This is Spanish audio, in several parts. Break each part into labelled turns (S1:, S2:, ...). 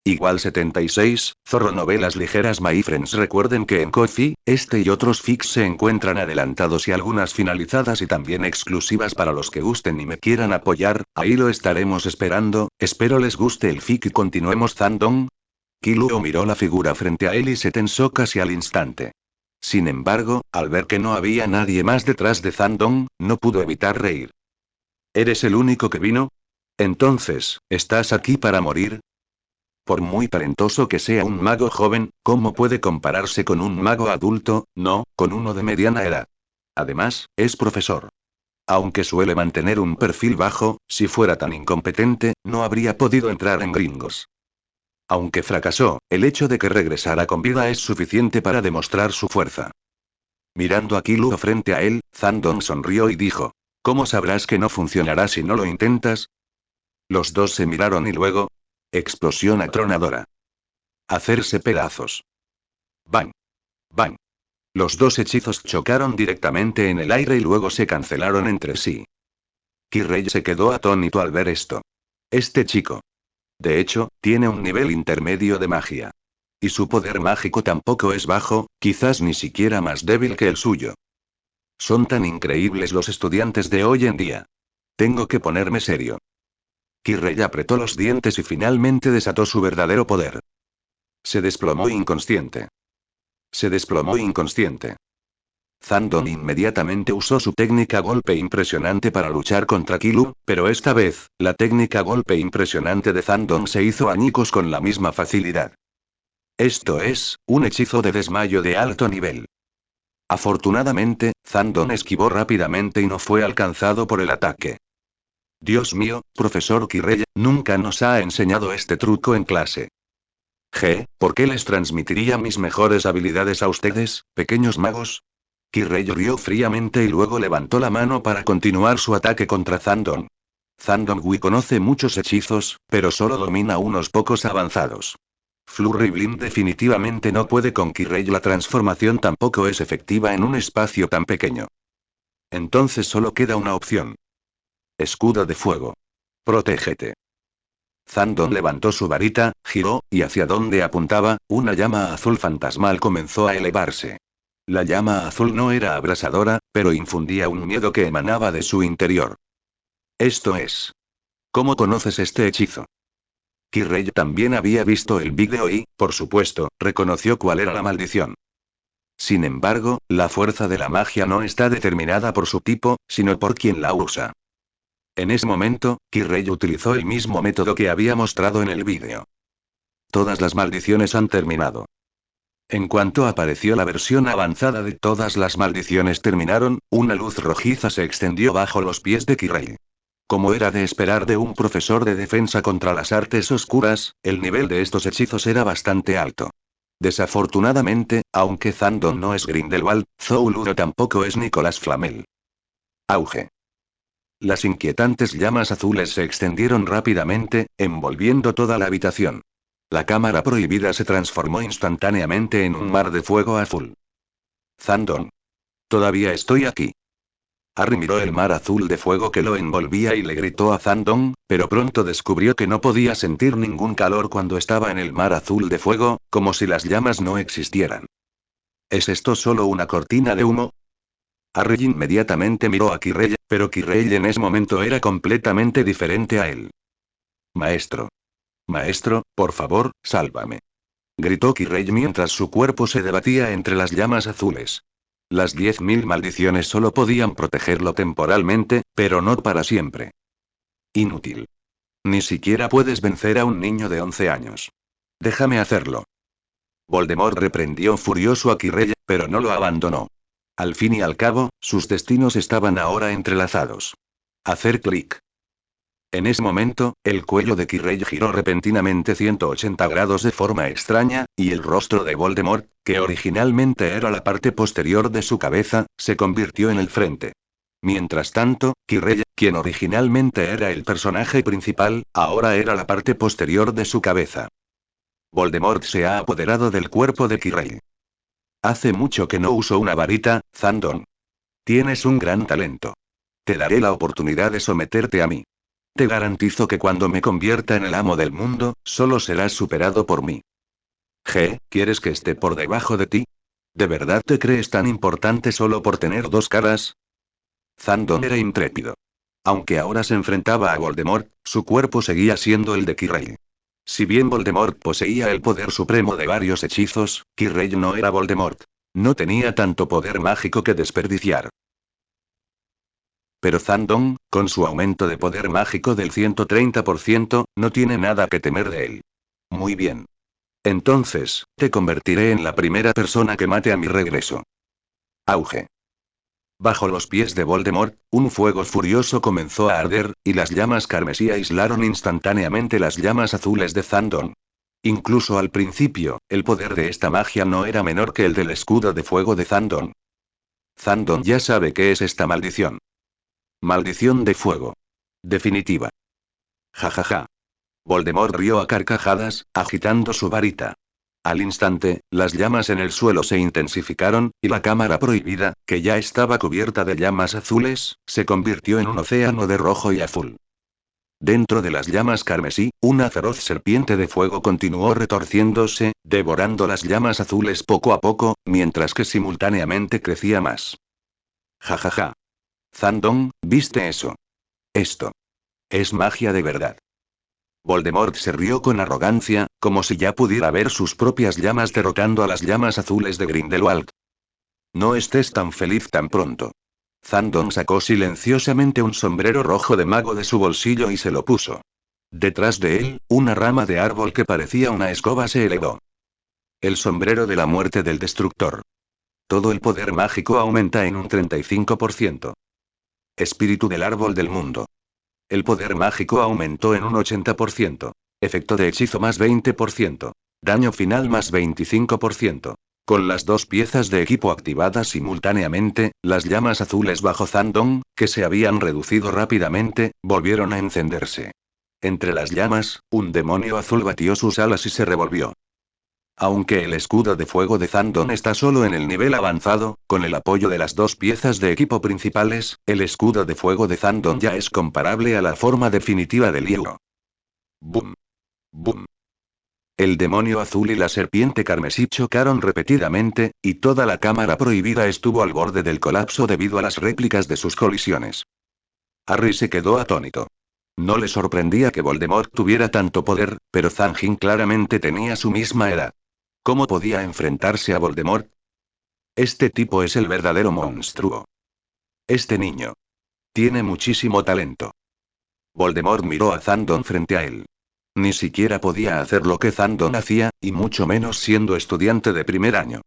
S1: Igual 76, Zorro Novelas Ligeras My Friends. Recuerden que en Ko-fi, este y otros fics se encuentran adelantados y algunas finalizadas y también exclusivas para los que gusten y me quieran apoyar, ahí lo estaremos esperando, espero les guste el fic y continuemos fandom. Killua miró la figura frente a él y se tensó casi al instante. Sin embargo, al ver que no había nadie más detrás de Zandong, no pudo evitar reír. ¿Eres el único que vino? Entonces, ¿estás aquí para morir? Por muy talentoso que sea un mago joven, ¿cómo puede compararse con un mago adulto? No, con uno de mediana edad. Además, es profesor. Aunque suele mantener un perfil bajo, si fuera tan incompetente, no habría podido entrar en Gringos. Aunque fracasó, el hecho de que regresara con vida es suficiente para demostrar su fuerza. Mirando a Killua frente a él, Zandon sonrió y dijo: ¿Cómo sabrás que no funcionará si no lo intentas? Los dos se miraron y luego... explosión atronadora. Hacerse pedazos. Bang. Bang. Los dos hechizos chocaron directamente en el aire y luego se cancelaron entre sí. Kirei se quedó atónito al ver esto. Este chico. De hecho, tiene un nivel intermedio de magia. Y su poder mágico tampoco es bajo, quizás ni siquiera más débil que el suyo. Son tan increíbles los estudiantes de hoy en día. Tengo que ponerme serio. Kirei apretó los dientes y finalmente desató su verdadero poder. Se desplomó inconsciente. Se desplomó inconsciente. Zandon inmediatamente usó su técnica golpe impresionante para luchar contra Killua, pero esta vez, la técnica golpe impresionante de Zandon se hizo añicos con la misma facilidad. Esto es, un hechizo de desmayo de alto nivel. Afortunadamente, Zandon esquivó rápidamente y no fue alcanzado por el ataque. Dios mío, profesor Kirei, nunca nos ha enseñado este truco en clase. ¿Por qué les transmitiría mis mejores habilidades a ustedes, pequeños magos? Kirei rió fríamente y luego levantó la mano para continuar su ataque contra Zandon. Zandon Wi conoce muchos hechizos, pero solo domina unos pocos avanzados. Flurry Blind definitivamente no puede con Kirei. La transformación tampoco es efectiva en un espacio tan pequeño. Entonces solo queda una opción. Escudo de fuego. Protégete. Zandon levantó su varita, giró, y hacia donde apuntaba, una llama azul fantasmal comenzó a elevarse. La llama azul no era abrasadora, pero infundía un miedo que emanaba de su interior. Esto es. ¿Cómo conoces este hechizo? Kirei también había visto el vídeo y, por supuesto, reconoció cuál era la maldición. Sin embargo, la fuerza de la magia no está determinada por su tipo, sino por quien la usa. En ese momento, Kirei utilizó el mismo método que había mostrado en el vídeo. Todas las maldiciones han terminado. En cuanto apareció la versión avanzada de todas las maldiciones terminaron, una luz rojiza se extendió bajo los pies de Kirei. Como era de esperar de un profesor de defensa contra las artes oscuras, el nivel de estos hechizos era bastante alto. Desafortunadamente, aunque Zandon no es Grindelwald, Zouludo tampoco es Nicolas Flamel. Auge. Las inquietantes llamas azules se extendieron rápidamente, envolviendo toda la habitación. La cámara prohibida se transformó instantáneamente en un mar de fuego azul. Zandon. Todavía estoy aquí. Harry miró el mar azul de fuego que lo envolvía y le gritó a Zandon, pero pronto descubrió que no podía sentir ningún calor cuando estaba en el mar azul de fuego, como si las llamas no existieran. ¿Es esto solo una cortina de humo? Harry inmediatamente miró a Kirei, pero Kirei en ese momento era completamente diferente a él. Maestro. Maestro, por favor, sálvame. Gritó Kirei mientras su cuerpo se debatía entre las llamas azules. Las 10.000 maldiciones solo podían protegerlo temporalmente, pero no para siempre. Inútil. Ni siquiera puedes vencer a un niño de 11 años. Déjame hacerlo. Voldemort reprendió furioso a Kirei, pero no lo abandonó. Al fin y al cabo, sus destinos estaban ahora entrelazados. Hacer clic. En ese momento, el cuello de Kirei giró repentinamente 180 grados de forma extraña, y el rostro de Voldemort, que originalmente era la parte posterior de su cabeza, se convirtió en el frente. Mientras tanto, Kirei, quien originalmente era el personaje principal, ahora era la parte posterior de su cabeza. Voldemort se ha apoderado del cuerpo de Kirei. Hace mucho que no uso una varita, Zandon. Tienes un gran talento. Te daré la oportunidad de someterte a mí. Te garantizo que cuando me convierta en el amo del mundo, solo serás superado por mí. ¿Quieres que esté por debajo de ti? ¿De verdad te crees tan importante solo por tener dos caras? Zandon era intrépido. Aunque ahora se enfrentaba a Voldemort, su cuerpo seguía siendo el de Quirrell. Si bien Voldemort poseía el poder supremo de varios hechizos, Quirrell no era Voldemort. No tenía tanto poder mágico que desperdiciar. Pero Zandon, con su aumento de poder mágico del 130%, no tiene nada que temer de él. Muy bien. Entonces, te convertiré en la primera persona que mate a mi regreso. Auge. Bajo los pies de Voldemort, un fuego furioso comenzó a arder, y las llamas carmesí aislaron instantáneamente las llamas azules de Zandon. Incluso al principio, el poder de esta magia no era menor que el del escudo de fuego de Zandon. Zandon ya sabe qué es esta maldición. Maldición de fuego. Definitiva. Jajaja. Voldemort rió a carcajadas, agitando su varita. Al instante, las llamas en el suelo se intensificaron, y la cámara prohibida, que ya estaba cubierta de llamas azules, se convirtió en un océano de rojo y azul. Dentro de las llamas carmesí, una feroz serpiente de fuego continuó retorciéndose, devorando las llamas azules poco a poco, mientras que simultáneamente crecía más. Jajaja. Zandon, ¿viste eso? Esto. Es magia de verdad. Voldemort se rió con arrogancia, como si ya pudiera ver sus propias llamas derrotando a las llamas azules de Grindelwald. No estés tan feliz tan pronto. Zandon sacó silenciosamente un sombrero rojo de mago de su bolsillo y se lo puso. Detrás de él, una rama de árbol que parecía una escoba se elevó. El sombrero de la muerte del destructor. Todo el poder mágico aumenta en un 35%. Espíritu del árbol del mundo. El poder mágico aumentó en un 80%. Efecto de hechizo más 20%. Daño final más 25%. Con las dos piezas de equipo activadas simultáneamente, las llamas azules bajo Zandon, que se habían reducido rápidamente, volvieron a encenderse. Entre las llamas, un demonio azul batió sus alas y se revolvió. Aunque el escudo de fuego de Zandon está solo en el nivel avanzado, con el apoyo de las dos piezas de equipo principales, el escudo de fuego de Zandon ya es comparable a la forma definitiva del hielo. ¡Bum! ¡Bum! El demonio azul y la serpiente carmesí chocaron repetidamente, y toda la cámara prohibida estuvo al borde del colapso debido a las réplicas de sus colisiones. Harry se quedó atónito. No le sorprendía que Voldemort tuviera tanto poder, pero Zanjin claramente tenía su misma edad. ¿Cómo podía enfrentarse a Voldemort? Este tipo es el verdadero monstruo. Este niño. Tiene muchísimo talento. Voldemort miró a Zandon frente a él. Ni siquiera podía hacer lo que Zandon hacía, y mucho menos siendo estudiante de primer año.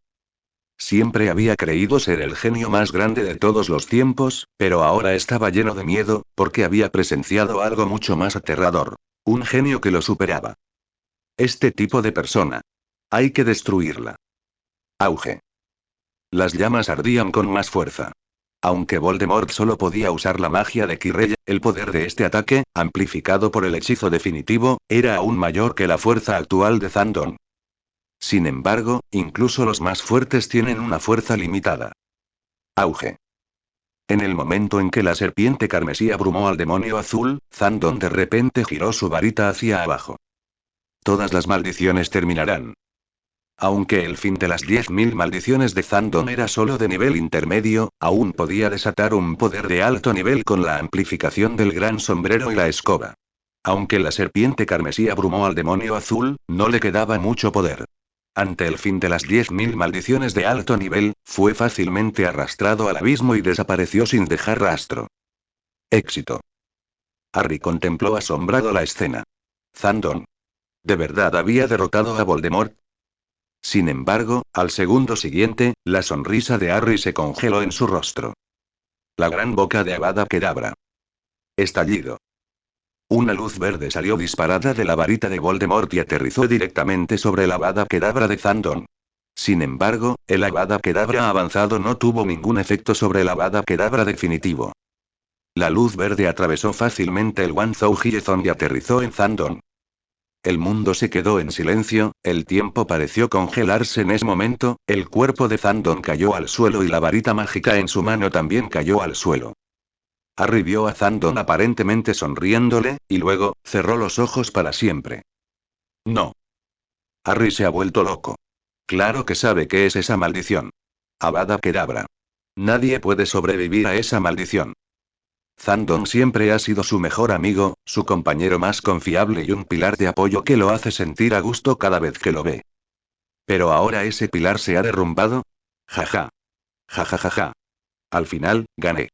S1: Siempre había creído ser el genio más grande de todos los tiempos, pero ahora estaba lleno de miedo, porque había presenciado algo mucho más aterrador. Un genio que lo superaba. Este tipo de persona. Hay que destruirla. Auge. Las llamas ardían con más fuerza. Aunque Voldemort solo podía usar la magia de Quirrell, el poder de este ataque, amplificado por el hechizo definitivo, era aún mayor que la fuerza actual de Zandon. Sin embargo, incluso los más fuertes tienen una fuerza limitada. Auge. En el momento en que la serpiente carmesí abrumó al demonio azul, Zandon de repente giró su varita hacia abajo. Todas las maldiciones terminarán. Aunque el fin de las 10.000 maldiciones de Zandon era solo de nivel intermedio, aún podía desatar un poder de alto nivel con la amplificación del gran sombrero y la escoba. Aunque la serpiente carmesí abrumó al demonio azul, no le quedaba mucho poder. Ante el fin de las 10.000 maldiciones de alto nivel, fue fácilmente arrastrado al abismo y desapareció sin dejar rastro. Éxito. Harry contempló asombrado la escena. Zandon. ¿De verdad había derrotado a Voldemort? Sin embargo, al segundo siguiente, la sonrisa de Harry se congeló en su rostro. La gran boca de Avada Kedavra. Estallido. Una luz verde salió disparada de la varita de Voldemort y aterrizó directamente sobre la Avada Kedavra de Zandon. Sin embargo, el Avada Kedavra avanzado no tuvo ningún efecto sobre el Avada Kedavra definitivo. La luz verde atravesó fácilmente el One-Zone y aterrizó en Zandon. El mundo se quedó en silencio, el tiempo pareció congelarse en ese momento, el cuerpo de Zandon cayó al suelo y la varita mágica en su mano también cayó al suelo. Harry vio a Zandon aparentemente sonriéndole, y luego, cerró los ojos para siempre. No. Harry se ha vuelto loco. Claro que sabe qué es esa maldición. Avada Kedavra. Nadie puede sobrevivir a esa maldición. Zandon siempre ha sido su mejor amigo, su compañero más confiable y un pilar de apoyo que lo hace sentir a gusto cada vez que lo ve. Pero ahora ese pilar se ha derrumbado. Jaja. Jajajaja. Al final, gané.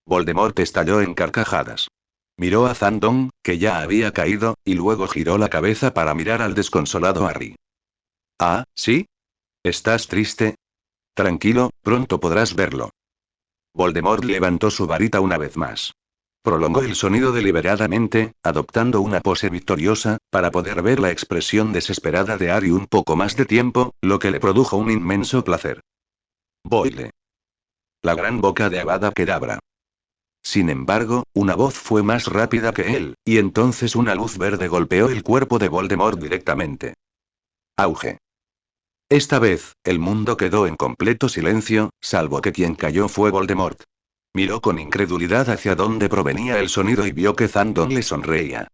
S1: Voldemort estalló en carcajadas. Miró a Zandon, que ya había caído, y luego giró la cabeza para mirar al desconsolado Harry. Ah, ¿sí? ¿Estás triste? Tranquilo, pronto podrás verlo. Voldemort levantó su varita una vez más. Prolongó el sonido deliberadamente, adoptando una pose victoriosa, para poder ver la expresión desesperada de Harry un poco más de tiempo, lo que le produjo un inmenso placer. Boile. La gran boca de Avada Kedavra. Sin embargo, una voz fue más rápida que él, y entonces una luz verde golpeó el cuerpo de Voldemort directamente. Auge. Esta vez, el mundo quedó en completo silencio, salvo que quien cayó fue Voldemort. Miró con incredulidad hacia dónde provenía el sonido y vio que Zandon le sonreía.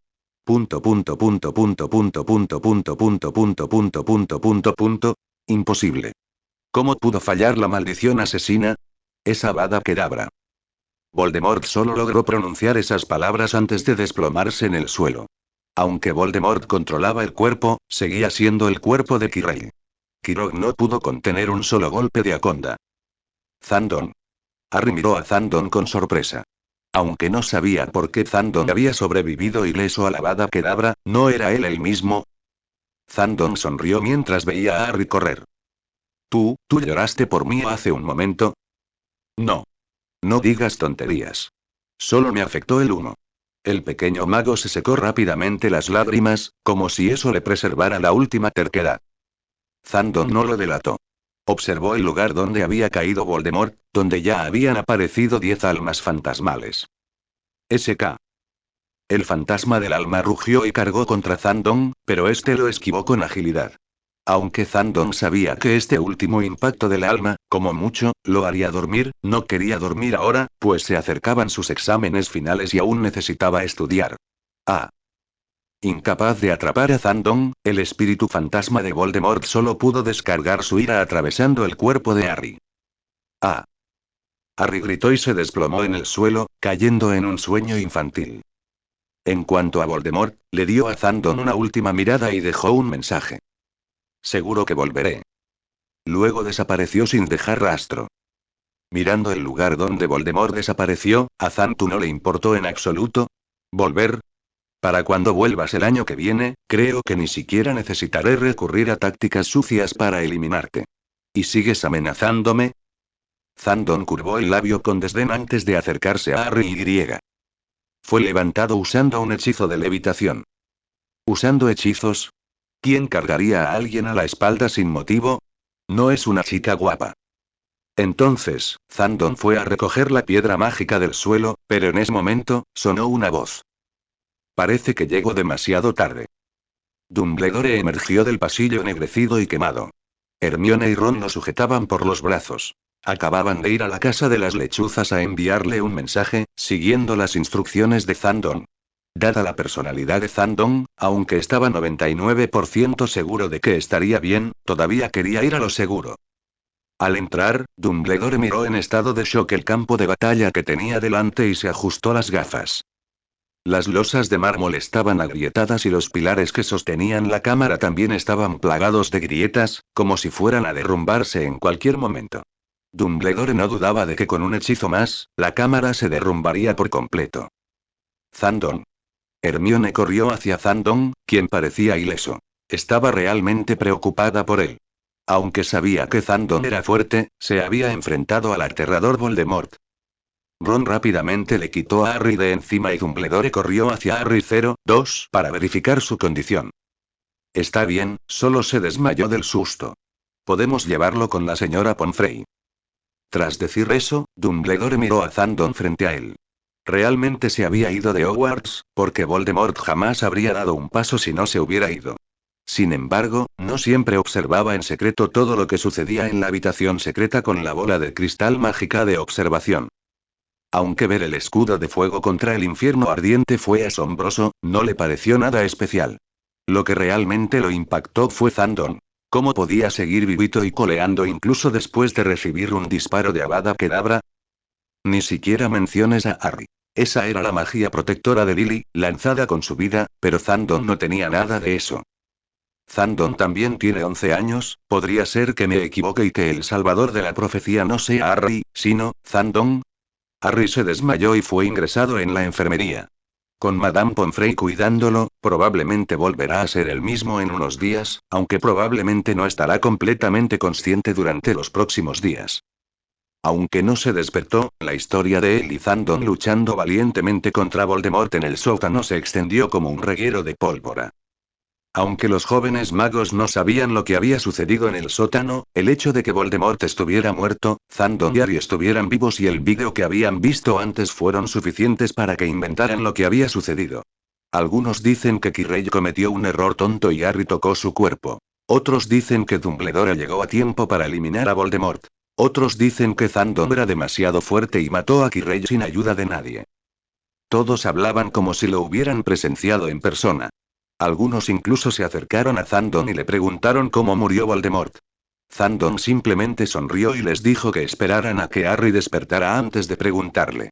S1: Imposible. ¿Cómo pudo fallar la maldición asesina? Esa Avada Kedavra. Voldemort solo logró pronunciar esas palabras antes de desplomarse en el suelo. Aunque Voldemort controlaba el cuerpo, seguía siendo el cuerpo de Quirrell. Quirrell no pudo contener un solo golpe de Akonda. Zandon. Harry miró a Zandon con sorpresa. Aunque no sabía por qué Zandon había sobrevivido ileso a la Avada Kedavra, ¿no era él el mismo? Zandon sonrió mientras veía a Harry correr. ¿Tú lloraste por mí hace un momento? No. No digas tonterías. Solo me afectó el humo. El pequeño mago se secó rápidamente las lágrimas, como si eso le preservara la última terquedad. Zandon no lo delató. Observó el lugar donde había caído Voldemort, donde ya habían aparecido 10 almas fantasmales. SK. El fantasma del alma rugió y cargó contra Zandon, pero este lo esquivó con agilidad. Aunque Zandon sabía que este último impacto del alma, como mucho, lo haría dormir, no quería dormir ahora, pues se acercaban sus exámenes finales y aún necesitaba estudiar. Ah. Incapaz de atrapar a Zandon, el espíritu fantasma de Voldemort solo pudo descargar su ira atravesando el cuerpo de Harry. Ah. Harry gritó y se desplomó en el suelo, cayendo en un sueño infantil. En cuanto a Voldemort, le dio a Zandon una última mirada y dejó un mensaje. Seguro que volveré. Luego desapareció sin dejar rastro. Mirando el lugar donde Voldemort desapareció, a Zantu no le importó en absoluto. ¿Volver? Para cuando vuelvas el año que viene, creo que ni siquiera necesitaré recurrir a tácticas sucias para eliminarte. ¿Y sigues amenazándome? Zandon curvó el labio con desdén antes de acercarse a Harry y. Fue levantado usando un hechizo de levitación. ¿Usando hechizos? ¿Quién cargaría a alguien a la espalda sin motivo? No es una chica guapa. Entonces, Zandon fue a recoger la piedra mágica del suelo, pero en ese momento, sonó una voz. Parece que llegó demasiado tarde. Dumbledore emergió del pasillo ennegrecido y quemado. Hermione y Ron lo sujetaban por los brazos. Acababan de ir a la casa de las lechuzas a enviarle un mensaje, siguiendo las instrucciones de Zandon. Dada la personalidad de Zandon, aunque estaba 99% seguro de que estaría bien, todavía quería ir a lo seguro. Al entrar, Dumbledore miró en estado de shock el campo de batalla que tenía delante y se ajustó las gafas. Las losas de mármol estaban agrietadas y los pilares que sostenían la cámara también estaban plagados de grietas, como si fueran a derrumbarse en cualquier momento. Dumbledore no dudaba de que con un hechizo más, la cámara se derrumbaría por completo. Zandon. Hermione corrió hacia Zandon, quien parecía ileso. Estaba realmente preocupada por él. Aunque sabía que Zandon era fuerte, se había enfrentado al aterrador Voldemort. Ron rápidamente le quitó a Harry de encima y Dumbledore corrió hacia Harry 02 para verificar su condición. Está bien, solo se desmayó del susto. Podemos llevarlo con la señora Pomfrey. Tras decir eso, Dumbledore miró a Zandon frente a él. Realmente se había ido de Hogwarts, porque Voldemort jamás habría dado un paso si no se hubiera ido. Sin embargo, no siempre observaba en secreto todo lo que sucedía en la habitación secreta con la bola de cristal mágica de observación. Aunque ver el escudo de fuego contra el infierno ardiente fue asombroso, no le pareció nada especial. Lo que realmente lo impactó fue Zandon. ¿Cómo podía seguir vivito y coleando incluso después de recibir un disparo de Avada Kedavra? Ni siquiera menciones a Harry. Esa era la magia protectora de Lily, lanzada con su vida, pero Zandon no tenía nada de eso. Zandon también tiene 11 años, podría ser que me equivoque y que el salvador de la profecía no sea Harry, sino Zandon. Harry se desmayó y fue ingresado en la enfermería. Con Madame Pomfrey cuidándolo, probablemente volverá a ser el mismo en unos días, aunque probablemente no estará completamente consciente durante los próximos días. Aunque no se despertó, la historia de él y Zandon luchando valientemente contra Voldemort en el sótano se extendió como un reguero de pólvora. Aunque los jóvenes magos no sabían lo que había sucedido en el sótano, el hecho de que Voldemort estuviera muerto, Zandon y Harry estuvieran vivos y el vídeo que habían visto antes fueron suficientes para que inventaran lo que había sucedido. Algunos dicen que Quirrell cometió un error tonto y Harry tocó su cuerpo. Otros dicen que Dumbledore llegó a tiempo para eliminar a Voldemort. Otros dicen que Zandon era demasiado fuerte y mató a Quirrell sin ayuda de nadie. Todos hablaban como si lo hubieran presenciado en persona. Algunos incluso se acercaron a Zandon y le preguntaron cómo murió Voldemort. Zandon simplemente sonrió y les dijo que esperaran a que Harry despertara antes de preguntarle.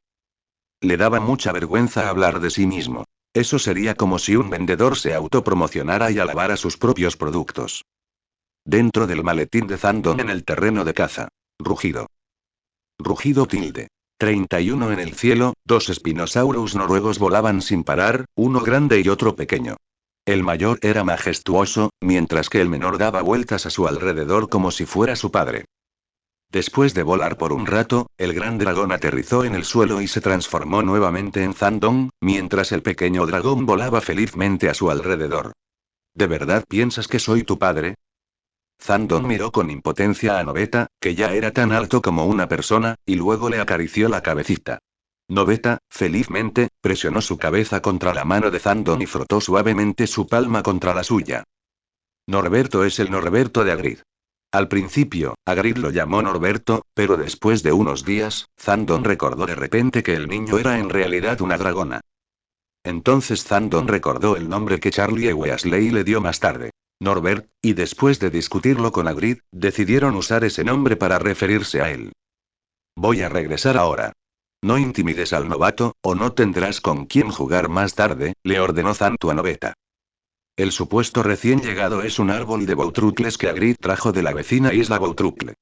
S1: Le daba mucha vergüenza hablar de sí mismo. Eso sería como si un vendedor se autopromocionara y alabara sus propios productos. Dentro del maletín de Zandon en el terreno de caza. Rugido. Rugido tilde. 31 en el cielo, dos Spinosaurus noruegos volaban sin parar, uno grande y otro pequeño. El mayor era majestuoso, mientras que el menor daba vueltas a su alrededor como si fuera su padre. Después de volar por un rato, el gran dragón aterrizó en el suelo y se transformó nuevamente en Zandon, mientras el pequeño dragón volaba felizmente a su alrededor. ¿De verdad piensas que soy tu padre? Zandon miró con impotencia a Noveta, que ya era tan alto como una persona, y luego le acarició la cabecita. Noveta, felizmente, presionó su cabeza contra la mano de Zandon y frotó suavemente su palma contra la suya. Norberto es el Norberto de Hagrid. Al principio, Hagrid lo llamó Norberto, pero después de unos días, Zandon recordó de repente que el niño era en realidad una dragona. Entonces Zandon recordó el nombre que Charlie Weasley le dio más tarde. Norbert, y después de discutirlo con Hagrid, decidieron usar ese nombre para referirse a él. Voy a regresar ahora. No intimides al novato, o no tendrás con quién jugar más tarde, le ordenó Zanto a Noveta. El supuesto recién llegado es un árbol de Boutroutles que Hagrid trajo de la vecina isla Boutroucle.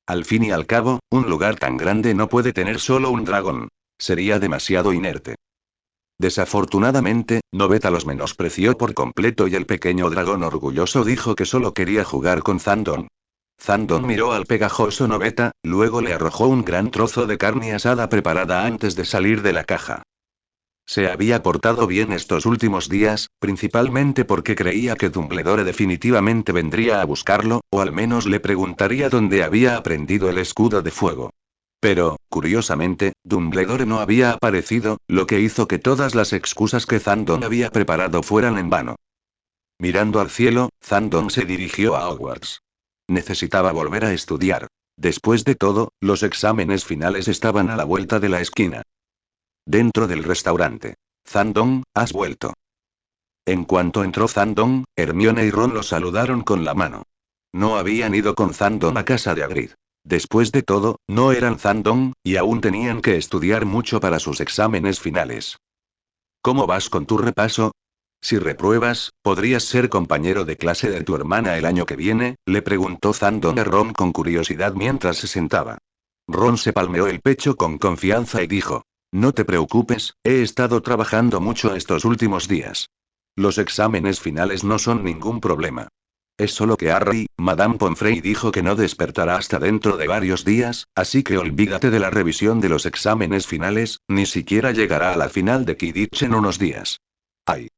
S1: Al fin y al cabo, un lugar tan grande no puede tener solo un dragón. Sería demasiado inerte. Desafortunadamente, Noveta los menospreció por completo y el pequeño dragón orgulloso dijo que solo quería jugar con Zandon. Zandon miró al pegajoso Noveta, luego le arrojó un gran trozo de carne asada preparada antes de salir de la caja. Se había portado bien estos últimos días, principalmente porque creía que Dumbledore definitivamente vendría a buscarlo, o al menos le preguntaría dónde había aprendido el escudo de fuego. Pero, curiosamente, Dumbledore no había aparecido, lo que hizo que todas las excusas que Zandon había preparado fueran en vano. Mirando al cielo, Zandon se dirigió a Hogwarts. Necesitaba volver a estudiar. Después de todo, los exámenes finales estaban a la vuelta de la esquina. Dentro del restaurante. Zandon, has vuelto. En cuanto entró Zandon, Hermione y Ron lo saludaron con la mano. No habían ido con Zandon a casa de Hagrid. Después de todo, no eran Zandon, y aún tenían que estudiar mucho para sus exámenes finales. ¿Cómo vas con tu repaso? Si repruebas, ¿podrías ser compañero de clase de tu hermana el año que viene?, le preguntó Zandon a Ron con curiosidad mientras se sentaba. Ron se palmeó el pecho con confianza y dijo: no te preocupes, he estado trabajando mucho estos últimos días. Los exámenes finales no son ningún problema. Es solo que Harry, Madame Pomfrey dijo que no despertará hasta dentro de varios días, así que olvídate de la revisión de los exámenes finales, ni siquiera llegará a la final de Quidditch en unos días. ¡Ay!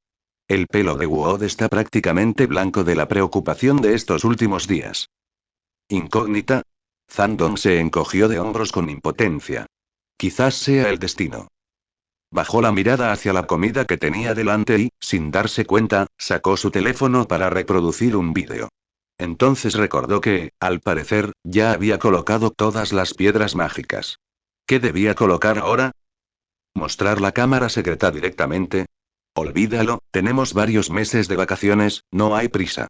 S1: El pelo de Wood está prácticamente blanco de la preocupación de estos últimos días. ¿Incógnita? Zandon se encogió de hombros con impotencia. Quizás sea el destino. Bajó la mirada hacia la comida que tenía delante y, sin darse cuenta, sacó su teléfono para reproducir un vídeo. Entonces recordó que, al parecer, ya había colocado todas las piedras mágicas. ¿Qué debía colocar ahora? ¿Mostrar la cámara secreta directamente? Olvídalo, tenemos varios meses de vacaciones, no hay prisa.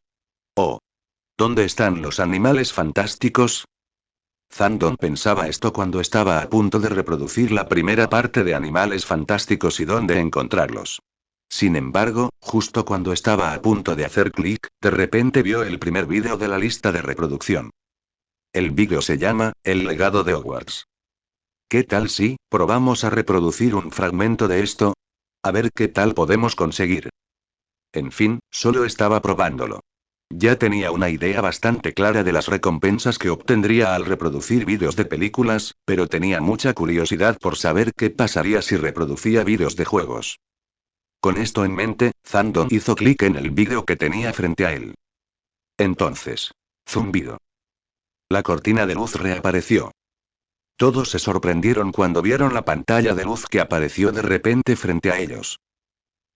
S1: Oh. ¿Dónde están los animales fantásticos? Zandon pensaba esto cuando estaba a punto de reproducir la primera parte de Animales Fantásticos y dónde encontrarlos. Sin embargo, justo cuando estaba a punto de hacer clic, de repente vio el primer vídeo de la lista de reproducción. El vídeo se llama, El legado de Hogwarts. ¿Qué tal si probamos a reproducir un fragmento de esto? A ver qué tal podemos conseguir. En fin, solo estaba probándolo. Ya tenía una idea bastante clara de las recompensas que obtendría al reproducir vídeos de películas, pero tenía mucha curiosidad por saber qué pasaría si reproducía vídeos de juegos. Con esto en mente, Zandon hizo clic en el vídeo que tenía frente a él. Entonces. Zumbido. La cortina de luz reapareció. Todos se sorprendieron cuando vieron la pantalla de luz que apareció de repente frente a ellos.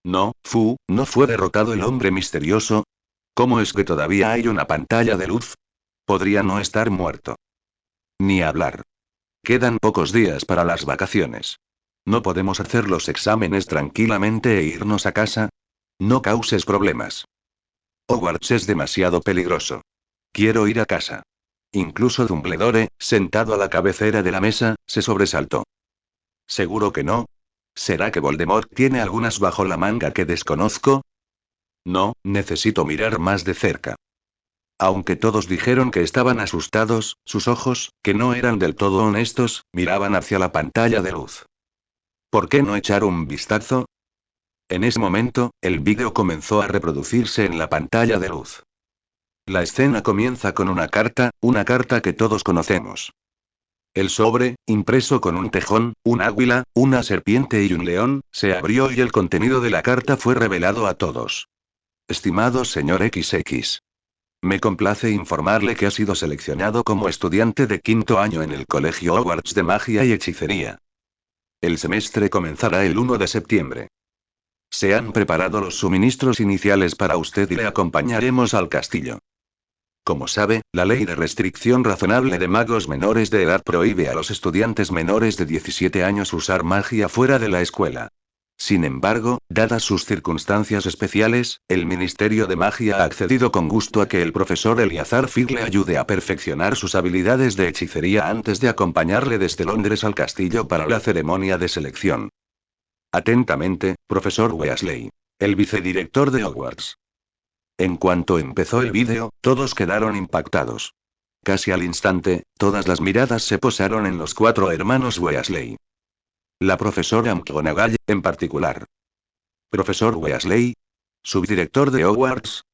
S1: No fue derrotado el hombre misterioso. ¿Cómo es que todavía hay una pantalla de luz? Podría no estar muerto. Ni hablar. Quedan pocos días para las vacaciones. ¿No podemos hacer los exámenes tranquilamente e irnos a casa? No causes problemas. Hogwarts es demasiado peligroso. Quiero ir a casa. Incluso Dumbledore, sentado a la cabecera de la mesa, se sobresaltó. ¿Seguro que no? ¿Será que Voldemort tiene algunas bajo la manga que desconozco? No, necesito mirar más de cerca. Aunque todos dijeron que estaban asustados, sus ojos, que no eran del todo honestos, miraban hacia la pantalla de luz. ¿Por qué no echar un vistazo? En ese momento, el vídeo comenzó a reproducirse en la pantalla de luz. La escena comienza con una carta que todos conocemos. El sobre, impreso con un tejón, un águila, una serpiente y un león, se abrió y el contenido de la carta fue revelado a todos. Estimado señor XX. Me complace informarle que ha sido seleccionado como estudiante de quinto año en el Colegio Hogwarts de Magia y Hechicería. El semestre comenzará el 1 de septiembre. Se han preparado los suministros iniciales para usted y le acompañaremos al castillo. Como sabe, la ley de restricción razonable de magos menores de edad prohíbe a los estudiantes menores de 17 años usar magia fuera de la escuela. Sin embargo, dadas sus circunstancias especiales, el Ministerio de Magia ha accedido con gusto a que el profesor Eleazar Fig le ayude a perfeccionar sus habilidades de hechicería antes de acompañarle desde Londres al castillo para la ceremonia de selección. Atentamente, profesor Weasley. El vicedirector de Hogwarts. En cuanto empezó el vídeo, todos quedaron impactados. Casi al instante, todas las miradas se posaron en los 4 hermanos Weasley. La profesora McGonagall, en particular. Profesor Weasley. Subdirector de Hogwarts.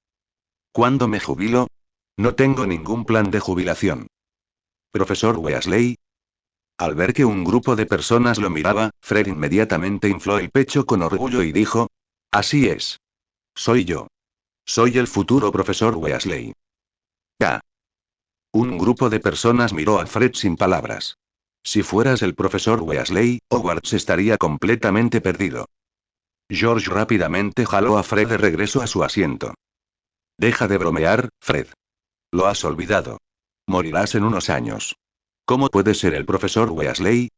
S1: ¿Cuándo me jubilo? No tengo ningún plan de jubilación. Profesor Weasley. Al ver que un grupo de personas lo miraba, Fred inmediatamente infló el pecho con orgullo y dijo: Así es. Soy yo. Soy el futuro profesor Weasley. Ya. Un grupo de personas miró a Fred sin palabras. Si fueras el profesor Weasley, Hogwarts estaría completamente perdido. George rápidamente jaló a Fred de regreso a su asiento. Deja de bromear, Fred. Lo has olvidado. Morirás en unos años. ¿Cómo puedes ser el profesor Weasley?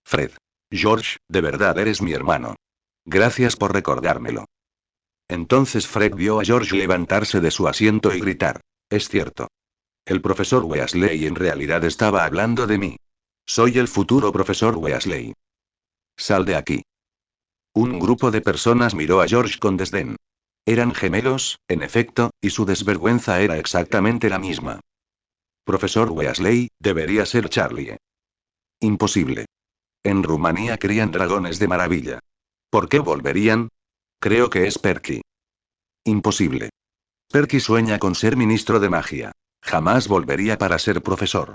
S1: Fred. George, de verdad eres mi hermano. Gracias por recordármelo. Entonces Fred vio a George levantarse de su asiento y gritar. Es cierto. El profesor Weasley en realidad estaba hablando de mí. Soy el futuro profesor Weasley. Sal de aquí. Un grupo de personas miró a George con desdén. Eran gemelos, en efecto, y su desvergüenza era exactamente la misma. Profesor Weasley, debería ser Charlie. Imposible. En Rumanía crían dragones de maravilla. ¿Por qué volverían? Creo que es Perky. Imposible. Perky sueña con ser ministro de magia. Jamás volvería para ser profesor.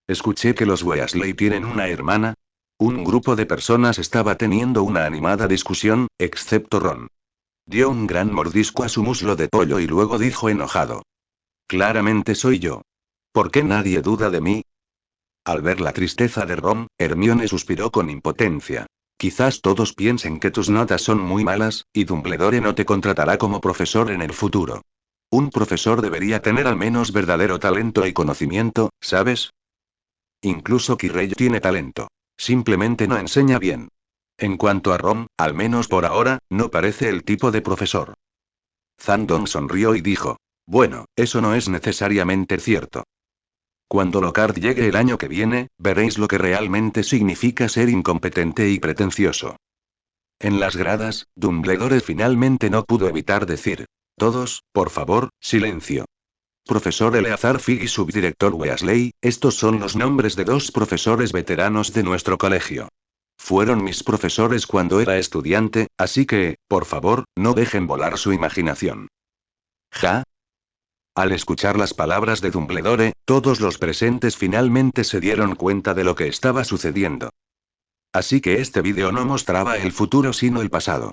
S1: Escuché que los Weasley tienen una hermana. Un grupo de personas estaba teniendo una animada discusión, excepto Ron. Dio un gran mordisco a su muslo de pollo y luego dijo enojado. Claramente soy yo. ¿Por qué nadie duda de mí? Al ver la tristeza de Ron, Hermione suspiró con impotencia. Quizás todos piensen que tus notas son muy malas, y Dumbledore no te contratará como profesor en el futuro. Un profesor debería tener al menos verdadero talento y conocimiento, ¿sabes? Incluso Quirrell tiene talento. Simplemente no enseña bien. En cuanto a Ron, al menos por ahora, no parece el tipo de profesor. Zandon sonrió y dijo. Bueno, eso no es necesariamente cierto. Cuando Lockhart llegue el año que viene, veréis lo que realmente significa ser incompetente y pretencioso. En las gradas, Dumbledore finalmente no pudo evitar decir. Todos, por favor, silencio. Profesor Eleazar Fig y subdirector Weasley, estos son los nombres de dos profesores veteranos de nuestro colegio. Fueron mis profesores cuando era estudiante, así que, por favor, no dejen volar su imaginación. ¿Ja? Al escuchar las palabras de Dumbledore, todos los presentes finalmente se dieron cuenta de lo que estaba sucediendo. Así que este vídeo no mostraba el futuro sino el pasado.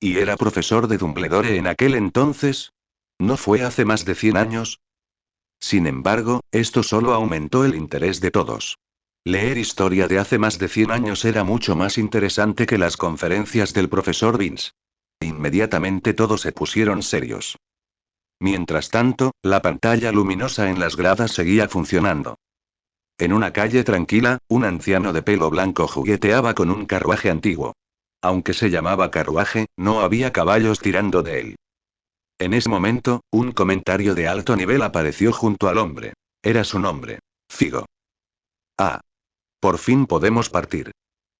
S1: ¿Y era profesor de Dumbledore en aquel entonces? ¿No fue hace más de 100 años? Sin embargo, esto solo aumentó el interés de todos. Leer historia de hace más de 100 años era mucho más interesante que las conferencias del profesor Vince. Inmediatamente todos se pusieron serios. Mientras tanto, la pantalla luminosa en las gradas seguía funcionando. En una calle tranquila, un anciano de pelo blanco jugueteaba con un carruaje antiguo. Aunque se llamaba carruaje, no había caballos tirando de él. En ese momento, un comentario de alto nivel apareció junto al hombre. Era su nombre. Figo. Ah. Por fin podemos partir.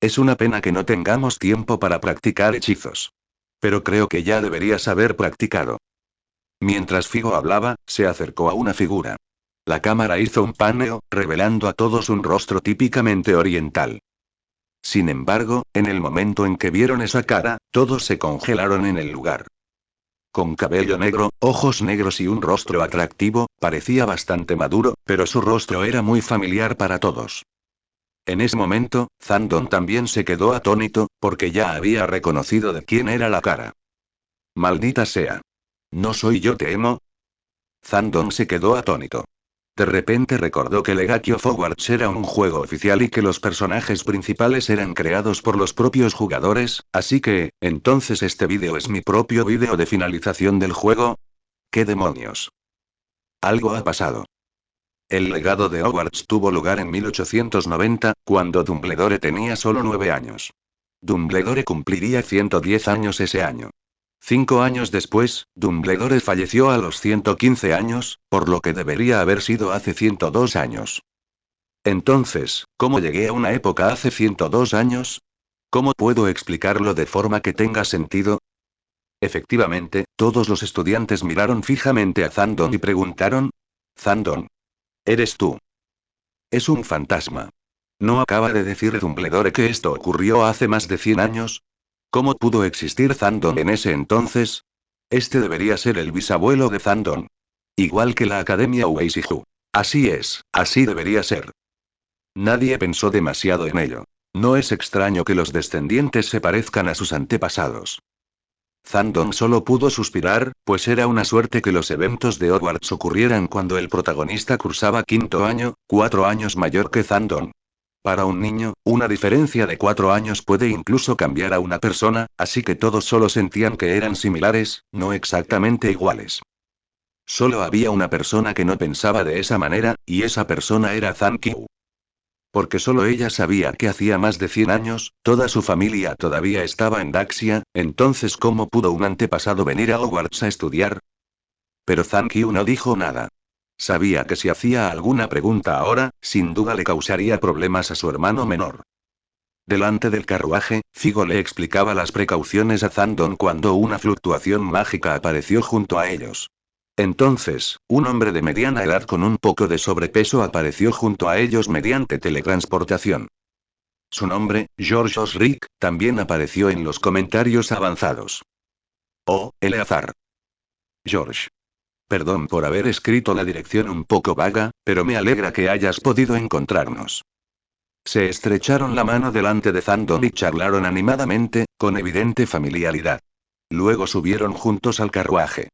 S1: Es una pena que no tengamos tiempo para practicar hechizos. Pero creo que ya deberías haber practicado. Mientras Figo hablaba, se acercó a una figura. La cámara hizo un paneo, revelando a todos un rostro típicamente oriental. Sin embargo, en el momento en que vieron esa cara, todos se congelaron en el lugar. Con cabello negro, ojos negros y un rostro atractivo, parecía bastante maduro, pero su rostro era muy familiar para todos. En ese momento, Zandon también se quedó atónito, porque ya había reconocido de quién era la cara. Maldita sea. ¿No soy yo Temo? Zandon se quedó atónito. De repente recordó que Legacy of Hogwarts era un juego oficial y que los personajes principales eran creados por los propios jugadores, así que, entonces este vídeo es mi propio vídeo de finalización del juego. ¿Qué demonios? Algo ha pasado. El legado de Hogwarts tuvo lugar en 1890, cuando Dumbledore tenía solo 9 años. Dumbledore cumpliría 110 años ese año. 5 años después, Dumbledore falleció a los 115 años, por lo que debería haber sido hace 102 años. Entonces, ¿cómo llegué a una época hace 102 años? ¿Cómo puedo explicarlo de forma que tenga sentido? Efectivamente, todos los estudiantes miraron fijamente a Zandon y preguntaron: Zandon, ¿eres tú? Es un fantasma. ¿No acaba de decir Dumbledore que esto ocurrió hace más de 100 años? ¿Cómo pudo existir Zandon en ese entonces? Este debería ser el bisabuelo de Zandon. Igual que la Academia Weasley. Así es, así debería ser. Nadie pensó demasiado en ello. No es extraño que los descendientes se parezcan a sus antepasados. Zandon solo pudo suspirar, pues era una suerte que los eventos de Hogwarts ocurrieran cuando el protagonista cursaba quinto año, 4 años mayor que Zandon. Para un niño, una diferencia de 4 años puede incluso cambiar a una persona, así que todos solo sentían que eran similares, no exactamente iguales. Solo había una persona que no pensaba de esa manera, y esa persona era Zankyu. Porque solo ella sabía que hacía más de 100 años, toda su familia todavía estaba en Daxia, entonces ¿cómo pudo un antepasado venir a Hogwarts a estudiar? Pero Zankyu no dijo nada. Sabía que si hacía alguna pregunta ahora, sin duda le causaría problemas a su hermano menor. Delante del carruaje, Figo le explicaba las precauciones a Zandon cuando una fluctuación mágica apareció junto a ellos. Entonces, un hombre de mediana edad con un poco de sobrepeso apareció junto a ellos mediante teletransportación. Su nombre, George Osric, también apareció en los comentarios avanzados. Oh, Eleazar. George. Perdón por haber escrito la dirección un poco vaga, pero me alegra que hayas podido encontrarnos. Se estrecharon la mano delante de Zandon y charlaron animadamente, con evidente familiaridad. Luego subieron juntos al carruaje.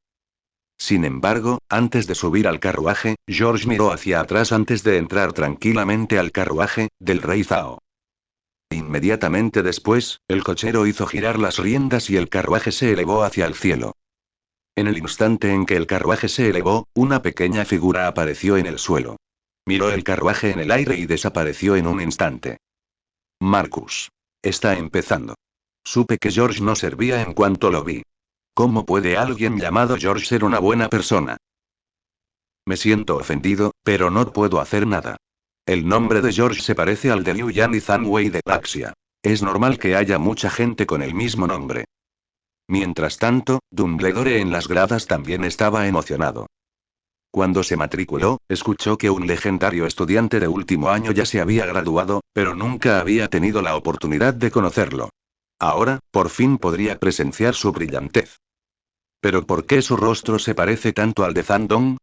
S1: Sin embargo, antes de subir al carruaje, George miró hacia atrás antes de entrar tranquilamente al carruaje del rey Zhao. Inmediatamente después, el cochero hizo girar las riendas y el carruaje se elevó hacia el cielo. En el instante en que el carruaje se elevó, una pequeña figura apareció en el suelo. Miró el carruaje en el aire y desapareció en un instante. Marcus. Está empezando. Supe que George no servía en cuanto lo vi. ¿Cómo puede alguien llamado George ser una buena persona? Me siento ofendido, pero no puedo hacer nada. El nombre de George se parece al de Liu Yan y Zhang Wei de Galaxia. Es normal que haya mucha gente con el mismo nombre. Mientras tanto, Dumbledore en las gradas también estaba emocionado. Cuando se matriculó, escuchó que un legendario estudiante de último año ya se había graduado, pero nunca había tenido la oportunidad de conocerlo. Ahora, por fin podría presenciar su brillantez. ¿Pero por qué su rostro se parece tanto al de Zandong?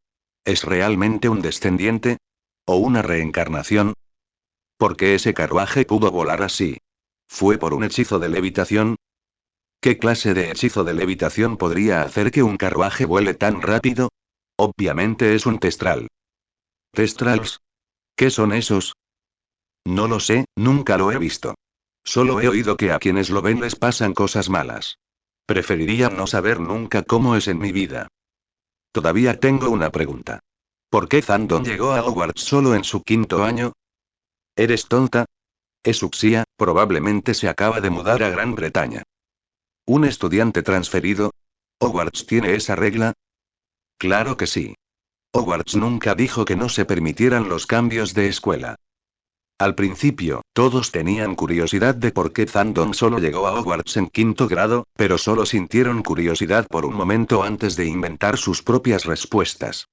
S1: ¿Es realmente un descendiente? ¿O una reencarnación? ¿Por qué ese carruaje pudo volar así? ¿Fue por un hechizo de levitación? ¿Qué clase de hechizo de levitación podría hacer que un carruaje vuele tan rápido? Obviamente es un testral. ¿Testrals? ¿Qué son esos? No lo sé, nunca lo he visto. Solo he oído que a quienes lo ven les pasan cosas malas. Preferiría no saber nunca cómo es en mi vida. Todavía tengo una pregunta. ¿Por qué Zandon llegó a Hogwarts solo en su quinto año? ¿Eres tonta? Es Uxia, probablemente se acaba de mudar a Gran Bretaña. ¿Un estudiante transferido? ¿Hogwarts tiene esa regla? Claro que sí. Hogwarts nunca dijo que no se permitieran los cambios de escuela. Al principio, todos tenían curiosidad de por qué Zandon solo llegó a Hogwarts en quinto grado, pero solo sintieron curiosidad por un momento antes de inventar sus propias respuestas.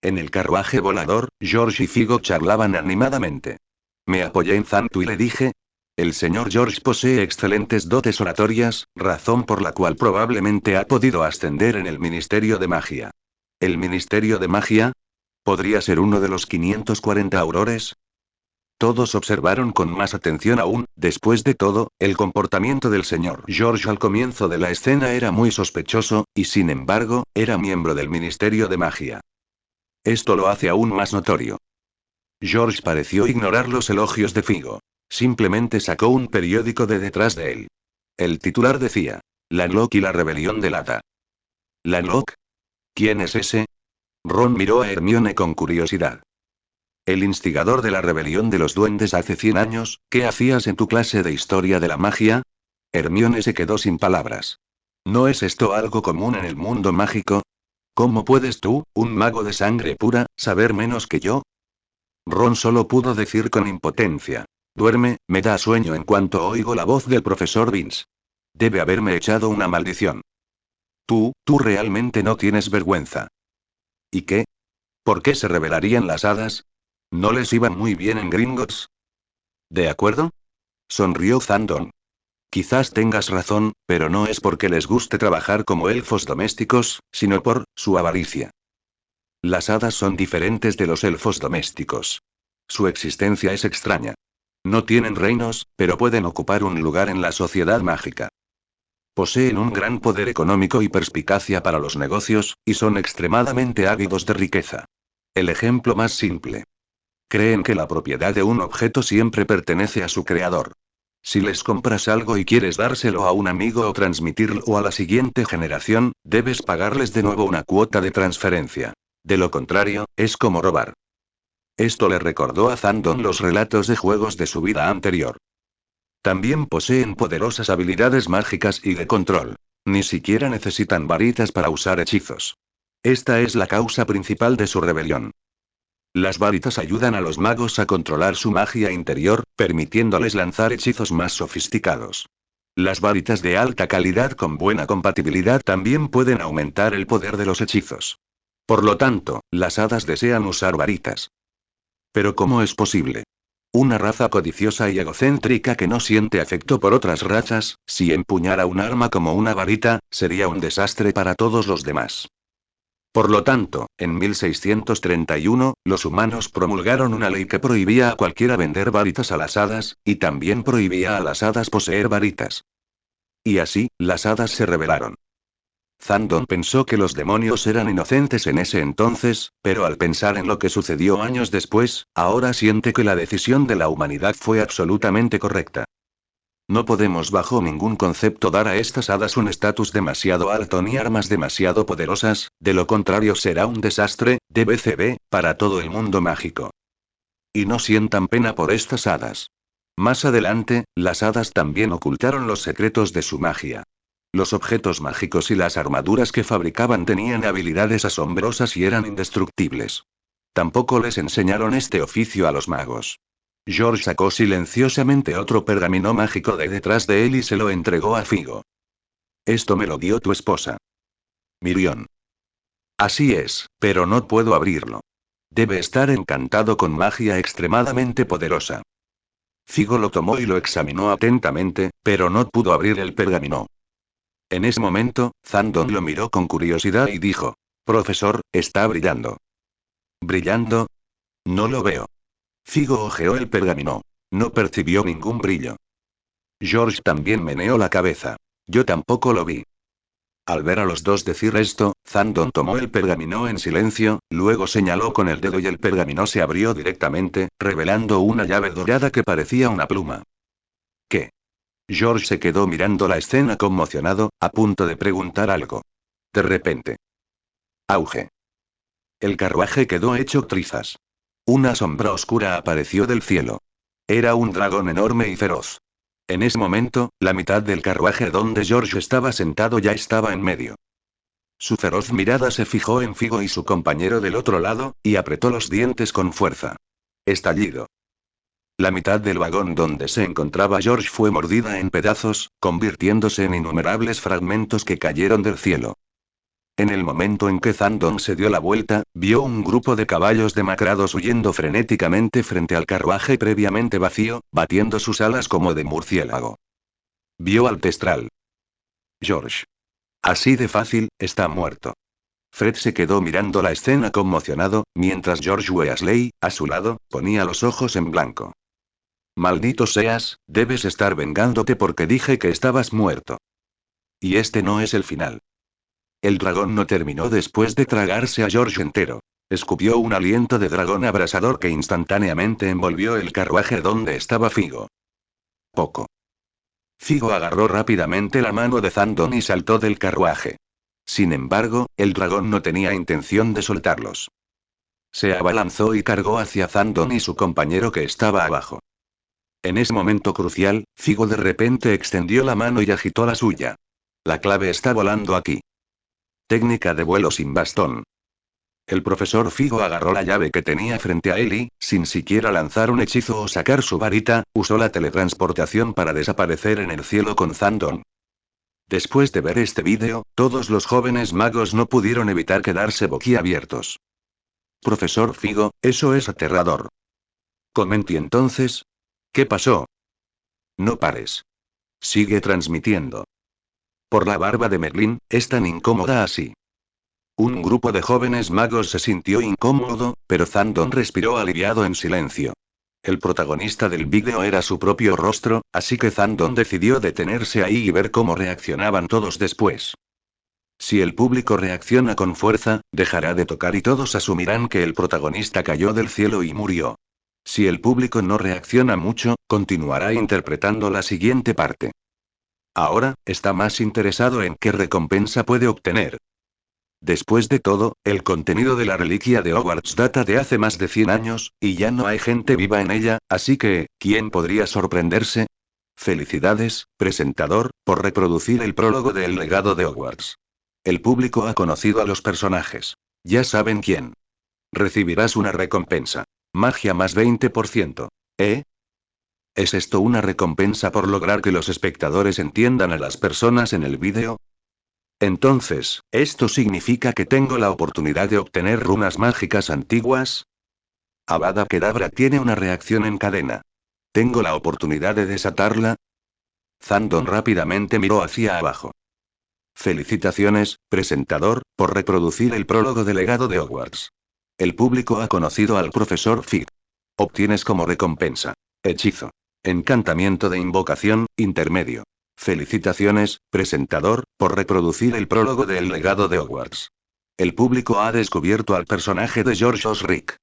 S1: En el carruaje volador, George y Figo charlaban animadamente. Me apoyé en Zantu y le dije: el señor George posee excelentes dotes oratorias, razón por la cual probablemente ha podido ascender en el Ministerio de Magia. ¿El Ministerio de Magia? ¿Podría ser uno de los 540 aurores? Todos observaron con más atención aún. Después de todo, el comportamiento del señor George al comienzo de la escena era muy sospechoso, y sin embargo, era miembro del Ministerio de Magia. Esto lo hace aún más notorio. George pareció ignorar los elogios de Figo. Simplemente sacó un periódico de detrás de él. El titular decía: Lanlock y la rebelión del Hada. ¿Lanlock? ¿Quién es ese? Ron miró a Hermione con curiosidad. El instigador de la rebelión de los duendes hace 100 años. ¿Qué hacías en tu clase de historia de la magia? Hermione se quedó sin palabras. ¿No es esto algo común en el mundo mágico? ¿Cómo puedes tú, un mago de sangre pura, saber menos que yo? Ron solo pudo decir con impotencia: duerme, me da sueño en cuanto oigo la voz del profesor Vince. Debe haberme echado una maldición. Tú realmente no tienes vergüenza. ¿Y qué? ¿Por qué se rebelarían las hadas? ¿No les iban muy bien en Gringotts? ¿De acuerdo? Sonrió Zandon. Quizás tengas razón, pero no es porque les guste trabajar como elfos domésticos, sino por su avaricia. Las hadas son diferentes de los elfos domésticos. Su existencia es extraña. No tienen reinos, pero pueden ocupar un lugar en la sociedad mágica. Poseen un gran poder económico y perspicacia para los negocios, y son extremadamente ávidos de riqueza. El ejemplo más simple. Creen que la propiedad de un objeto siempre pertenece a su creador. Si les compras algo y quieres dárselo a un amigo o transmitirlo a la siguiente generación, debes pagarles de nuevo una cuota de transferencia. De lo contrario, es como robar. Esto le recordó a Zandon los relatos de juegos de su vida anterior. También poseen poderosas habilidades mágicas y de control. Ni siquiera necesitan varitas para usar hechizos. Esta es la causa principal de su rebelión. Las varitas ayudan a los magos a controlar su magia interior, permitiéndoles lanzar hechizos más sofisticados. Las varitas de alta calidad con buena compatibilidad también pueden aumentar el poder de los hechizos. Por lo tanto, las hadas desean usar varitas. Pero ¿cómo es posible? Una raza codiciosa y egocéntrica que no siente afecto por otras razas, si empuñara un arma como una varita, sería un desastre para todos los demás. Por lo tanto, en 1631, los humanos promulgaron una ley que prohibía a cualquiera vender varitas a las hadas, y también prohibía a las hadas poseer varitas. Y así, las hadas se rebelaron. Zandon pensó que los demonios eran inocentes en ese entonces, pero al pensar en lo que sucedió años después, ahora siente que la decisión de la humanidad fue absolutamente correcta. No podemos bajo ningún concepto dar a estas hadas un estatus demasiado alto ni armas demasiado poderosas, de lo contrario será un desastre, DBCB, para todo el mundo mágico. Y no sientan pena por estas hadas. Más adelante, las hadas también ocultaron los secretos de su magia. Los objetos mágicos y las armaduras que fabricaban tenían habilidades asombrosas y eran indestructibles. Tampoco les enseñaron este oficio a los magos. George sacó silenciosamente otro pergamino mágico de detrás de él y se lo entregó a Figo. Esto me lo dio tu esposa. Mirión. Así es, pero no puedo abrirlo. Debe estar encantado con magia extremadamente poderosa. Figo lo tomó y lo examinó atentamente, pero no pudo abrir el pergamino. En ese momento, Zandon lo miró con curiosidad y dijo: Profesor, está brillando. ¿Brillando? No lo veo. Figo hojeó el pergamino. No percibió ningún brillo. George también meneó la cabeza. Yo tampoco lo vi. Al ver a los dos decir esto, Zandon tomó el pergamino en silencio, luego señaló con el dedo y el pergamino se abrió directamente, revelando una llave dorada que parecía una pluma. ¿Qué? George se quedó mirando la escena conmocionado, a punto de preguntar algo. De repente. Auge. El carruaje quedó hecho trizas. Una sombra oscura apareció del cielo. Era un dragón enorme y feroz. En ese momento, la mitad del carruaje donde George estaba sentado ya estaba en medio. Su feroz mirada se fijó en Figo y su compañero del otro lado, y apretó los dientes con fuerza. Estallido. La mitad del vagón donde se encontraba George fue mordida en pedazos, convirtiéndose en innumerables fragmentos que cayeron del cielo. En el momento en que Zandon se dio la vuelta, vio un grupo de caballos demacrados huyendo frenéticamente frente al carruaje previamente vacío, batiendo sus alas como de murciélago. Vio al testral. George. Así de fácil, está muerto. Fred se quedó mirando la escena conmocionado, mientras George Weasley, a su lado, ponía los ojos en blanco. Maldito seas, debes estar vengándote porque dije que estabas muerto. Y este no es el final. El dragón no terminó después de tragarse a George entero. Escupió un aliento de dragón abrasador que instantáneamente envolvió el carruaje donde estaba Figo. Poco. Figo agarró rápidamente la mano de Zandon y saltó del carruaje. Sin embargo, el dragón no tenía intención de soltarlos. Se abalanzó y cargó hacia Zandon y su compañero que estaba abajo. En ese momento crucial, Figo de repente extendió la mano y agitó la suya. La clave está volando aquí. Técnica de vuelo sin bastón. El profesor Figo agarró la llave que tenía frente a él y, sin siquiera lanzar un hechizo o sacar su varita, usó la teletransportación para desaparecer en el cielo con Zandon. Después de ver este vídeo, todos los jóvenes magos no pudieron evitar quedarse boquiabiertos. Profesor Figo, eso es aterrador. Comenté entonces. ¿Qué pasó? No pares. Sigue transmitiendo. Por la barba de Merlín, es tan incómoda así. Un grupo de jóvenes magos se sintió incómodo, pero Zandon respiró aliviado en silencio. El protagonista del vídeo era su propio rostro, así que Zandon decidió detenerse ahí y ver cómo reaccionaban todos después. Si el público reacciona con fuerza, dejará de tocar y todos asumirán que el protagonista cayó del cielo y murió. Si el público no reacciona mucho, continuará interpretando la siguiente parte. Ahora, está más interesado en qué recompensa puede obtener. Después de todo, el contenido de la reliquia de Hogwarts data de hace más de 100 años, y ya no hay gente viva en ella, así que, ¿quién podría sorprenderse? Felicidades, presentador, por reproducir el prólogo de El legado de Hogwarts. El público ha conocido a los personajes. Ya saben quién. Recibirás una recompensa. Magia más 20%. ¿Eh? ¿Es esto una recompensa por lograr que los espectadores entiendan a las personas en el vídeo? Entonces, ¿esto significa que tengo la oportunidad de obtener runas mágicas antiguas? Avada Kedavra tiene una reacción en cadena. ¿Tengo la oportunidad de desatarla? Zandon rápidamente miró hacia abajo. Felicitaciones, presentador, por reproducir el prólogo del legado de Hogwarts. El público ha conocido al profesor Fig. Obtienes como recompensa. Hechizo. Encantamiento de invocación, intermedio. Felicitaciones, presentador, por reproducir el prólogo de El legado de Hogwarts. El público ha descubierto al personaje de George Osric.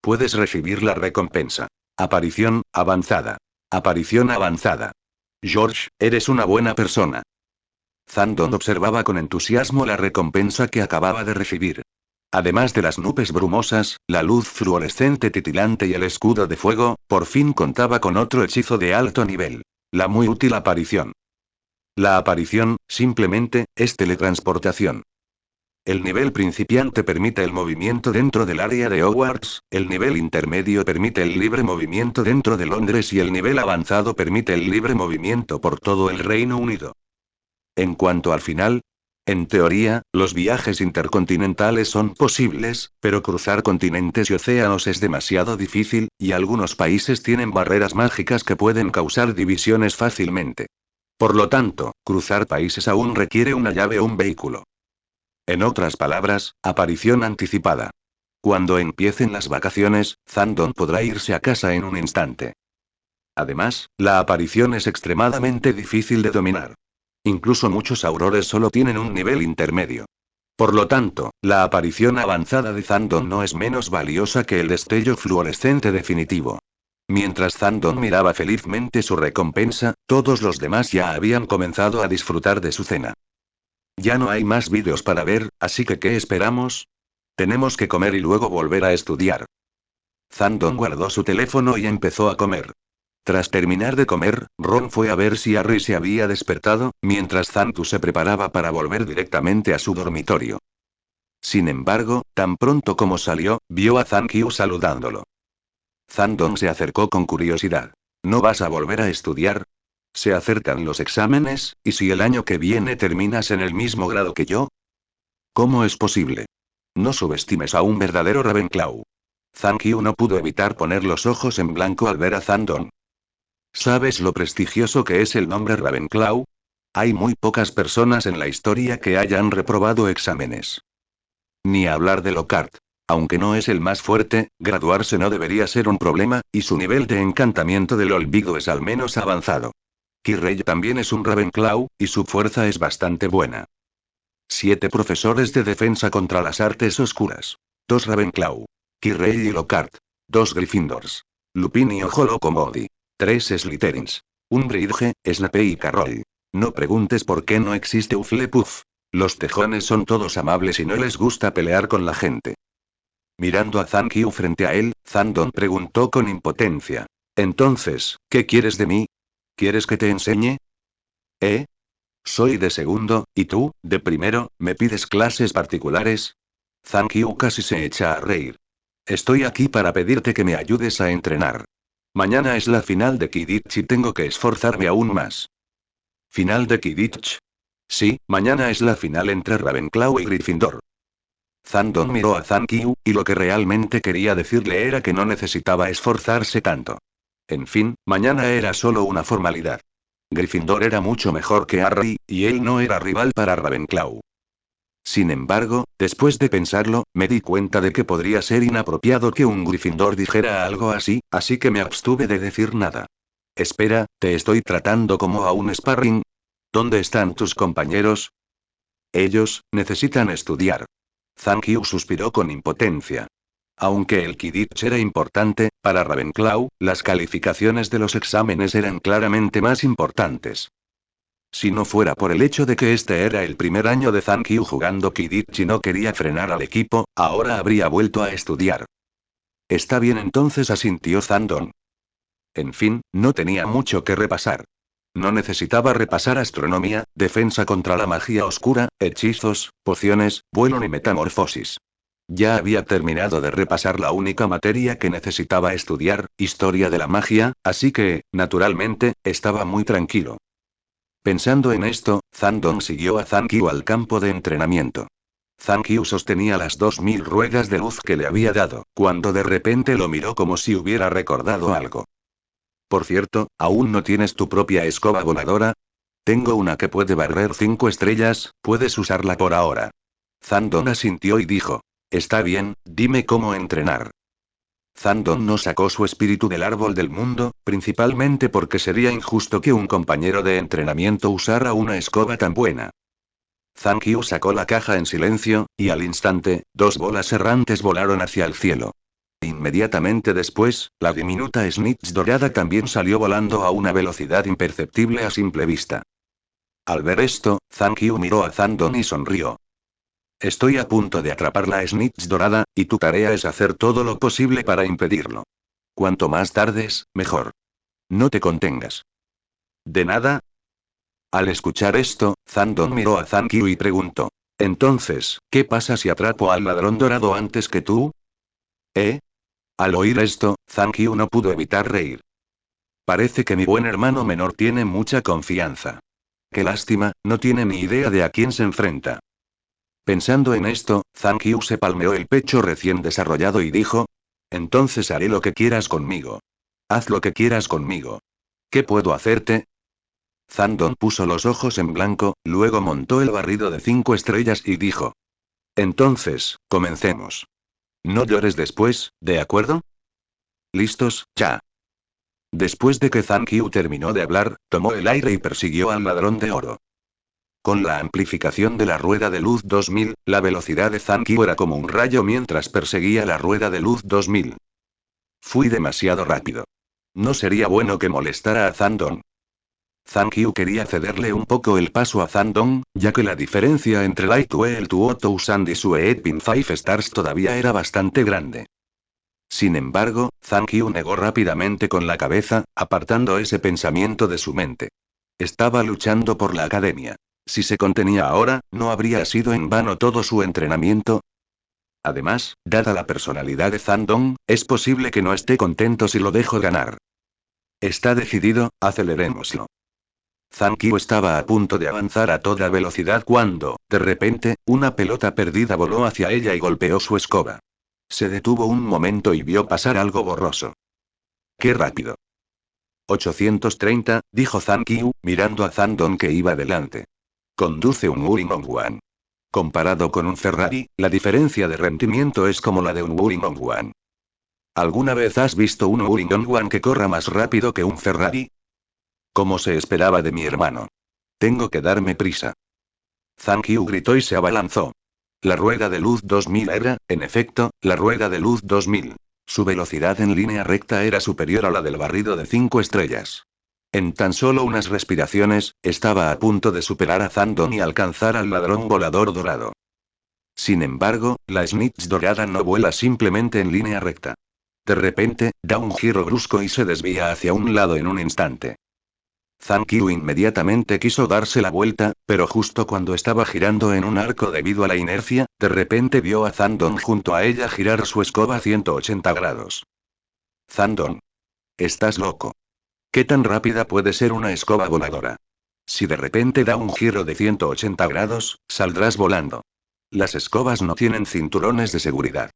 S1: Puedes recibir la recompensa. Aparición, avanzada. Aparición avanzada. George, eres una buena persona. Zandon observaba con entusiasmo la recompensa que acababa de recibir. Además de las nubes brumosas, la luz fluorescente titilante y el escudo de fuego, por fin contaba con otro hechizo de alto nivel. La muy útil aparición. La aparición, simplemente, es teletransportación. El nivel principiante permite el movimiento dentro del área de Hogwarts, el nivel intermedio permite el libre movimiento dentro de Londres y el nivel avanzado permite el libre movimiento por todo el Reino Unido. En cuanto al final, en teoría, los viajes intercontinentales son posibles, pero cruzar continentes y océanos es demasiado difícil, y algunos países tienen barreras mágicas que pueden causar divisiones fácilmente. Por lo tanto, cruzar países aún requiere una llave o un vehículo. En otras palabras, aparición anticipada. Cuando empiecen las vacaciones, Zandon podrá irse a casa en un instante. Además, la aparición es extremadamente difícil de dominar. Incluso muchos aurores solo tienen un nivel intermedio. Por lo tanto, la aparición avanzada de Zandon no es menos valiosa que el destello fluorescente definitivo. Mientras Zandon miraba felizmente su recompensa, todos los demás ya habían comenzado a disfrutar de su cena. Ya no hay más vídeos para ver, así que ¿qué esperamos? Tenemos que comer y luego volver a estudiar. Zandon guardó su teléfono y empezó a comer. Tras terminar de comer, Ron fue a ver si Harry se había despertado, mientras Zantu se preparaba para volver directamente a su dormitorio. Sin embargo, tan pronto como salió, vio a Zankyu saludándolo. Zandon se acercó con curiosidad. ¿No vas a volver a estudiar? Se acercan los exámenes, ¿y si el año que viene terminas en el mismo grado que yo? ¿Cómo es posible? No subestimes a un verdadero Ravenclaw. Zankyu no pudo evitar poner los ojos en blanco al ver a Zandon. ¿Sabes lo prestigioso que es el nombre Ravenclaw? Hay muy pocas personas en la historia que hayan reprobado exámenes. Ni hablar de Lockhart. Aunque no es el más fuerte, graduarse no debería ser un problema, y su nivel de encantamiento del olvido es al menos avanzado. Quirrell también es un Ravenclaw, y su fuerza es bastante buena. 7 profesores de defensa contra las artes oscuras. 2 Ravenclaw. Quirrell y Lockhart. 2 Gryffindors. Lupin y Ojo Loco Moody. 3 Slytherins. Umbridge, Snape y Carroll. No preguntes por qué no existe Hufflepuff. Los tejones son todos amables y no les gusta pelear con la gente. Mirando a Zankyu frente a él, Zandon preguntó con impotencia. Entonces, ¿qué quieres de mí? ¿Quieres que te enseñe? ¿Eh? Soy de segundo, y tú, de primero, ¿me pides clases particulares? Zankyu casi se echa a reír. Estoy aquí para pedirte que me ayudes a entrenar. Mañana es la final de Quidditch y tengo que esforzarme aún más. ¿Final de Quidditch? Sí, mañana es la final entre Ravenclaw y Gryffindor. Zandon miró a Zankyu, y lo que realmente quería decirle era que no necesitaba esforzarse tanto. En fin, mañana era solo una formalidad. Gryffindor era mucho mejor que Harry, y él no era rival para Ravenclaw. Sin embargo, después de pensarlo, me di cuenta de que podría ser inapropiado que un Gryffindor dijera algo así que me abstuve de decir nada. Espera, ¿te estoy tratando como a un sparring? ¿Dónde están tus compañeros? Ellos, necesitan estudiar. Zankyu suspiró con impotencia. Aunque el Quidditch era importante, para Ravenclaw, las calificaciones de los exámenes eran claramente más importantes. Si no fuera por el hecho de que este era el primer año de Zankyu jugando Quidditch y no quería frenar al equipo, ahora habría vuelto a estudiar. Está bien entonces, asintió Zandon. En fin, no tenía mucho que repasar. No necesitaba repasar astronomía, defensa contra la magia oscura, hechizos, pociones, vuelo ni metamorfosis. Ya había terminado de repasar la única materia que necesitaba estudiar, historia de la magia, así que, naturalmente, estaba muy tranquilo. Pensando en esto, Zandon siguió a Zankyu al campo de entrenamiento. Zankyu sostenía las 2000 ruedas de luz que le había dado, cuando de repente lo miró como si hubiera recordado algo. Por cierto, ¿aún no tienes tu propia escoba voladora? Tengo una que puede barrer 5 estrellas, puedes usarla por ahora. Zandon asintió y dijo. Está bien, dime cómo entrenar. Zandon no sacó su espíritu del árbol del mundo, principalmente porque sería injusto que un compañero de entrenamiento usara una escoba tan buena. Zankyu sacó la caja en silencio, y al instante, 2 bolas errantes volaron hacia el cielo. Inmediatamente después, la diminuta snitch dorada también salió volando a una velocidad imperceptible a simple vista. Al ver esto, Zankyu miró a Zandon y sonrió. Estoy a punto de atrapar la snitch dorada, y tu tarea es hacer todo lo posible para impedirlo. Cuanto más tardes, mejor. No te contengas. ¿De nada? Al escuchar esto, Zandon miró a Zankyu y preguntó. Entonces, ¿qué pasa si atrapo al ladrón dorado antes que tú? ¿Eh? Al oír esto, Zankyu no pudo evitar reír. Parece que mi buen hermano menor tiene mucha confianza. Qué lástima, no tiene ni idea de a quién se enfrenta. Pensando en esto, Zankyu se palmeó el pecho recién desarrollado y dijo: Entonces haré lo que quieras conmigo. Haz lo que quieras conmigo. ¿Qué puedo hacerte? Zandon puso los ojos en blanco, luego montó el barrido de 5 estrellas y dijo: Entonces, comencemos. No llores después, ¿de acuerdo? ¿Listos, ya? Después de que Zankyu terminó de hablar, tomó el aire y persiguió al ladrón de oro. Con la amplificación de la rueda de luz 2000, la velocidad de Zankyu era como un rayo mientras perseguía la rueda de luz 2000. Fui demasiado rápido. No sería bueno que molestara a Zandon. Zankyu quería cederle un poco el paso a Zandon, ya que la diferencia entre Light Well Tuo Tousand y Sue Pin 5 Stars todavía era bastante grande. Sin embargo, Zankyu negó rápidamente con la cabeza, apartando ese pensamiento de su mente. Estaba luchando por la academia. Si se contenía ahora, ¿no habría sido en vano todo su entrenamiento? Además, dada la personalidad de Zandon, es posible que no esté contento si lo dejo ganar. Está decidido, acelerémoslo. Zankyu estaba a punto de avanzar a toda velocidad cuando, de repente, una pelota perdida voló hacia ella y golpeó su escoba. Se detuvo un momento y vio pasar algo borroso. ¡Qué rápido! 830, dijo Zankyu, mirando a Zandon que iba delante. Conduce un Wuling-Ongwan. Comparado con un Ferrari, la diferencia de rendimiento es como la de un Wuling-Ongwan. ¿Alguna vez has visto un Wuling-Ongwan que corra más rápido que un Ferrari? Como se esperaba de mi hermano. Tengo que darme prisa. Zankyu gritó y se abalanzó. La rueda de luz 2000 era, en efecto, la rueda de luz 2000. Su velocidad en línea recta era superior a la del barrido de 5 estrellas. En tan solo unas respiraciones, estaba a punto de superar a Zandon y alcanzar al ladrón volador dorado. Sin embargo, la snitch dorada no vuela simplemente en línea recta. De repente, da un giro brusco y se desvía hacia un lado en un instante. Zankyu inmediatamente quiso darse la vuelta, pero justo cuando estaba girando en un arco debido a la inercia, de repente vio a Zandon junto a ella girar su escoba 180 grados. Zandon. Estás loco. ¿Qué tan rápida puede ser una escoba voladora? Si de repente da un giro de 180 grados, saldrás volando. Las escobas no tienen cinturones de seguridad.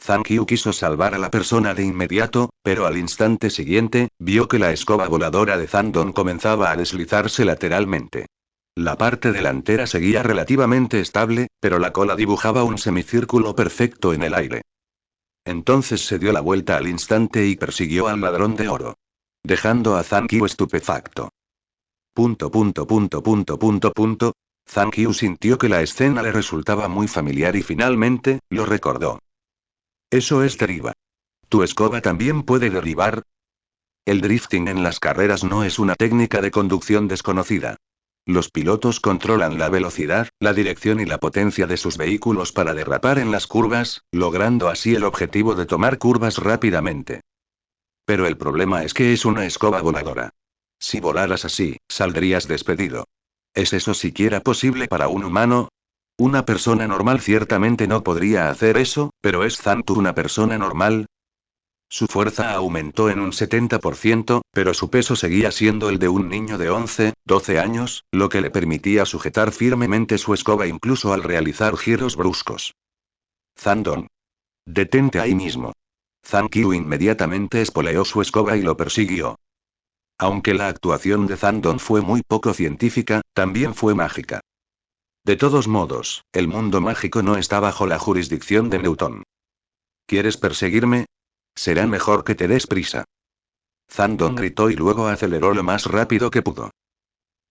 S1: Zankyu quiso salvar a la persona de inmediato, pero al instante siguiente, vio que la escoba voladora de Zandon comenzaba a deslizarse lateralmente. La parte delantera seguía relativamente estable, pero la cola dibujaba un semicírculo perfecto en el aire. Entonces se dio la vuelta al instante y persiguió al ladrón de oro. Dejando a Zankyu estupefacto. Zankyu sintió que la escena le resultaba muy familiar y finalmente, lo recordó. Eso es deriva. ¿Tu escoba también puede derribar? El drifting en las carreras no es una técnica de conducción desconocida. Los pilotos controlan la velocidad, la dirección y la potencia de sus vehículos para derrapar en las curvas, logrando así el objetivo de tomar curvas rápidamente. Pero el problema es que es una escoba voladora. Si volaras así, saldrías despedido. ¿Es eso siquiera posible para un humano? Una persona normal ciertamente no podría hacer eso, pero ¿es Zantu una persona normal? Su fuerza aumentó en un 70%, pero su peso seguía siendo el de un niño de 11, 12 años, lo que le permitía sujetar firmemente su escoba incluso al realizar giros bruscos. Zandon. Detente ahí mismo. Zankyu inmediatamente espoleó su escoba y lo persiguió. Aunque la actuación de Zandon fue muy poco científica, también fue mágica. De todos modos, el mundo mágico no está bajo la jurisdicción de Newton. ¿Quieres perseguirme? Será mejor que te des prisa. Zandon gritó y luego aceleró lo más rápido que pudo.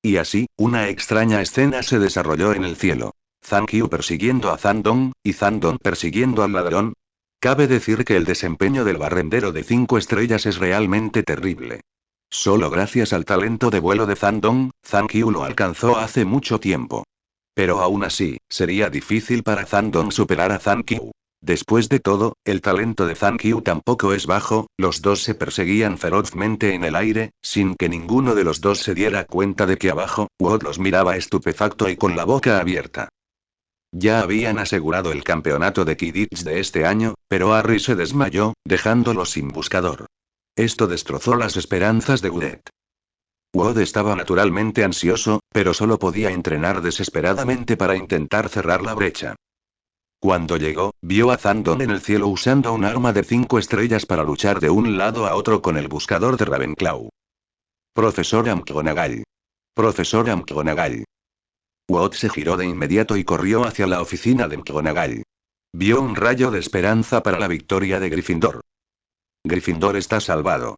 S1: Y así, una extraña escena se desarrolló en el cielo. Zankyu persiguiendo a Zandon, y Zandon persiguiendo al ladrón. Cabe decir que el desempeño del barrendero de 5 estrellas es realmente terrible. Solo gracias al talento de vuelo de Zandon, Zankyu lo alcanzó hace mucho tiempo. Pero aún así, sería difícil para Zandon superar a Zankyu. Después de todo, el talento de Zankyu tampoco es bajo, los dos se perseguían ferozmente en el aire, sin que ninguno de los dos se diera cuenta de que abajo, Wood los miraba estupefacto y con la boca abierta. Ya habían asegurado el campeonato de Quidditch de este año, pero Harry se desmayó, dejándolo sin buscador. Esto destrozó las esperanzas de Wood. Wood estaba naturalmente ansioso, pero solo podía entrenar desesperadamente para intentar cerrar la brecha. Cuando llegó, vio a Zandon en el cielo usando un arma de 5 estrellas para luchar de un lado a otro con el buscador de Ravenclaw. Profesor McGonagall. Profesor McGonagall. Wood se giró de inmediato y corrió hacia la oficina de McGonagall. Vio un rayo de esperanza para la victoria de Gryffindor. Gryffindor está salvado.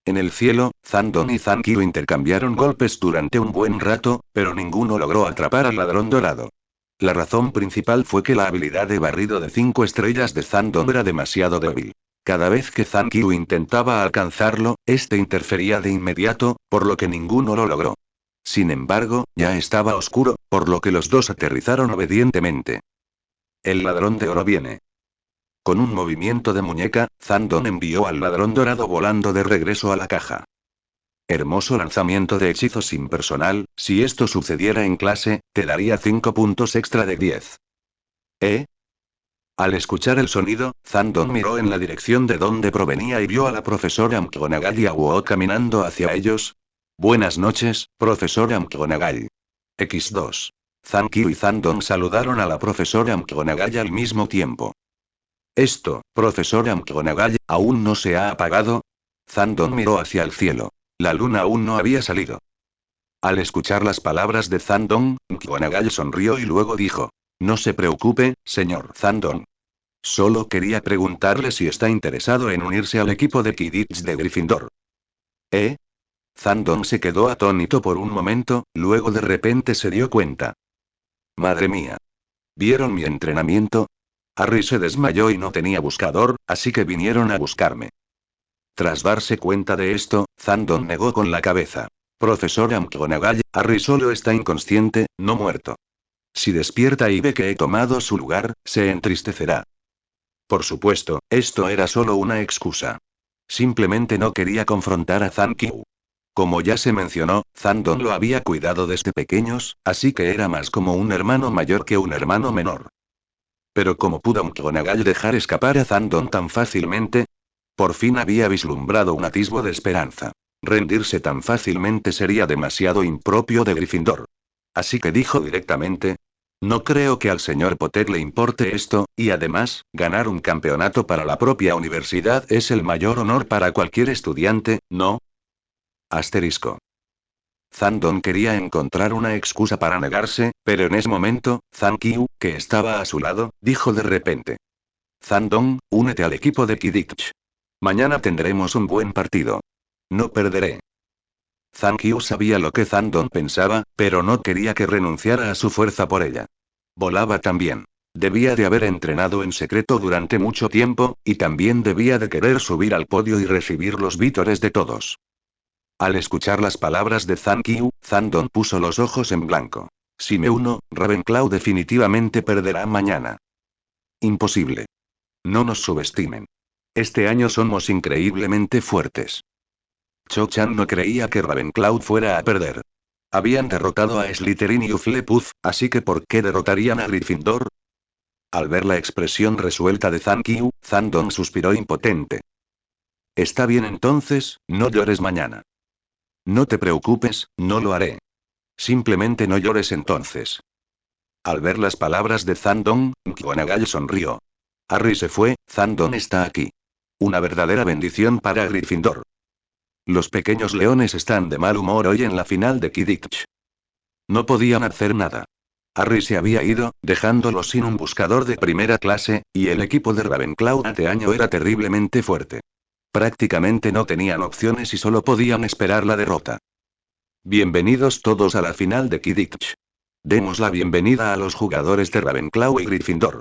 S1: En el cielo, Zandon y Zankyu intercambiaron golpes durante un buen rato, pero ninguno logró atrapar al ladrón dorado. La razón principal fue que la habilidad de barrido de 5 estrellas de Zandon era demasiado débil. Cada vez que Zankyu intentaba alcanzarlo, este interfería de inmediato, por lo que ninguno lo logró. Sin embargo, ya estaba oscuro, por lo que los dos aterrizaron obedientemente. El ladrón de oro viene. Con un movimiento de muñeca, Zandon envió al ladrón dorado volando de regreso a la caja. Hermoso lanzamiento de hechizos impersonal, si esto sucediera en clase, te daría 5 puntos extra de 10. ¿Eh? Al escuchar el sonido, Zandon miró en la dirección de donde provenía y vio a la profesora McGonagall y a Wood caminando hacia ellos. Buenas noches, profesora McGonagall. X2. Zankyu y Zandon saludaron a la profesora McGonagall al mismo tiempo. Esto, profesora McGonagall, ¿aún no se ha apagado? Zandon miró hacia el cielo. La luna aún no había salido. Al escuchar las palabras de Zandon, McGonagall sonrió y luego dijo: No se preocupe, señor Zandon. Solo quería preguntarle si está interesado en unirse al equipo de Quidditch de Gryffindor. ¿Eh? Zandon se quedó atónito por un momento, luego de repente se dio cuenta. Madre mía. ¿Vieron mi entrenamiento? Harry se desmayó y no tenía buscador, así que vinieron a buscarme. Tras darse cuenta de esto, Zandon negó con la cabeza. Profesora McGonagall, Harry solo está inconsciente, no muerto. Si despierta y ve que he tomado su lugar, se entristecerá. Por supuesto, esto era solo una excusa. Simplemente no quería confrontar a Zankyu. Como ya se mencionó, Zandon lo había cuidado desde pequeños, así que era más como un hermano mayor que un hermano menor. Pero ¿cómo pudo McGonagall dejar escapar a Zandon tan fácilmente? Por fin había vislumbrado un atisbo de esperanza. Rendirse tan fácilmente sería demasiado impropio de Gryffindor. Así que dijo directamente: No creo que al señor Potter le importe esto, y además, ganar un campeonato para la propia universidad es el mayor honor para cualquier estudiante, ¿no? Asterisco. Zandon quería encontrar una excusa para negarse, pero en ese momento, Zankyu, que estaba a su lado, dijo de repente: Zandon, únete al equipo de Quidditch. Mañana tendremos un buen partido. No perderé. Zankyu sabía lo que Zandon pensaba, pero no quería que renunciara a su fuerza por ella. Volaba también. Debía de haber entrenado en secreto durante mucho tiempo, y también debía de querer subir al podio y recibir los vítores de todos. Al escuchar las palabras de Zankyu, Zandon puso los ojos en blanco. Si me uno, Ravenclaw definitivamente perderá mañana. Imposible. No nos subestimen. Este año somos increíblemente fuertes. Cho-Chan no creía que Ravenclaw fuera a perder. Habían derrotado a Slytherin y Hufflepuff, así que ¿por qué derrotarían a Gryffindor? Al ver la expresión resuelta de Zankyu, Zandon suspiró impotente. Está bien entonces, no llores mañana. No te preocupes, no lo haré. Simplemente no llores entonces. Al ver las palabras de Zandon, McGonagall sonrió. Harry se fue, Zandon está aquí. Una verdadera bendición para Gryffindor. Los pequeños leones están de mal humor hoy en la final de Quidditch. No podían hacer nada. Harry se había ido, dejándolos sin un buscador de primera clase, y el equipo de Ravenclaw este año era terriblemente fuerte. Prácticamente no tenían opciones y solo podían esperar la derrota. Bienvenidos todos a la final de Quidditch. Demos la bienvenida a los jugadores de Ravenclaw y Gryffindor.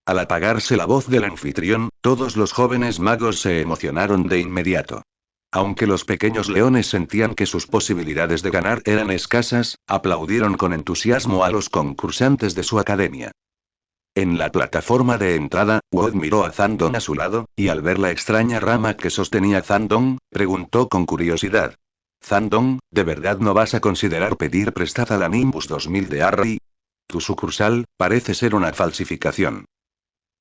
S1: Al apagarse la voz del anfitrión, todos los jóvenes magos se emocionaron de inmediato. Aunque los pequeños leones sentían que sus posibilidades de ganar eran escasas, aplaudieron con entusiasmo a los concursantes de su academia. En la plataforma de entrada, Wood miró a Zandon a su lado, y al ver la extraña rama que sostenía Zandon, preguntó con curiosidad. Zandon, ¿de verdad no vas a considerar pedir prestada la Nimbus 2000 de Arri? Tu sucursal, parece ser una falsificación.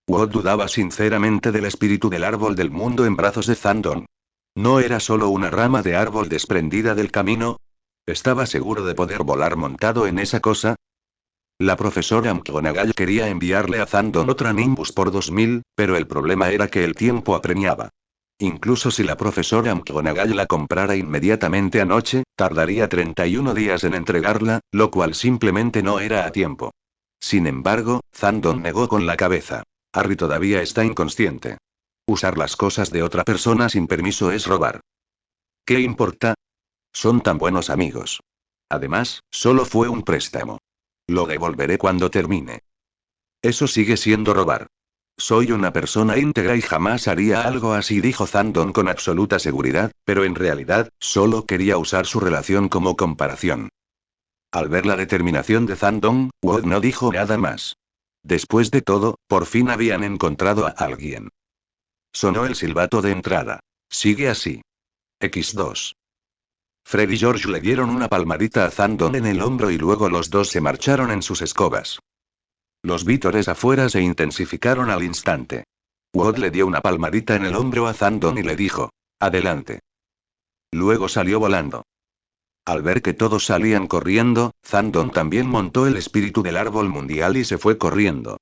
S1: Wood dudaba sinceramente del espíritu del árbol del mundo en brazos de Zandon. ¿No era solo una rama de árbol desprendida del camino? ¿Estaba seguro de poder volar montado en esa cosa? La profesora McGonagall quería enviarle a Zandon otra Nimbus por 2000, pero el problema era que el tiempo apremiaba. Incluso si la profesora McGonagall la comprara inmediatamente anoche, tardaría 31 días en entregarla, lo cual simplemente no era a tiempo. Sin embargo, Zandon negó con la cabeza. Harry todavía está inconsciente. Usar las cosas de otra persona sin permiso es robar. ¿Qué importa? Son tan buenos amigos. Además, solo fue un préstamo. Lo devolveré cuando termine. Eso sigue siendo robar. Soy una persona íntegra y jamás haría algo así, dijo Zandon con absoluta seguridad, pero en realidad, solo quería usar su relación como comparación. Al ver la determinación de Zandon, Wood no dijo nada más. Después de todo, por fin habían encontrado a alguien. Sonó el silbato de entrada. Sigue así. X2. Fred y George le dieron una palmadita a Zandon en el hombro y luego los dos se marcharon en sus escobas. Los vítores afuera se intensificaron al instante. Wood le dio una palmadita en el hombro a Zandon y le dijo: adelante. Luego salió volando. Al ver que todos salían corriendo, Zandon también montó el espíritu del árbol mundial y se fue corriendo.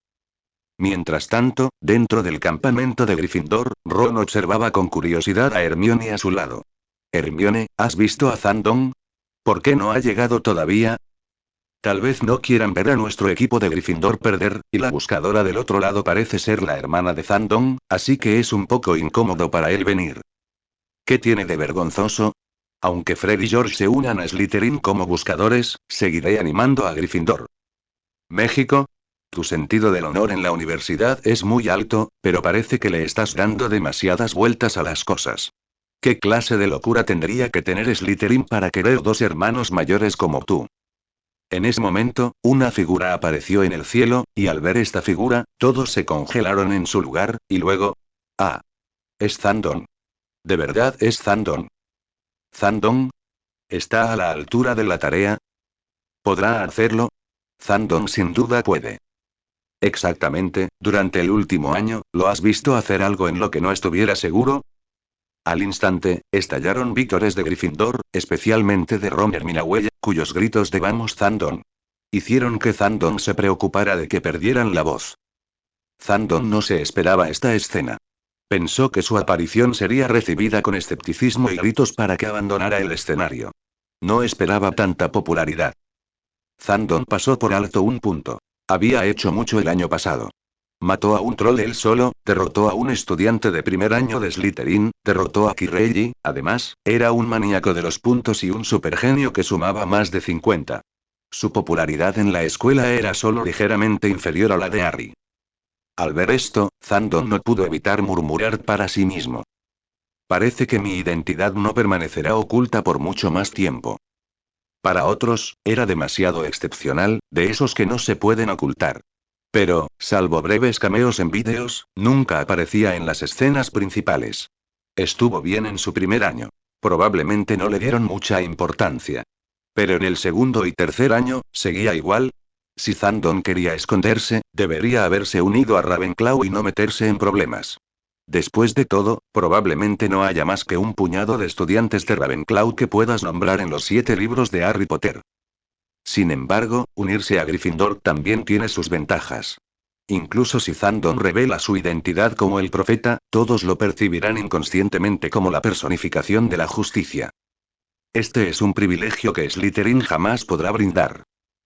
S1: Mientras tanto, dentro del campamento de Gryffindor, Ron observaba con curiosidad a Hermione a su lado. Hermione, ¿has visto a Zandon? ¿Por qué no ha llegado todavía? Tal vez no quieran ver a nuestro equipo de Gryffindor perder, y la buscadora del otro lado parece ser la hermana de Zandon, así que es un poco incómodo para él venir. ¿Qué tiene de vergonzoso? Aunque Fred y George se unan a Slytherin como buscadores, seguiré animando a Gryffindor. México. Tu sentido del honor en la universidad es muy alto, pero parece que le estás dando demasiadas vueltas a las cosas. ¿Qué clase de locura tendría que tener Slytherin para querer dos hermanos mayores como tú? En ese momento, una figura apareció en el cielo, y al ver esta figura, todos se congelaron en su lugar, y luego... ¡Ah! Es Zandon. ¿De verdad es Zandon? ¿Zandon? ¿Está a la altura de la tarea? ¿Podrá hacerlo? Zandon sin duda puede. Exactamente, durante el último año, ¿lo has visto hacer algo en lo que no estuviera seguro? Al instante, estallaron vítores de Gryffindor, especialmente de Ron y Hermine, cuyos gritos de «¡Vamos Zandon!» hicieron que Zandon se preocupara de que perdieran la voz. Zandon no se esperaba esta escena. Pensó que su aparición sería recibida con escepticismo y gritos para que abandonara el escenario. No esperaba tanta popularidad. Zandon pasó por alto un punto. Había hecho mucho el año pasado. Mató a un troll él solo, derrotó a un estudiante de primer año de Slytherin, derrotó a Kirelli, además, era un maníaco de los puntos y un supergenio que sumaba más de 50. Su popularidad en la escuela era solo ligeramente inferior a la de Harry. Al ver esto, Zandon no pudo evitar murmurar para sí mismo. Parece que mi identidad no permanecerá oculta por mucho más tiempo. Para otros, era demasiado excepcional, de esos que no se pueden ocultar. Pero, salvo breves cameos en vídeos, nunca aparecía en las escenas principales. Estuvo bien en su primer año. Probablemente no le dieron mucha importancia. Pero en el segundo y tercer año, seguía igual. Si Zandon quería esconderse, debería haberse unido a Ravenclaw y no meterse en problemas. Después de todo, probablemente no haya más que un puñado de estudiantes de Ravenclaw que puedas nombrar en los 7 libros de Harry Potter. Sin embargo, unirse a Gryffindor también tiene sus ventajas. Incluso si Zandon revela su identidad como el profeta, todos lo percibirán inconscientemente como la personificación de la justicia. Este es un privilegio que Slytherin jamás podrá brindar.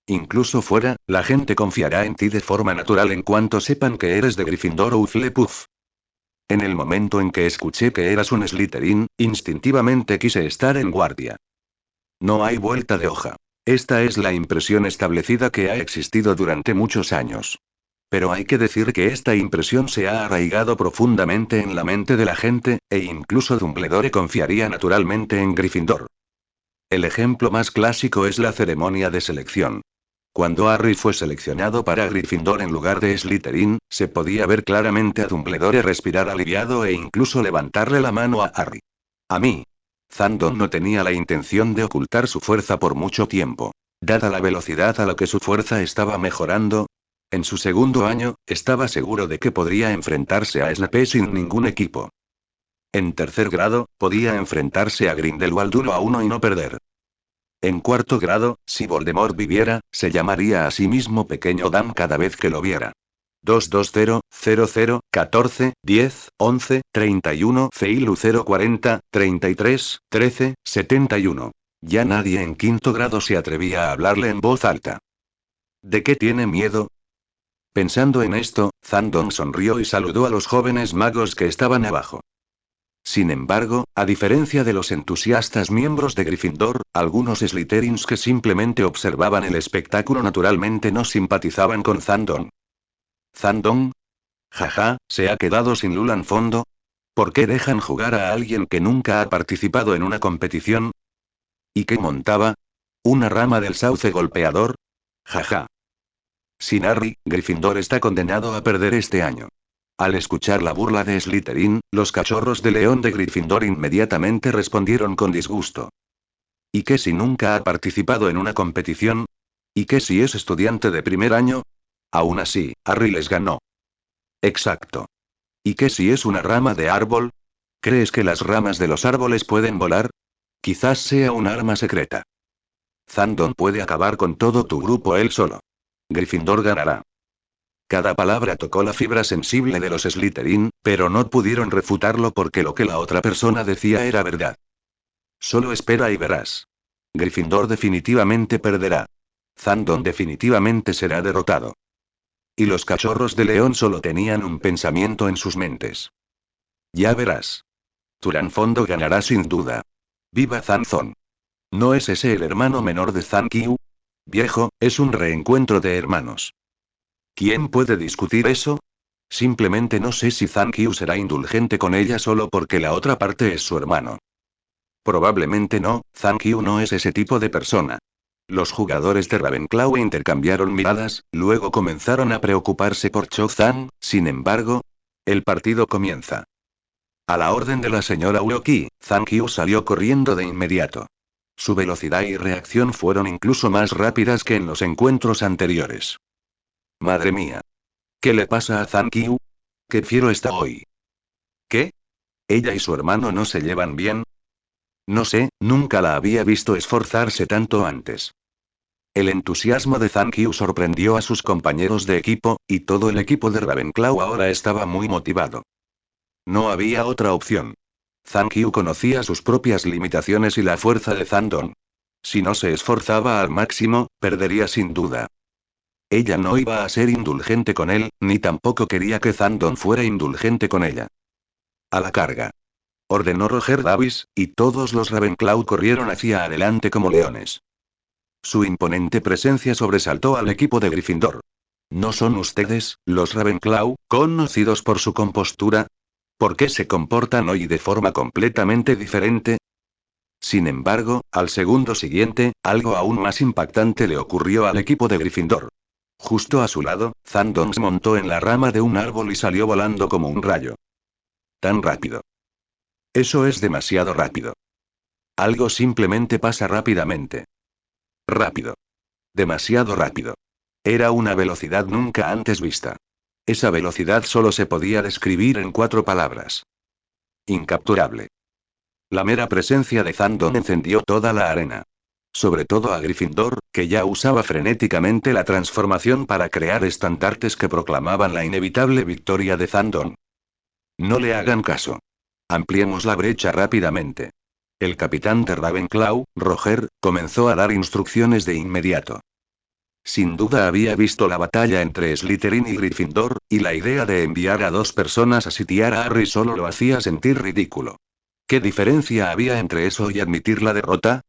S1: Incluso fuera, la gente confiará en ti de forma natural en cuanto sepan que eres de Gryffindor o Hufflepuff. En el momento en que escuché que eras un Slytherin, instintivamente quise estar en guardia. No hay vuelta de hoja. Esta es la impresión establecida que ha existido durante muchos años. Pero hay que decir que esta impresión se ha arraigado profundamente en la mente de la gente, e incluso Dumbledore confiaría naturalmente en Gryffindor. El ejemplo más clásico es la ceremonia de selección. Cuando Harry fue seleccionado para Gryffindor en lugar de Slytherin, se podía ver claramente a Dumbledore respirar aliviado e incluso levantarle la mano a Harry. A mí. Zandon no tenía la intención de ocultar su fuerza por mucho tiempo. Dada la velocidad a la que su fuerza estaba mejorando, en su segundo año, estaba seguro de que podría enfrentarse a Snape sin ningún equipo. En tercer grado, podía enfrentarse a Grindelwald 1-1 y no perder. En cuarto grado, si Voldemort viviera, se llamaría a sí mismo Pequeño Dan cada vez que lo viera. 22000 14 10 11 31 Feilu 040 33 13 71. Ya nadie en quinto grado se atrevía a hablarle en voz alta. ¿De qué tiene miedo? Pensando en esto, Zandon sonrió y saludó a los jóvenes magos que estaban abajo. Sin embargo, a diferencia de los entusiastas miembros de Gryffindor, algunos Slytherins que simplemente observaban el espectáculo naturalmente no simpatizaban con Zandon. ¿Zandon? Jaja, ¿se ha quedado sin Lulan Fondo? ¿Por qué dejan jugar a alguien que nunca ha participado en una competición? ¿Y qué montaba? ¿Una rama del sauce golpeador? Jaja. Sin Harry, Gryffindor está condenado a perder este año. Al escuchar la burla de Slytherin, los cachorros de león de Gryffindor inmediatamente respondieron con disgusto. ¿Y qué si nunca ha participado en una competición? ¿Y qué si es estudiante de primer año? Aún así, Harry les ganó. Exacto. ¿Y qué si es una rama de árbol? ¿Crees que las ramas de los árboles pueden volar? Quizás sea un arma secreta. Zandon puede acabar con todo tu grupo él solo. Gryffindor ganará. Cada palabra tocó la fibra sensible de los Slytherin, pero no pudieron refutarlo porque lo que la otra persona decía era verdad. Solo espera y verás. Gryffindor definitivamente perderá. Zandon definitivamente será derrotado. Y los cachorros de león solo tenían un pensamiento en sus mentes. Ya verás. Turanfondo ganará sin duda. ¡Viva Zanzón! ¿No es ese el hermano menor de Zankyu? Viejo, es un reencuentro de hermanos. ¿Quién puede discutir eso? Simplemente no sé si Zankyu será indulgente con ella solo porque la otra parte es su hermano. Probablemente no, Zankyu no es ese tipo de persona. Los jugadores de Ravenclaw intercambiaron miradas, luego comenzaron a preocuparse por Cho-Zan, sin embargo. El partido comienza. A la orden de la señora Uoki, Zankyu salió corriendo de inmediato. Su velocidad y reacción fueron incluso más rápidas que en los encuentros anteriores. Madre mía. ¿Qué le pasa a Zankyu? ¿Qué fiero está hoy? ¿Qué? ¿Ella y su hermano no se llevan bien? No sé, nunca la había visto esforzarse tanto antes. El entusiasmo de Zankyu sorprendió a sus compañeros de equipo, y todo el equipo de Ravenclaw ahora estaba muy motivado. No había otra opción. Zankyu conocía sus propias limitaciones y la fuerza de Zandon. Si no se esforzaba al máximo, perdería sin duda. Ella no iba a ser indulgente con él, ni tampoco quería que Zandon fuera indulgente con ella. A la carga. Ordenó Roger Davis, y todos los Ravenclaw corrieron hacia adelante como leones. Su imponente presencia sobresaltó al equipo de Gryffindor. ¿No son ustedes, los Ravenclaw, conocidos por su compostura? ¿Por qué se comportan hoy de forma completamente diferente? Sin embargo, al segundo siguiente, algo aún más impactante le ocurrió al equipo de Gryffindor. Justo a su lado, Zandon se montó en la rama de un árbol y salió volando como un rayo. Tan rápido. Eso es demasiado rápido. Algo simplemente pasa rápidamente. Rápido. Demasiado rápido. Era una velocidad nunca antes vista. Esa velocidad solo se podía describir en 4 palabras. Incapturable. La mera presencia de Zandon encendió toda la arena. Sobre todo a Gryffindor, que ya usaba frenéticamente la transformación para crear estandartes que proclamaban la inevitable victoria de Zandon. No le hagan caso. Ampliemos la brecha rápidamente. El capitán de Ravenclaw, Roger, comenzó a dar instrucciones de inmediato. Sin duda había visto la batalla entre Slytherin y Gryffindor, y la idea de enviar a 2 personas a sitiar a Harry solo lo hacía sentir ridículo. ¿Qué diferencia había entre eso y admitir la derrota?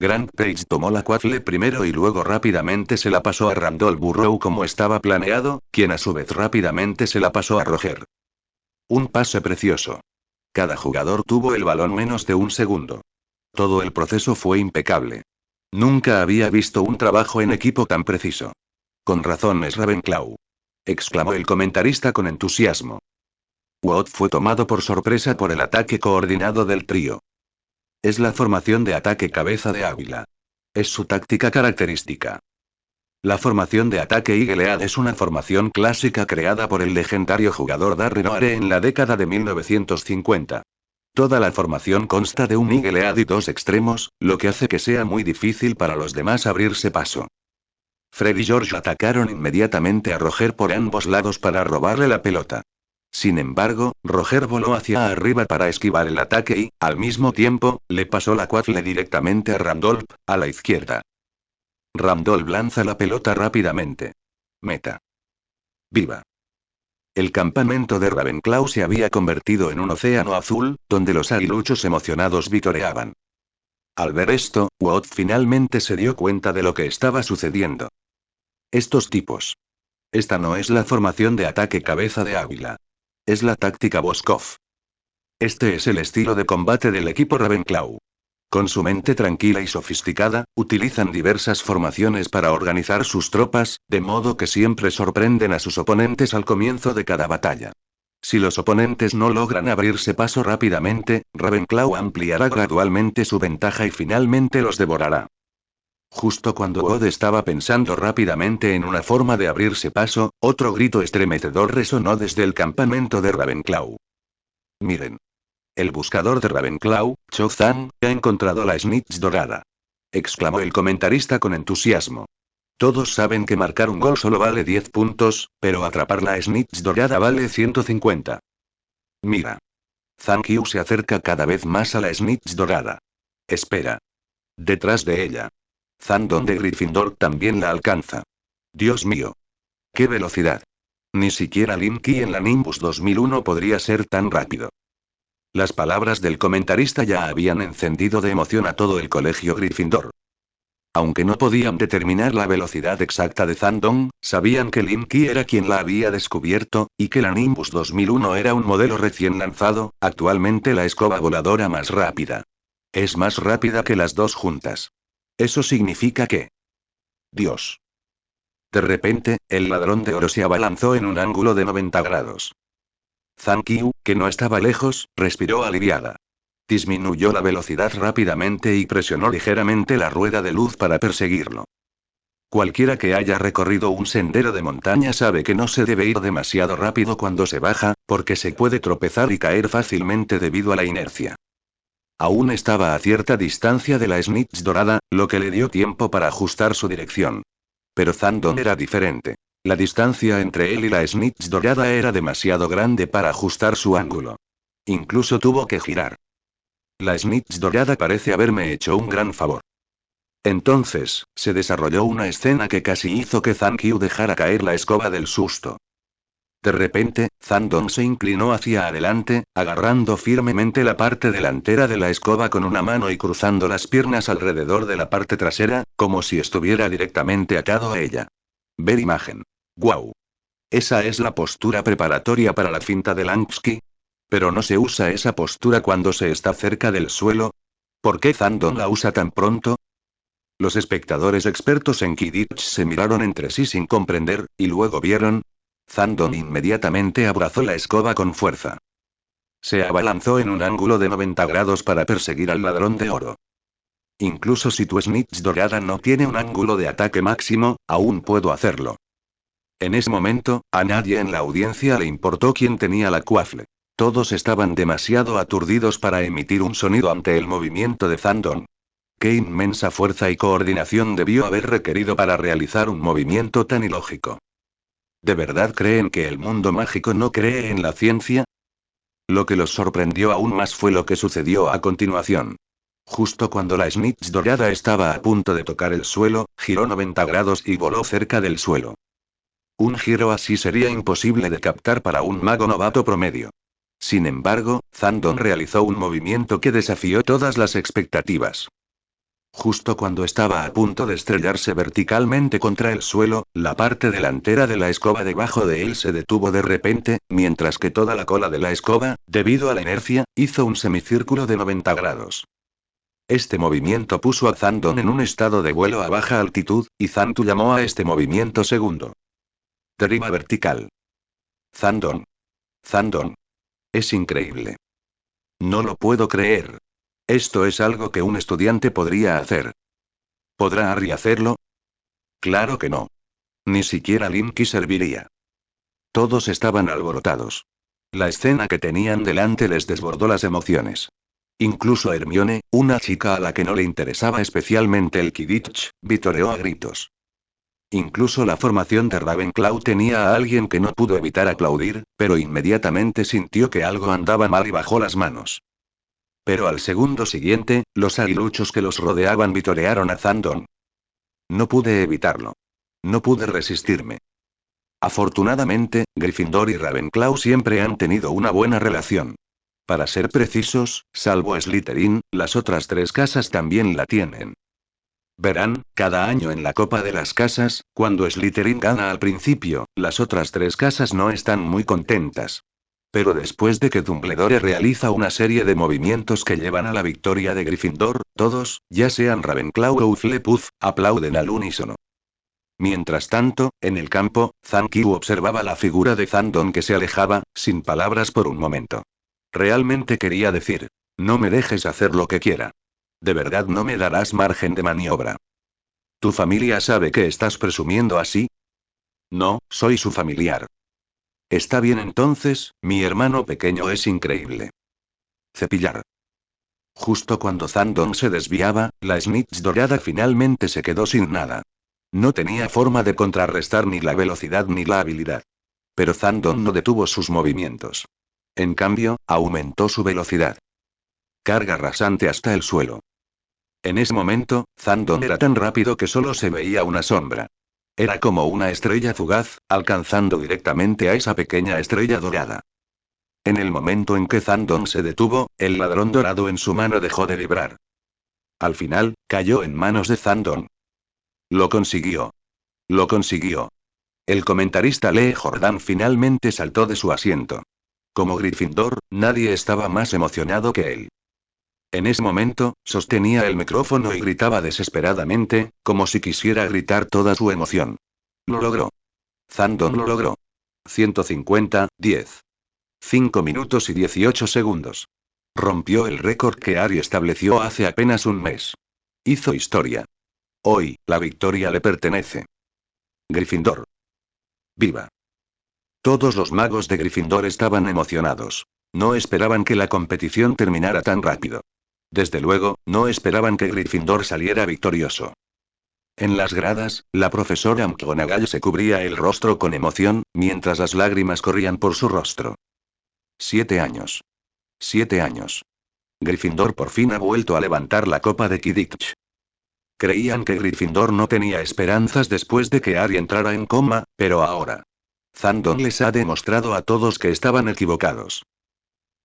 S1: Grant Page tomó la quaffle primero y luego rápidamente se la pasó a Randolph Burrow como estaba planeado, quien a su vez rápidamente se la pasó a Roger. Un pase precioso. Cada jugador tuvo el balón menos de un segundo. Todo el proceso fue impecable. Nunca había visto un trabajo en equipo tan preciso. Con razón es Ravenclaw, exclamó el comentarista con entusiasmo. Watt fue tomado por sorpresa por el ataque coordinado del trío. Es la formación de ataque cabeza de águila. Es su táctica característica. La formación de ataque Eaglead es una formación clásica creada por el legendario jugador Darren O'Hare en la década de 1950. Toda la formación consta de un Eaglead y dos extremos, lo que hace que sea muy difícil para los demás abrirse paso. Fred y George atacaron inmediatamente a Roger por ambos lados para robarle la pelota. Sin embargo, Roger voló hacia arriba para esquivar el ataque y, al mismo tiempo, le pasó la quaffle directamente a Randolph, a la izquierda. Randolph lanza la pelota rápidamente. Meta. ¡Viva! El campamento de Ravenclaw se había convertido en un océano azul, donde los aguiluchos emocionados vitoreaban. Al ver esto, Watt finalmente se dio cuenta de lo que estaba sucediendo. Estos tipos. Esta no es la formación de ataque cabeza de águila. Es la táctica Boskov. Este es el estilo de combate del equipo Ravenclaw. Con su mente tranquila y sofisticada, utilizan diversas formaciones para organizar sus tropas, de modo que siempre sorprenden a sus oponentes al comienzo de cada batalla. Si los oponentes no logran abrirse paso rápidamente, Ravenclaw ampliará gradualmente su ventaja y finalmente los devorará. Justo cuando Watt estaba pensando rápidamente en una forma de abrirse paso, otro grito estremecedor resonó desde el campamento de Ravenclaw. Miren. El buscador de Ravenclaw, Cho-Zan, ha encontrado la snitch dorada. Exclamó el comentarista con entusiasmo. Todos saben que marcar un gol solo vale 10 puntos, pero atrapar la snitch dorada vale 150. Mira. Zankyu se acerca cada vez más a la snitch dorada. Espera. Detrás de ella. Zandon de Gryffindor también la alcanza. Dios mío. ¡Qué velocidad! Ni siquiera Lin Ki en la Nimbus 2001 podría ser tan rápido. Las palabras del comentarista ya habían encendido de emoción a todo el colegio Gryffindor. Aunque no podían determinar la velocidad exacta de Zandon, sabían que Lin Ki era quien la había descubierto, y que la Nimbus 2001 era un modelo recién lanzado, actualmente la escoba voladora más rápida. Es más rápida que las dos juntas. Eso significa que... Dios. De repente, el ladrón de oro se abalanzó en un ángulo de 90 grados. Zankyu, que no estaba lejos, respiró aliviada. Disminuyó la velocidad rápidamente y presionó ligeramente la rueda de luz para perseguirlo. Cualquiera que haya recorrido un sendero de montaña sabe que no se debe ir demasiado rápido cuando se baja, porque se puede tropezar y caer fácilmente debido a la inercia. Aún estaba a cierta distancia de la snitch dorada, lo que le dio tiempo para ajustar su dirección. Pero Zandon era diferente. La distancia entre él y la snitch dorada era demasiado grande para ajustar su ángulo. Incluso tuvo que girar. La snitch dorada parece haberme hecho un gran favor. Entonces, se desarrolló una escena que casi hizo que Zankyu dejara caer la escoba del susto. De repente, Zandon se inclinó hacia adelante, agarrando firmemente la parte delantera de la escoba con una mano y cruzando las piernas alrededor de la parte trasera, como si estuviera directamente atado a ella. Ver imagen. ¡Guau! Esa es la postura preparatoria para la finta de Lansky. Pero no se usa esa postura cuando se está cerca del suelo. ¿Por qué Zandon la usa tan pronto? Los espectadores expertos en Quidditch se miraron entre sí sin comprender, y luego vieron. Zandon inmediatamente abrazó la escoba con fuerza. Se abalanzó en un ángulo de 90 grados para perseguir al ladrón de oro. Incluso si tu snitch dorada no tiene un ángulo de ataque máximo, aún puedo hacerlo. En ese momento, a nadie en la audiencia le importó quién tenía la quaffle. Todos estaban demasiado aturdidos para emitir un sonido ante el movimiento de Zandon. Qué inmensa fuerza y coordinación debió haber requerido para realizar un movimiento tan ilógico. ¿De verdad creen que el mundo mágico no cree en la ciencia? Lo que los sorprendió aún más fue lo que sucedió a continuación. Justo cuando la snitch dorada estaba a punto de tocar el suelo, giró 90 grados y voló cerca del suelo. Un giro así sería imposible de captar para un mago novato promedio. Sin embargo, Zandon realizó un movimiento que desafió todas las expectativas. Justo cuando estaba a punto de estrellarse verticalmente contra el suelo, la parte delantera de la escoba debajo de él se detuvo de repente, mientras que toda la cola de la escoba, debido a la inercia, hizo un semicírculo de 90 grados. Este movimiento puso a Zandon en un estado de vuelo a baja altitud, y Zantu llamó a este movimiento segundo. Deriva vertical. Zandon. Zandon. Es increíble. No lo puedo creer. Esto es algo que un estudiante podría hacer. ¿Podrá Harry hacerlo? Claro que no. Ni siquiera Linky serviría. Todos estaban alborotados. La escena que tenían delante les desbordó las emociones. Incluso Hermione, una chica a la que no le interesaba especialmente el Quidditch, vitoreó a gritos. Incluso la formación de Ravenclaw tenía a alguien que no pudo evitar aplaudir, pero inmediatamente sintió que algo andaba mal y bajó las manos. Pero al segundo siguiente, los aguiluchos que los rodeaban vitorearon a Zandon. No pude evitarlo. No pude resistirme. Afortunadamente, Gryffindor y Ravenclaw siempre han tenido una buena relación. Para ser precisos, salvo Slytherin, las otras tres casas también la tienen. Verán, cada año en la Copa de las Casas, cuando Slytherin gana al principio, las otras tres casas no están muy contentas. Pero después de que Dumbledore realiza una serie de movimientos que llevan a la victoria de Gryffindor, todos, ya sean Ravenclaw o Hufflepuff, aplauden al unísono. Mientras tanto, en el campo, Zankiu observaba la figura de Zandon que se alejaba, sin palabras por un momento. Realmente quería decir: no me dejes hacer lo que quiera. De verdad no me darás margen de maniobra. ¿Tu familia sabe que estás presumiendo así? No, soy su familiar. Está bien entonces, mi hermano pequeño es increíble. Cepillar. Justo cuando Zandon se desviaba, la snitch dorada finalmente se quedó sin nada. No tenía forma de contrarrestar ni la velocidad ni la habilidad. Pero Zandon no detuvo sus movimientos. En cambio, aumentó su velocidad. Carga rasante hasta el suelo. En ese momento, Zandon era tan rápido que solo se veía una sombra. Era como una estrella fugaz, alcanzando directamente a esa pequeña estrella dorada. En el momento en que Zandon se detuvo, el ladrón dorado en su mano dejó de vibrar. Al final, cayó en manos de Zandon. Lo consiguió. Lo consiguió. El comentarista Lee Jordan finalmente saltó de su asiento. Como Gryffindor, nadie estaba más emocionado que él. En ese momento, sostenía el micrófono y gritaba desesperadamente, como si quisiera gritar toda su emoción. Lo logró. Zandon lo logró. 150, 10. 5 minutos y 18 segundos. Rompió el récord que Harry estableció hace apenas un mes. Hizo historia. Hoy, la victoria le pertenece. Gryffindor. ¡Viva! Todos los magos de Gryffindor estaban emocionados. No esperaban que la competición terminara tan rápido. Desde luego, no esperaban que Gryffindor saliera victorioso. En las gradas, la profesora McGonagall se cubría el rostro con emoción, mientras las lágrimas corrían por su rostro. 7 años. 7 años. Gryffindor por fin ha vuelto a levantar la copa de Quidditch. Creían que Gryffindor no tenía esperanzas después de que Harry entrara en coma, pero ahora. Zandon les ha demostrado a todos que estaban equivocados.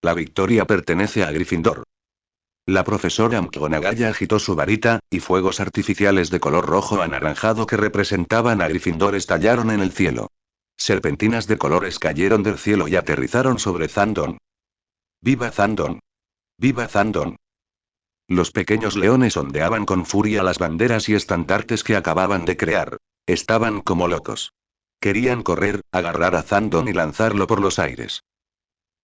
S1: La victoria pertenece a Gryffindor. La profesora McGonagall agitó su varita, y fuegos artificiales de color rojo anaranjado que representaban a Gryffindor estallaron en el cielo. Serpentinas de colores cayeron del cielo y aterrizaron sobre Zandon. ¡Viva Zandon! ¡Viva Zandon! Los pequeños leones ondeaban con furia las banderas y estandartes que acababan de crear. Estaban como locos. Querían correr, agarrar a Zandon y lanzarlo por los aires.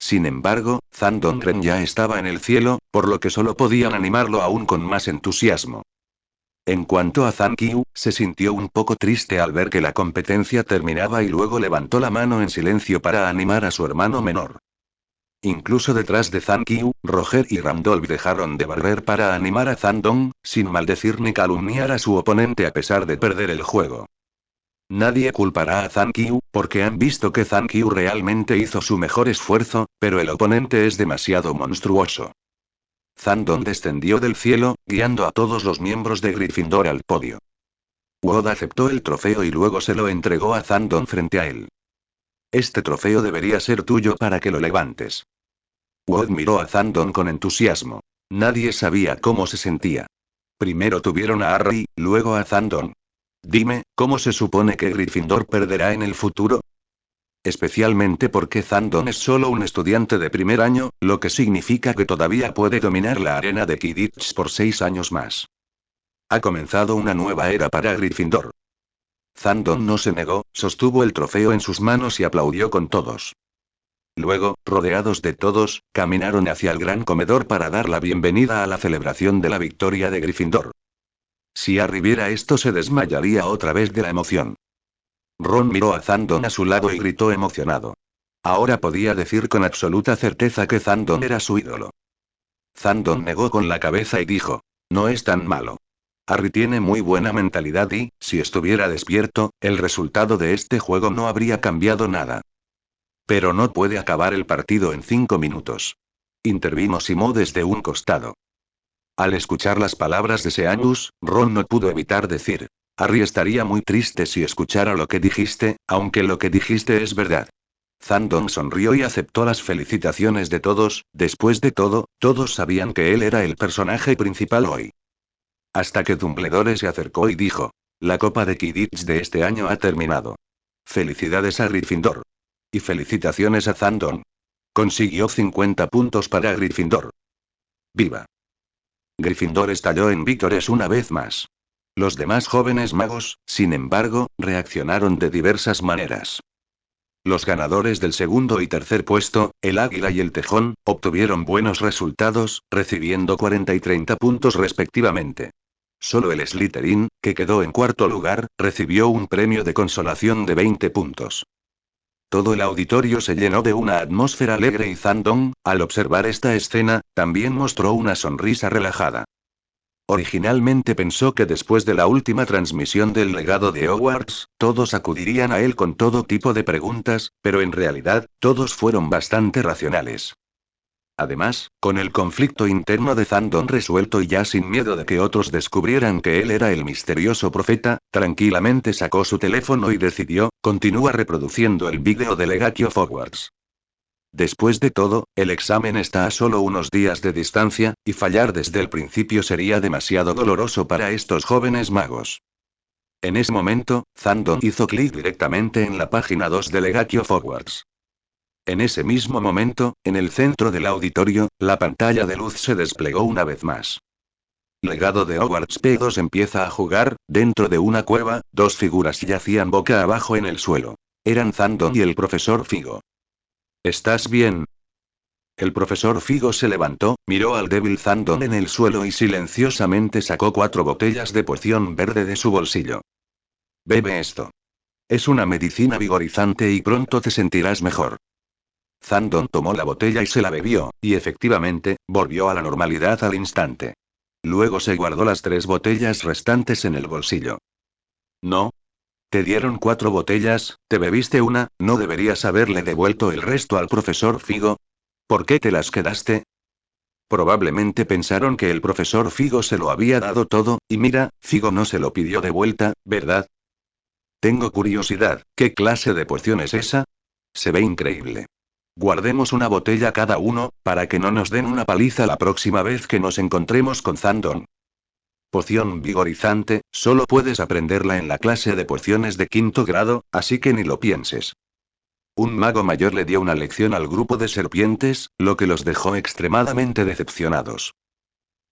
S1: Sin embargo, Zandon Ren ya estaba en el cielo, por lo que solo podían animarlo aún con más entusiasmo. En cuanto a Zankiu, se sintió un poco triste al ver que la competencia terminaba y luego levantó la mano en silencio para animar a su hermano menor. Incluso detrás de Zankiu, Roger y Randolph dejaron de barrer para animar a Zandon, sin maldecir ni calumniar a su oponente a pesar de perder el juego. Nadie culpará a Zankiu, porque han visto que Zankiu realmente hizo su mejor esfuerzo, pero el oponente es demasiado monstruoso. Zandon descendió del cielo, guiando a todos los miembros de Gryffindor al podio. Wood aceptó el trofeo y luego se lo entregó a Zandon frente a él. Este trofeo debería ser tuyo para que lo levantes. Wood miró a Zandon con entusiasmo. Nadie sabía cómo se sentía. Primero tuvieron a Harry, luego a Zandon. Dime, ¿cómo se supone que Gryffindor perderá en el futuro? Especialmente porque Zandon es solo un estudiante de primer año, lo que significa que todavía puede dominar la arena de Quidditch por 6 años más. Ha comenzado una nueva era para Gryffindor. Zandon no se negó, sostuvo el trofeo en sus manos y aplaudió con todos. Luego, rodeados de todos, caminaron hacia el gran comedor para dar la bienvenida a la celebración de la victoria de Gryffindor. Si Harry viera esto se desmayaría otra vez de la emoción. Ron miró a Zandon a su lado y gritó emocionado. Ahora podía decir con absoluta certeza que Zandon era su ídolo. Zandon negó con la cabeza y dijo: no es tan malo. Harry tiene muy buena mentalidad y, si estuviera despierto, el resultado de este juego no habría cambiado nada. Pero no puede acabar el partido en 5 minutos. Intervino Simo desde un costado. Al escuchar las palabras de Seamus, Ron no pudo evitar decir: Harry estaría muy triste si escuchara lo que dijiste, aunque lo que dijiste es verdad. Zandon sonrió y aceptó las felicitaciones de todos, después de todo, todos sabían que él era el personaje principal hoy. Hasta que Dumbledore se acercó y dijo: la Copa de Quidditch de este año ha terminado. Felicidades a Gryffindor. Y felicitaciones a Zandon. Consiguió 50 puntos para Gryffindor. ¡Viva! Gryffindor estalló en vítores una vez más. Los demás jóvenes magos, sin embargo, reaccionaron de diversas maneras. Los ganadores del segundo y tercer puesto, el Águila y el Tejón, obtuvieron buenos resultados, recibiendo 40 y 30 puntos respectivamente. Solo el Slytherin, que quedó en cuarto lugar, recibió un premio de consolación de 20 puntos. Todo el auditorio se llenó de una atmósfera alegre y Zandon, al observar esta escena, también mostró una sonrisa relajada. Originalmente pensó que después de la última transmisión del legado de Hogwarts, todos acudirían a él con todo tipo de preguntas, pero en realidad, todos fueron bastante racionales. Además, con el conflicto interno de Zandon resuelto y ya sin miedo de que otros descubrieran que él era el misterioso profeta, tranquilamente sacó su teléfono y decidió: continúa reproduciendo el vídeo de Legacy of Hogwarts. Después de todo, el examen está a solo unos días de distancia, y fallar desde el principio sería demasiado doloroso para estos jóvenes magos. En ese momento, Zandon hizo clic directamente en la página 2 de Legacy of Hogwarts. En ese mismo momento, en el centro del auditorio, la pantalla de luz se desplegó una vez más. Legado de Hogwarts P2 empieza a jugar. Dentro de una cueva, dos figuras yacían boca abajo en el suelo. Eran Zandon y el profesor Figo. ¿Estás bien? El profesor Figo se levantó, miró al débil Zandon en el suelo y silenciosamente sacó 4 botellas de poción verde de su bolsillo. Bebe esto. Es una medicina vigorizante y pronto te sentirás mejor. Zandon tomó la botella y se la bebió, y efectivamente, volvió a la normalidad al instante. Luego se guardó las 3 botellas restantes en el bolsillo. No. Te dieron 4 botellas, te bebiste una, ¿no deberías haberle devuelto el resto al profesor Figo? ¿Por qué te las quedaste? Probablemente pensaron que el profesor Figo se lo había dado todo, y mira, Figo no se lo pidió de vuelta, ¿verdad? Tengo curiosidad, ¿qué clase de poción es esa? Se ve increíble. Guardemos una botella cada uno, para que no nos den una paliza la próxima vez que nos encontremos con Zandon. Poción vigorizante, solo puedes aprenderla en la clase de pociones de 5º grado, así que ni lo pienses. Un mago mayor le dio una lección al grupo de serpientes, lo que los dejó extremadamente decepcionados.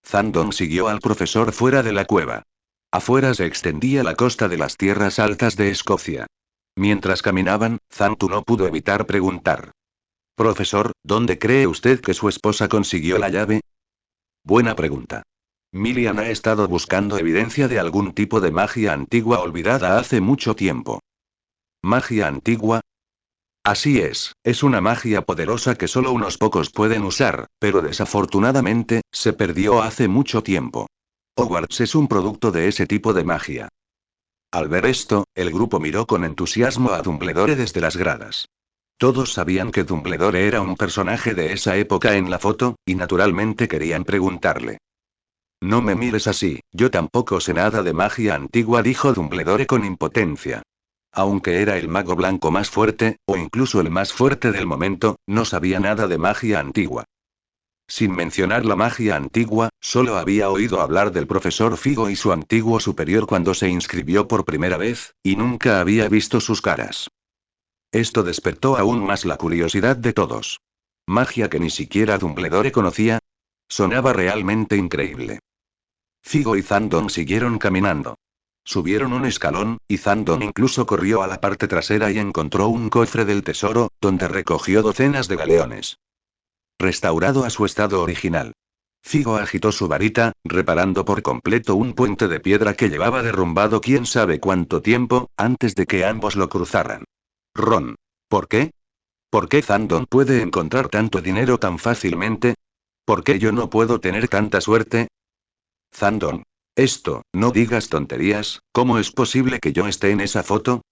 S1: Zandon siguió al profesor fuera de la cueva. Afuera se extendía la costa de las tierras altas de Escocia. Mientras caminaban, Zandon no pudo evitar preguntar: profesor, ¿dónde cree usted que su esposa consiguió la llave? Buena pregunta. Milian ha estado buscando evidencia de algún tipo de magia antigua olvidada hace mucho tiempo. ¿Magia antigua? Así es una magia poderosa que solo unos pocos pueden usar, pero desafortunadamente, se perdió hace mucho tiempo. Hogwarts es un producto de ese tipo de magia. Al ver esto, el grupo miró con entusiasmo a Dumbledore desde las gradas. Todos sabían que Dumbledore era un personaje de esa época en la foto, y naturalmente querían preguntarle. No me mires así, yo tampoco sé nada de magia antigua, dijo Dumbledore con impotencia. Aunque era el mago blanco más fuerte, o incluso el más fuerte del momento, no sabía nada de magia antigua. Sin mencionar la magia antigua, solo había oído hablar del profesor Figo y su antiguo superior cuando se inscribió por primera vez, y nunca había visto sus caras. Esto despertó aún más la curiosidad de todos. Magia que ni siquiera Dumbledore conocía. Sonaba realmente increíble. Figo y Zandon siguieron caminando. Subieron un escalón, y Zandon incluso corrió a la parte trasera y encontró un cofre del tesoro, donde recogió docenas de galeones. Restaurado a su estado original. Figo agitó su varita, reparando por completo un puente de piedra que llevaba derrumbado quién sabe cuánto tiempo, antes de que ambos lo cruzaran. Ron. ¿Por qué? ¿Por qué Zandon puede encontrar tanto dinero tan fácilmente? ¿Por qué yo no puedo tener tanta suerte? Zandon. No digas tonterías, ¿cómo es posible que yo esté en esa foto?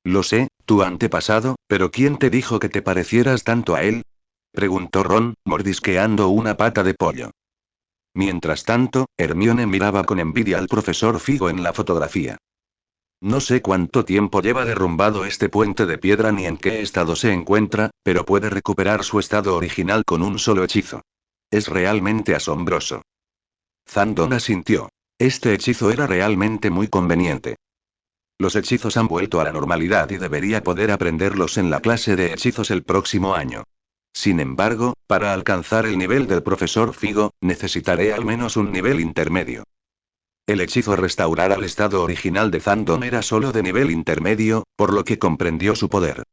S1: Lo sé, tu antepasado, pero ¿quién te dijo que te parecieras tanto a él? Preguntó Ron, mordisqueando una pata de pollo. Mientras tanto, Hermione miraba con envidia al profesor Figo en la fotografía. No sé cuánto tiempo lleva derrumbado este puente de piedra ni en qué estado se encuentra, pero puede recuperar su estado original con un solo hechizo. Es realmente asombroso. Zandon asintió. Este hechizo era realmente muy conveniente. Los hechizos han vuelto a la normalidad y debería poder aprenderlos en la clase de hechizos el próximo año. Sin embargo, para alcanzar el nivel del profesor Figo, necesitaré al menos un nivel intermedio. El hechizo restaurar al estado original de Zandon era solo de nivel intermedio, por lo que comprendió su poder.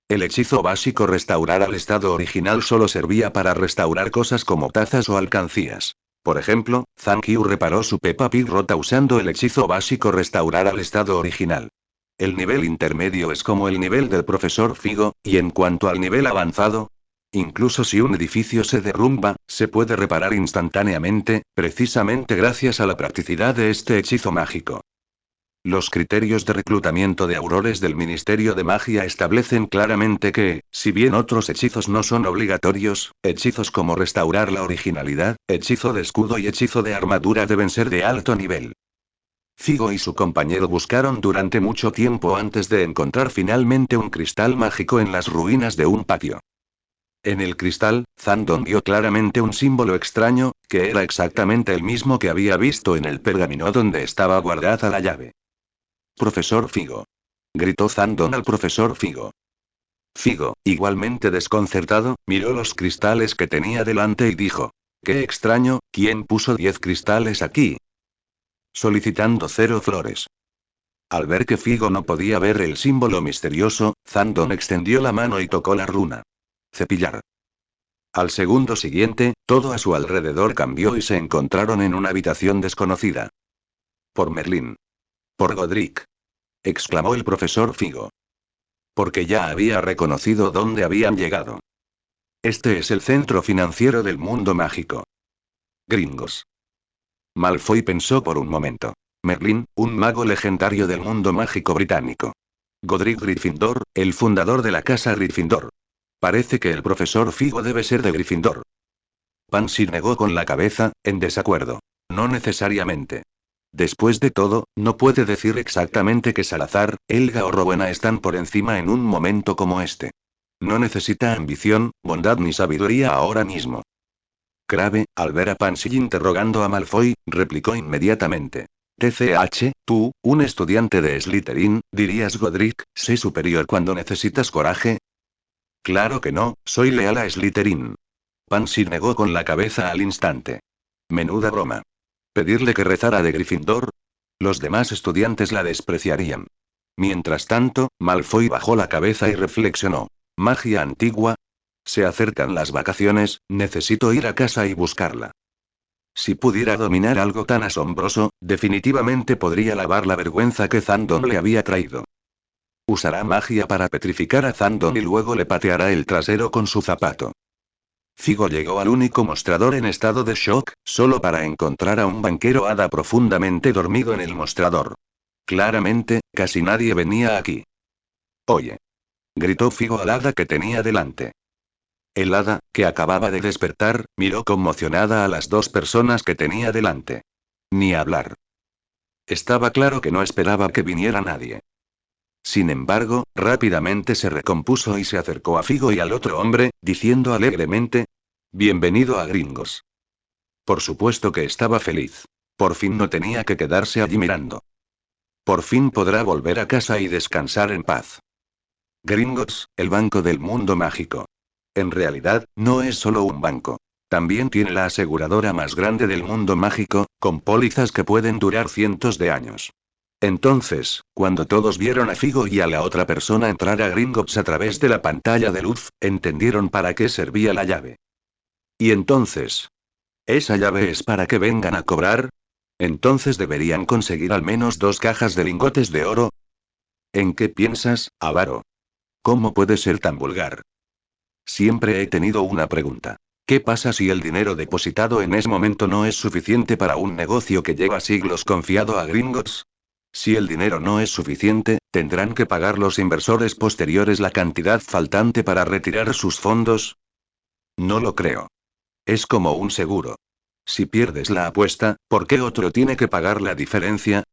S1: El hechizo básico restaurar al estado original solo servía para restaurar cosas como tazas o alcancías. Por ejemplo, Zankyu reparó su Peppa Pig rota usando el hechizo básico restaurar al estado original. El nivel intermedio es como el nivel del profesor Figo, y en cuanto al nivel avanzado, incluso si un edificio se derrumba, se puede reparar instantáneamente, precisamente gracias a la practicidad de este hechizo mágico. Los criterios de reclutamiento de aurores del Ministerio de Magia establecen claramente que, si bien otros hechizos no son obligatorios, hechizos como restaurar la originalidad, hechizo de escudo y hechizo de armadura deben ser de alto nivel. Figo y su compañero buscaron durante mucho tiempo antes de encontrar finalmente un cristal mágico en las ruinas de un patio. En el cristal, Zandon vio claramente un símbolo extraño, que era exactamente el mismo que había visto en el pergamino donde estaba guardada la llave. Profesor Figo. Gritó Zandon al profesor Figo. Figo, igualmente desconcertado, miró los cristales que tenía delante y dijo. Qué extraño, ¿quién puso 10 cristales aquí? Solicitando 0 flores. Al ver que Figo no podía ver el símbolo misterioso, Zandon extendió la mano y tocó la runa. Cepillar. Al segundo siguiente, todo a su alrededor cambió y se encontraron en una habitación desconocida. Por Merlín. Por Godric. Exclamó el profesor Figo. Porque ya había reconocido dónde habían llegado. Este es el centro financiero del mundo mágico. Gringos. Malfoy pensó por un momento. Merlín, un mago legendario del mundo mágico británico. Godric Gryffindor, el fundador de la casa Gryffindor. Parece que el profesor Figo debe ser de Gryffindor. Pansy negó con la cabeza, en desacuerdo. No necesariamente. Después de todo, no puede decir exactamente que Salazar, Helga o Rowena están por encima en un momento como este. No necesita ambición, bondad ni sabiduría ahora mismo. Crabbe, al ver a Pansy interrogando a Malfoy, replicó inmediatamente. TCH, tú, un estudiante de Slytherin, dirías Godric, sé superior cuando necesitas coraje. Claro que no, soy leal a Slytherin. Pansy negó con la cabeza al instante. Menuda broma. ¿Pedirle que rezara de Gryffindor? Los demás estudiantes la despreciarían. Mientras tanto, Malfoy bajó la cabeza y reflexionó. ¿Magia antigua? Se acercan las vacaciones, necesito ir a casa y buscarla. Si pudiera dominar algo tan asombroso, definitivamente podría lavar la vergüenza que Zandon le había traído. Usará magia para petrificar a Zandon y luego le pateará el trasero con su zapato. Figo llegó al único mostrador en estado de shock, solo para encontrar a un banquero hada profundamente dormido en el mostrador. Claramente, casi nadie venía aquí. Oye. Gritó Figo al hada que tenía delante. El hada, que acababa de despertar, miró conmocionada a las dos personas que tenía delante. Ni hablar. Estaba claro que no esperaba que viniera nadie. Sin embargo, rápidamente se recompuso y se acercó a Figo y al otro hombre, diciendo alegremente, Bienvenido a Gringos. Por supuesto que estaba feliz. Por fin no tenía que quedarse allí mirando. Por fin podrá volver a casa y descansar en paz. Gringotts, el banco del mundo mágico. En realidad, no es solo un banco. También tiene la aseguradora más grande del mundo mágico, con pólizas que pueden durar cientos de años. Entonces, cuando todos vieron a Figo y a la otra persona entrar a Gringotts a través de la pantalla de luz, entendieron para qué servía la llave. Y entonces, ¿esa llave es para que vengan a cobrar? Entonces deberían conseguir al menos 2 cajas de lingotes de oro. ¿En qué piensas, avaro? ¿Cómo puede ser tan vulgar? Siempre he tenido una pregunta. ¿Qué pasa si el dinero depositado en ese momento no es suficiente para un negocio que lleva siglos confiado a Gringotts? Si el dinero no es suficiente, ¿tendrán que pagar los inversores posteriores la cantidad faltante para retirar sus fondos? No lo creo. Es como un seguro. Si pierdes la apuesta, ¿por qué otro tiene que pagar la diferencia?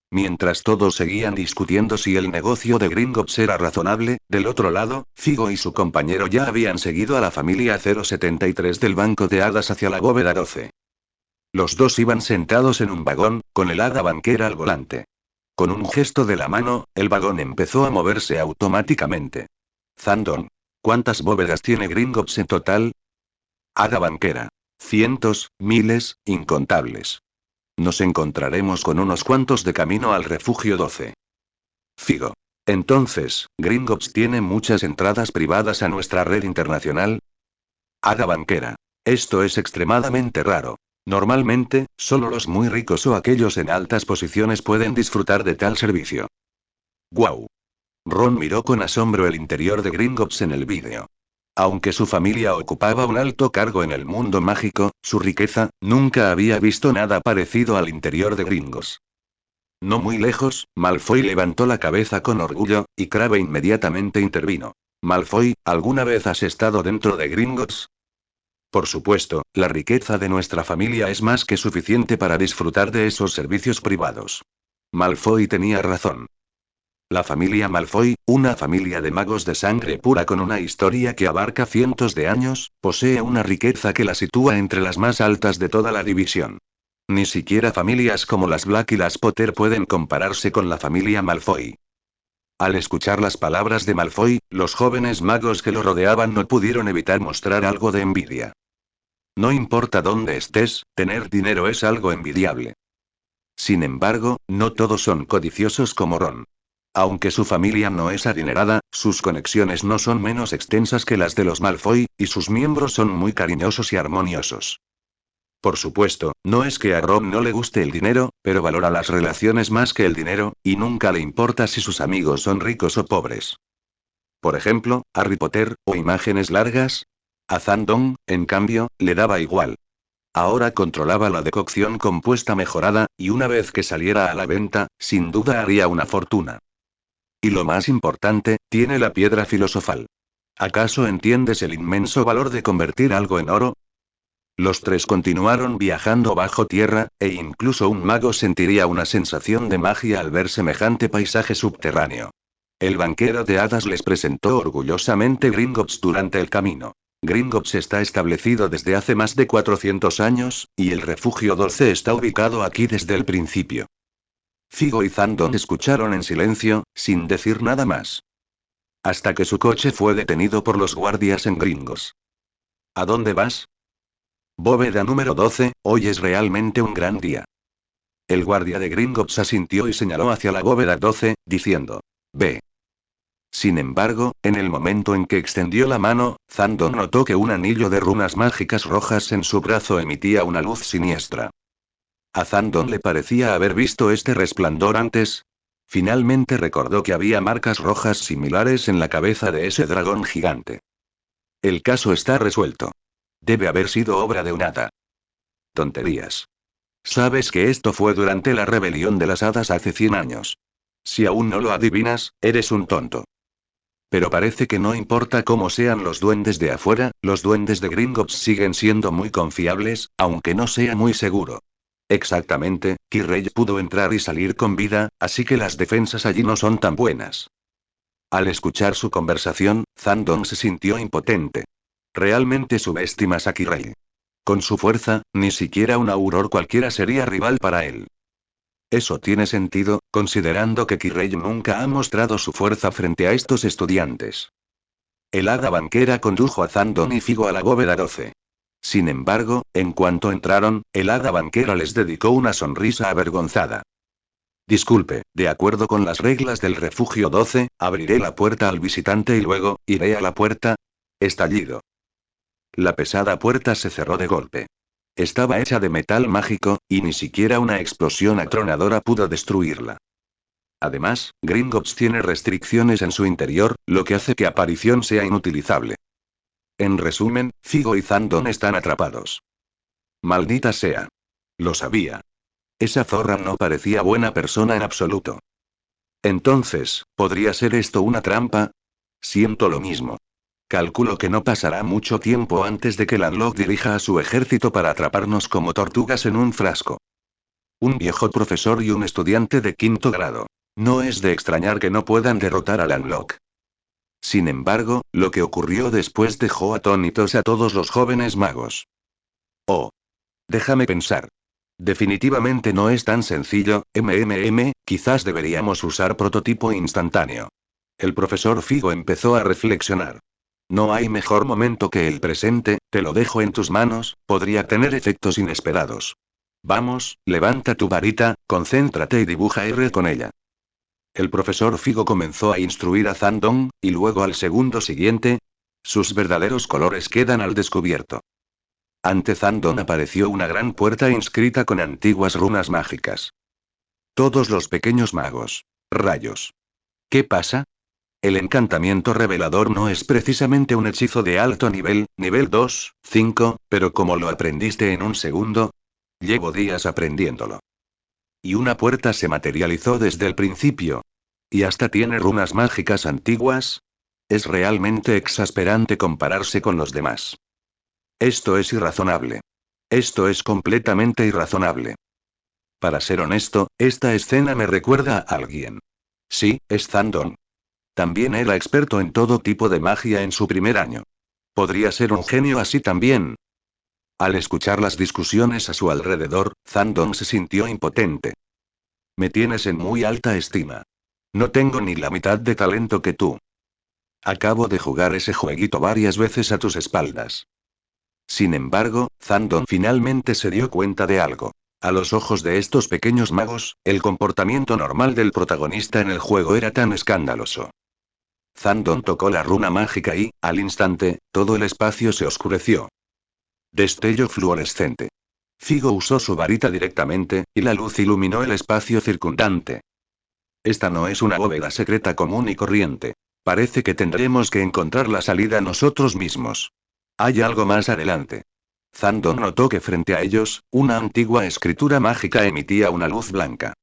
S1: Mientras todos seguían discutiendo si el negocio de Gringotts era razonable, del otro lado, Figo y su compañero ya habían seguido a la familia 073 del Banco de Hadas hacia la bóveda 12. Los dos iban sentados en un vagón, con el hada banquera al volante. Con un gesto de la mano, el vagón empezó a moverse automáticamente. Zandon. ¿Cuántas bóvedas tiene Gringotts en total? Hada banquera. Cientos, miles, incontables. Nos encontraremos con unos cuantos de camino al refugio 12. Figo. Entonces, ¿Gringotts tiene muchas entradas privadas a nuestra red internacional? Hada banquera. Esto es extremadamente raro. Normalmente, solo los muy ricos o aquellos en altas posiciones pueden disfrutar de tal servicio. ¡Guau! Ron miró con asombro el interior de Gringotts en el vídeo. Aunque su familia ocupaba un alto cargo en el mundo mágico, su riqueza, nunca había visto nada parecido al interior de Gringotts. No muy lejos, Malfoy levantó la cabeza con orgullo, y Crabbe inmediatamente intervino. Malfoy, ¿alguna vez has estado dentro de Gringotts? Por supuesto, la riqueza de nuestra familia es más que suficiente para disfrutar de esos servicios privados. Malfoy tenía razón. La familia Malfoy, una familia de magos de sangre pura con una historia que abarca cientos de años, posee una riqueza que la sitúa entre las más altas de toda la división. Ni siquiera familias como las Black y las Potter pueden compararse con la familia Malfoy. Al escuchar las palabras de Malfoy, los jóvenes magos que lo rodeaban no pudieron evitar mostrar algo de envidia. No importa dónde estés, tener dinero es algo envidiable. Sin embargo, no todos son codiciosos como Ron. Aunque su familia no es adinerada, sus conexiones no son menos extensas que las de los Malfoy, y sus miembros son muy cariñosos y armoniosos. Por supuesto, no es que a Ron no le guste el dinero, pero valora las relaciones más que el dinero, y nunca le importa si sus amigos son ricos o pobres. Por ejemplo, Harry Potter, o imágenes largas. A Zandon, en cambio, le daba igual. Ahora controlaba la decocción compuesta mejorada, y una vez que saliera a la venta, sin duda haría una fortuna. Y lo más importante, tiene la piedra filosofal. ¿Acaso entiendes el inmenso valor de convertir algo en oro? Los tres continuaron viajando bajo tierra, e incluso un mago sentiría una sensación de magia al ver semejante paisaje subterráneo. El banquero de hadas les presentó orgullosamente Gringotts durante el camino. Gringotts está establecido desde hace más de 400 años, y el refugio 12 está ubicado aquí desde el principio. Figo y Zandon escucharon en silencio, sin decir nada más. Hasta que su coche fue detenido por los guardias en Gringos. ¿A dónde vas? Bóveda número 12, hoy es realmente un gran día. El guardia de Gringotts asintió y señaló hacia la bóveda 12, diciendo: Ve. Sin embargo, en el momento en que extendió la mano, Zandon notó que un anillo de runas mágicas rojas en su brazo emitía una luz siniestra. A Zandon le parecía haber visto este resplandor antes. Finalmente recordó que había marcas rojas similares en la cabeza de ese dragón gigante. El caso está resuelto. Debe haber sido obra de un hada. Tonterías. Sabes que esto fue durante la rebelión de las hadas hace 100 años. Si aún no lo adivinas, eres un tonto. Pero parece que no importa cómo sean los duendes de afuera, los duendes de Gringotts siguen siendo muy confiables, aunque no sea muy seguro. Exactamente, Kirrell pudo entrar y salir con vida, así que las defensas allí no son tan buenas. Al escuchar su conversación, Zandon se sintió impotente. Realmente subestimas a Kirei. Con su fuerza, ni siquiera un auror cualquiera sería rival para él. Eso tiene sentido, considerando que Kirei nunca ha mostrado su fuerza frente a estos estudiantes. El hada banquera condujo a Zandon y Figo a la bóveda 12. Sin embargo, en cuanto entraron, el hada banquera les dedicó una sonrisa avergonzada. Disculpe, de acuerdo con las reglas del refugio 12, abriré la puerta al visitante y luego, iré a la puerta. Estallido. La pesada puerta se cerró de golpe. Estaba hecha de metal mágico, y ni siquiera una explosión atronadora pudo destruirla. Además, Gringotts tiene restricciones en su interior, lo que hace que aparición sea inutilizable. En resumen, Figo y Zandon están atrapados. Maldita sea. Lo sabía. Esa zorra no parecía buena persona en absoluto. Entonces, ¿podría ser esto una trampa? Siento lo mismo. Calculo que no pasará mucho tiempo antes de que Landlock dirija a su ejército para atraparnos como tortugas en un frasco. Un viejo profesor y un estudiante de 5º grado. No es de extrañar que no puedan derrotar a Landlock. Sin embargo, lo que ocurrió después dejó atónitos a todos los jóvenes magos. Oh. Déjame pensar. Definitivamente no es tan sencillo, quizás deberíamos usar prototipo instantáneo. El profesor Figo empezó a reflexionar. No hay mejor momento que el presente, te lo dejo en tus manos, podría tener efectos inesperados. Vamos, levanta tu varita, concéntrate y dibuja R con ella. El profesor Figo comenzó a instruir a Zandon, y luego al segundo siguiente. Sus verdaderos colores quedan al descubierto. Ante Zandon apareció una gran puerta inscrita con antiguas runas mágicas. Todos los pequeños magos. Rayos. ¿Qué pasa? El encantamiento revelador no es precisamente un hechizo de alto nivel, nivel 2, 5, pero como lo aprendiste en un segundo. Llevo días aprendiéndolo. Y una puerta se materializó desde el principio. Y hasta tiene runas mágicas antiguas. Es realmente exasperante compararse con los demás. Esto es irrazonable. Esto es completamente irrazonable. Para ser honesto, esta escena me recuerda a alguien. Sí, es Zandon. También era experto en todo tipo de magia en su primer año. ¿Podría ser un genio así también? Al escuchar las discusiones a su alrededor, Zandon se sintió impotente. Me tienes en muy alta estima. No tengo ni la mitad de talento que tú. Acabo de jugar ese jueguito varias veces a tus espaldas. Sin embargo, Zandon finalmente se dio cuenta de algo. A los ojos de estos pequeños magos, el comportamiento normal del protagonista en el juego era tan escandaloso. Zandon tocó la runa mágica y, al instante, todo el espacio se oscureció. Destello fluorescente. Figo usó su varita directamente, y la luz iluminó el espacio circundante. Esta no es una bóveda secreta común y corriente. Parece que tendremos que encontrar la salida nosotros mismos. Hay algo más adelante. Zandon notó que frente a ellos, una antigua escritura mágica emitía una luz blanca.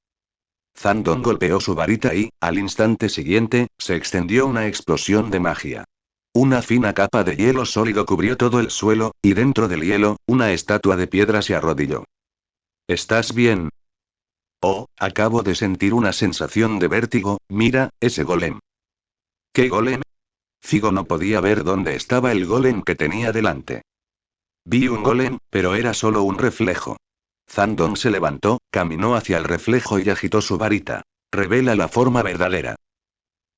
S1: Zandon golpeó su varita y, al instante siguiente, se extendió una explosión de magia. Una fina capa de hielo sólido cubrió todo el suelo, y dentro del hielo, una estatua de piedra se arrodilló. ¿Estás bien? Oh, acabo de sentir una sensación de vértigo, mira, ese golem. ¿Qué golem? Figo no podía ver dónde estaba el golem que tenía delante. Vi un golem, pero era solo un reflejo. Zandon se levantó, caminó hacia el reflejo y agitó su varita. Revela la forma verdadera.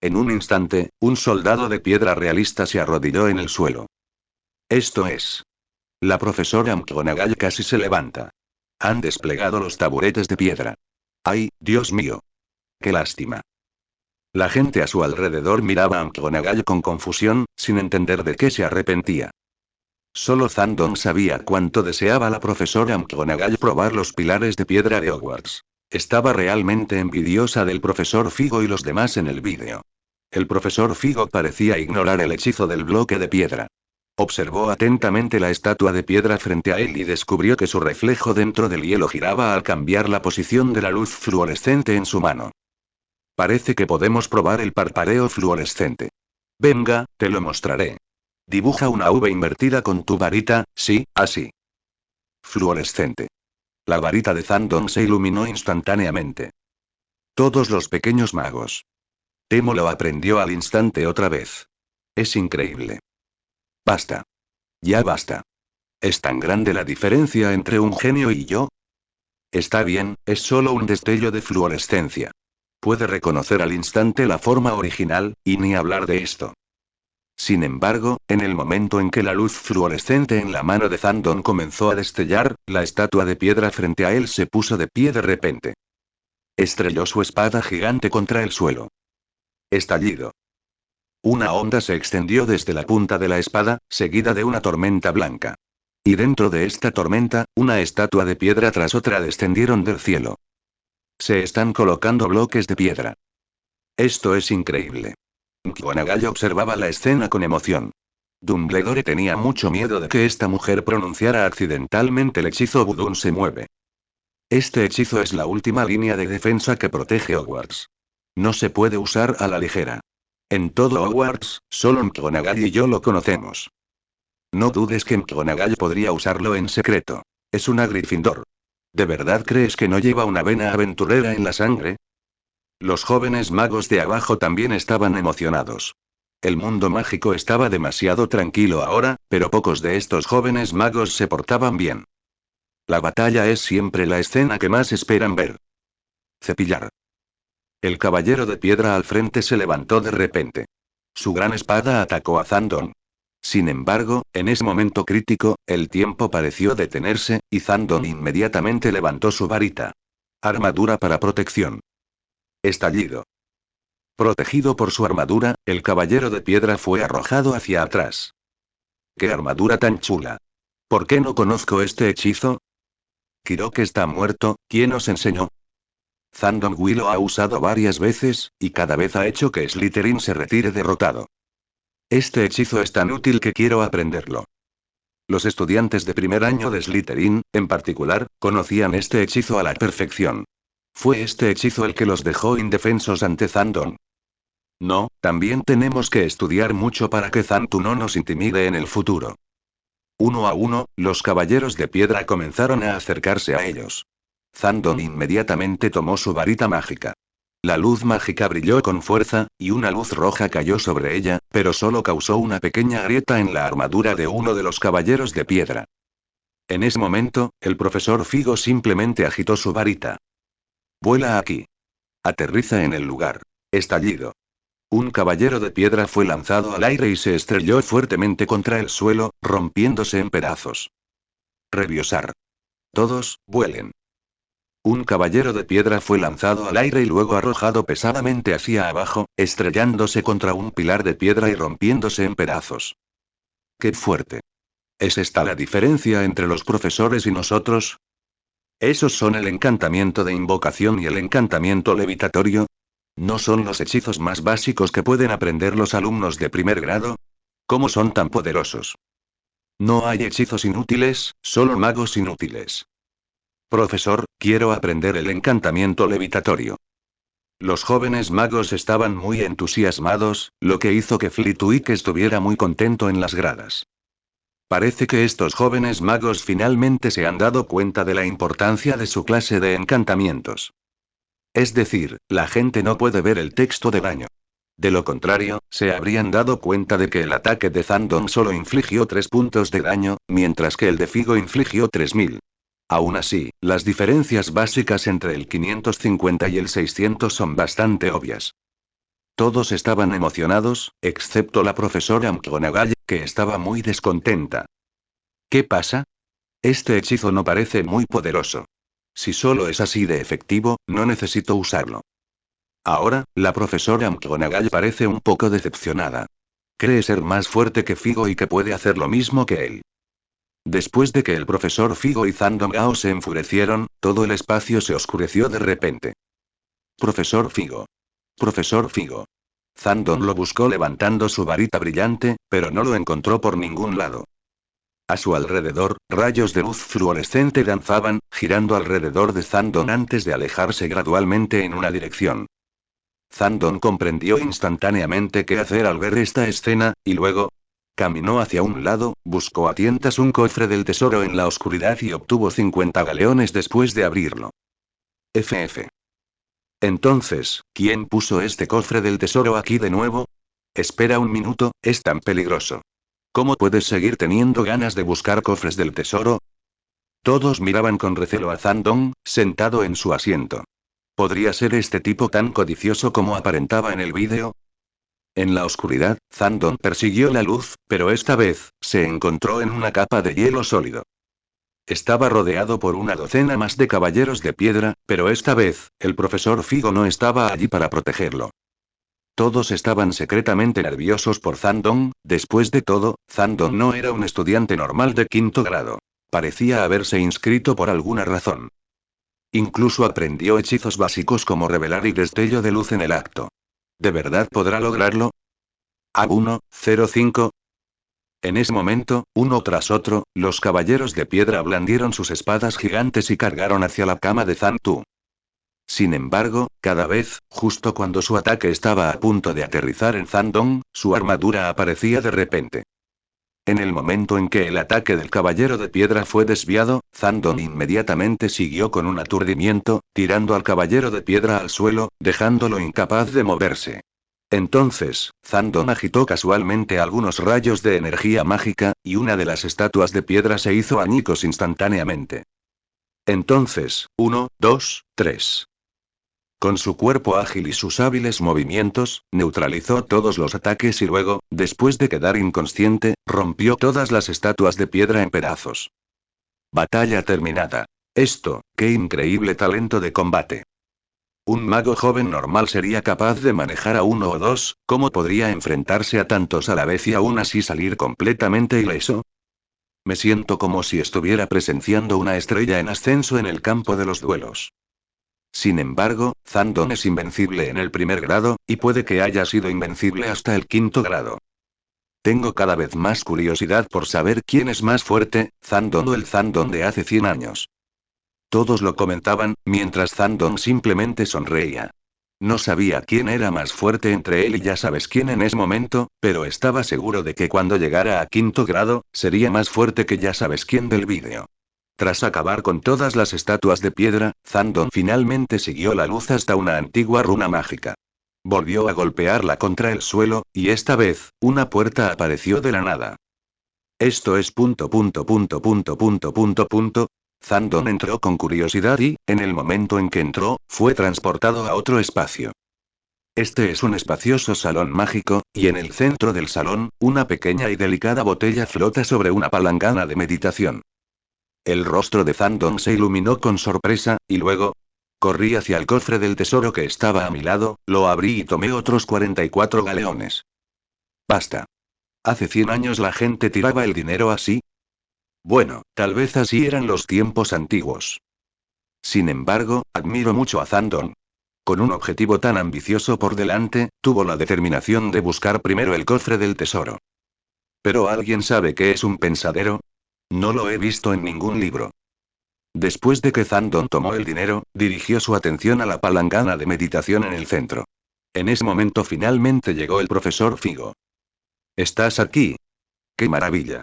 S1: En un instante, un soldado de piedra realista se arrodilló en el suelo. Esto es. La profesora McGonagall casi se levanta. Han desplegado los taburetes de piedra. ¡Ay, Dios mío! ¡Qué lástima! La gente a su alrededor miraba a McGonagall con confusión, sin entender de qué se arrepentía. Solo Zandon sabía cuánto deseaba la profesora McGonagall probar los pilares de piedra de Hogwarts. Estaba realmente envidiosa del profesor Figo y los demás en el vídeo. El profesor Figo parecía ignorar el hechizo del bloque de piedra. Observó atentamente la estatua de piedra frente a él y descubrió que su reflejo dentro del hielo giraba al cambiar la posición de la luz fluorescente en su mano. Parece que podemos probar el parpadeo fluorescente. Venga, te lo mostraré. Dibuja una V invertida con tu varita, sí, así. Fluorescente. La varita de Zandon se iluminó instantáneamente. Todos los pequeños magos. Temo lo aprendió al instante otra vez. Es increíble. Basta. Ya basta. ¿Es tan grande la diferencia entre un genio y yo? Está bien, es solo un destello de fluorescencia. Puede reconocer al instante la forma original, y ni hablar de esto. Sin embargo, en el momento en que la luz fluorescente en la mano de Zandon comenzó a destellar, la estatua de piedra frente a él se puso de pie de repente. Estrelló su espada gigante contra el suelo. Estallido. Una onda se extendió desde la punta de la espada, seguida de una tormenta blanca. Y dentro de esta tormenta, una estatua de piedra tras otra descendieron del cielo. Se están colocando bloques de piedra. Esto es increíble. McGonagall observaba la escena con emoción. Dumbledore tenía mucho miedo de que esta mujer pronunciara accidentalmente el hechizo Budun se mueve. Este hechizo es la última línea de defensa que protege Hogwarts. No se puede usar a la ligera. En todo Hogwarts, solo McGonagall y yo lo conocemos. No dudes que McGonagall podría usarlo en secreto. Es una Gryffindor. ¿De verdad crees que no lleva una vena aventurera en la sangre? Los jóvenes magos de abajo también estaban emocionados. El mundo mágico estaba demasiado tranquilo ahora, pero pocos de estos jóvenes magos se portaban bien. La batalla es siempre la escena que más esperan ver. Cepillar. El caballero de piedra al frente se levantó de repente. Su gran espada atacó a Zandon. Sin embargo, en ese momento crítico, el tiempo pareció detenerse, y Zandon inmediatamente levantó su varita. Armadura para protección. Estallido. Protegido por su armadura, el caballero de piedra fue arrojado hacia atrás. ¡Qué armadura tan chula! ¿Por qué no conozco este hechizo? Kirok está muerto, ¿quién os enseñó? Zandon Willow ha usado varias veces, y cada vez ha hecho que Slytherin se retire derrotado. Este hechizo es tan útil que quiero aprenderlo. Los estudiantes de primer año de Slytherin, en particular, conocían este hechizo a la perfección. Fue este hechizo el que los dejó indefensos ante Zandon. No, también tenemos que estudiar mucho para que Zantu no nos intimide en el futuro. Uno a uno, los caballeros de piedra comenzaron a acercarse a ellos. Zandon inmediatamente tomó su varita mágica. La luz mágica brilló con fuerza, y una luz roja cayó sobre ella, pero solo causó una pequeña grieta en la armadura de uno de los caballeros de piedra. En ese momento, el profesor Figo simplemente agitó su varita. Vuela aquí. Aterriza en el lugar. Estallido. Un caballero de piedra fue lanzado al aire y se estrelló fuertemente contra el suelo, rompiéndose en pedazos. Reviosar. Todos, vuelen. Un caballero de piedra fue lanzado al aire y luego arrojado pesadamente hacia abajo, estrellándose contra un pilar de piedra y rompiéndose en pedazos. ¡Qué fuerte! ¿Es esta la diferencia entre los profesores y nosotros? ¿Esos son el encantamiento de invocación y el encantamiento levitatorio? ¿No son los hechizos más básicos que pueden aprender los alumnos de primer grado? ¿Cómo son tan poderosos? No hay hechizos inútiles, solo magos inútiles. Profesor, quiero aprender el encantamiento levitatorio. Los jóvenes magos estaban muy entusiasmados, lo que hizo que Flitwick estuviera muy contento en las gradas. Parece que estos jóvenes magos finalmente se han dado cuenta de la importancia de su clase de encantamientos. Es decir, la gente no puede ver el texto de daño. De lo contrario, se habrían dado cuenta de que el ataque de Zandon solo infligió 3 puntos de daño, mientras que el de Figo infligió 3000. Aún así, las diferencias básicas entre el 550 y el 600 son bastante obvias. Todos estaban emocionados, excepto la profesora McGonagall, que estaba muy descontenta. ¿Qué pasa? Este hechizo no parece muy poderoso. Si solo es así de efectivo, no necesito usarlo. Ahora, la profesora McGonagall parece un poco decepcionada. Cree ser más fuerte que Figo y que puede hacer lo mismo que él. Después de que el profesor Figo y Zandon Gao se enfurecieron, todo el espacio se oscureció de repente. Profesor Figo. Profesor Figo. Zandon lo buscó levantando su varita brillante, pero no lo encontró por ningún lado. A su alrededor, rayos de luz fluorescente danzaban, girando alrededor de Zandon antes de alejarse gradualmente en una dirección. Zandon comprendió instantáneamente qué hacer al ver esta escena, y luego caminó hacia un lado, buscó a tientas un cofre del tesoro en la oscuridad y obtuvo 50 galeones después de abrirlo. FF. Entonces, ¿quién puso este cofre del tesoro aquí de nuevo? Espera un minuto, es tan peligroso. ¿Cómo puedes seguir teniendo ganas de buscar cofres del tesoro? Todos miraban con recelo a Zandong, sentado en su asiento. ¿Podría ser este tipo tan codicioso como aparentaba en el vídeo? En la oscuridad, Zandong persiguió la luz, pero esta vez, se encontró en una capa de hielo sólido. Estaba rodeado por una docena más de caballeros de piedra, pero esta vez, el profesor Figo no estaba allí para protegerlo. Todos estaban secretamente nerviosos por Zandong. Después de todo, Zandong no era un estudiante normal de quinto grado. Parecía haberse inscrito por alguna razón. Incluso aprendió hechizos básicos como revelar y destello de luz en el acto. ¿De verdad podrá lograrlo? A105. En ese momento, uno tras otro, los caballeros de piedra blandieron sus espadas gigantes y cargaron hacia la cama de Zantu. Sin embargo, cada vez, justo cuando su ataque estaba a punto de aterrizar en Zandong, su armadura aparecía de repente. En el momento en que el ataque del caballero de piedra fue desviado, Zandong inmediatamente siguió con un aturdimiento, tirando al caballero de piedra al suelo, dejándolo incapaz de moverse. Entonces, Zandong agitó casualmente algunos rayos de energía mágica, y una de las estatuas de piedra se hizo añicos instantáneamente. Entonces, 1, 2, 3. Con su cuerpo ágil y sus hábiles movimientos, neutralizó todos los ataques y luego, después de quedar inconsciente, rompió todas las estatuas de piedra en pedazos. Batalla terminada. ¡Qué increíble talento de combate! Un mago joven normal sería capaz de manejar a uno o dos. ¿Cómo podría enfrentarse a tantos a la vez y aún así salir completamente ileso? Me siento como si estuviera presenciando una estrella en ascenso en el campo de los duelos. Sin embargo, Zandong es invencible en el primer grado, y puede que haya sido invencible hasta el quinto grado. Tengo cada vez más curiosidad por saber quién es más fuerte, Zandong o el Zandong de hace 100 años. Todos lo comentaban, mientras Zandong simplemente sonreía. No sabía quién era más fuerte entre él y ya sabes quién en ese momento, pero estaba seguro de que cuando llegara a quinto grado, sería más fuerte que ya sabes quién del vídeo. Tras acabar con todas las estatuas de piedra, Zandong finalmente siguió la luz hasta una antigua runa mágica. Volvió a golpearla contra el suelo, y esta vez, una puerta apareció de la nada. Esto es ... Zandong entró con curiosidad y, en el momento en que entró, fue transportado a otro espacio. Este es un espacioso salón mágico, y en el centro del salón, una pequeña y delicada botella flota sobre una palangana de meditación. El rostro de Zandong se iluminó con sorpresa, y luego... Corrí hacia el cofre del tesoro que estaba a mi lado, lo abrí y tomé otros 44 galeones. Basta. ¿Hace 100 años la gente tiraba el dinero así? Bueno, tal vez así eran los tiempos antiguos. Sin embargo, admiro mucho a Zandong. Con un objetivo tan ambicioso por delante, tuvo la determinación de buscar primero el cofre del tesoro. ¿Pero alguien sabe qué es un pensadero? No lo he visto en ningún libro. Después de que Zandong tomó el dinero, dirigió su atención a la palangana de meditación en el centro. En ese momento finalmente llegó el profesor Figo. ¿Estás aquí? ¡Qué maravilla!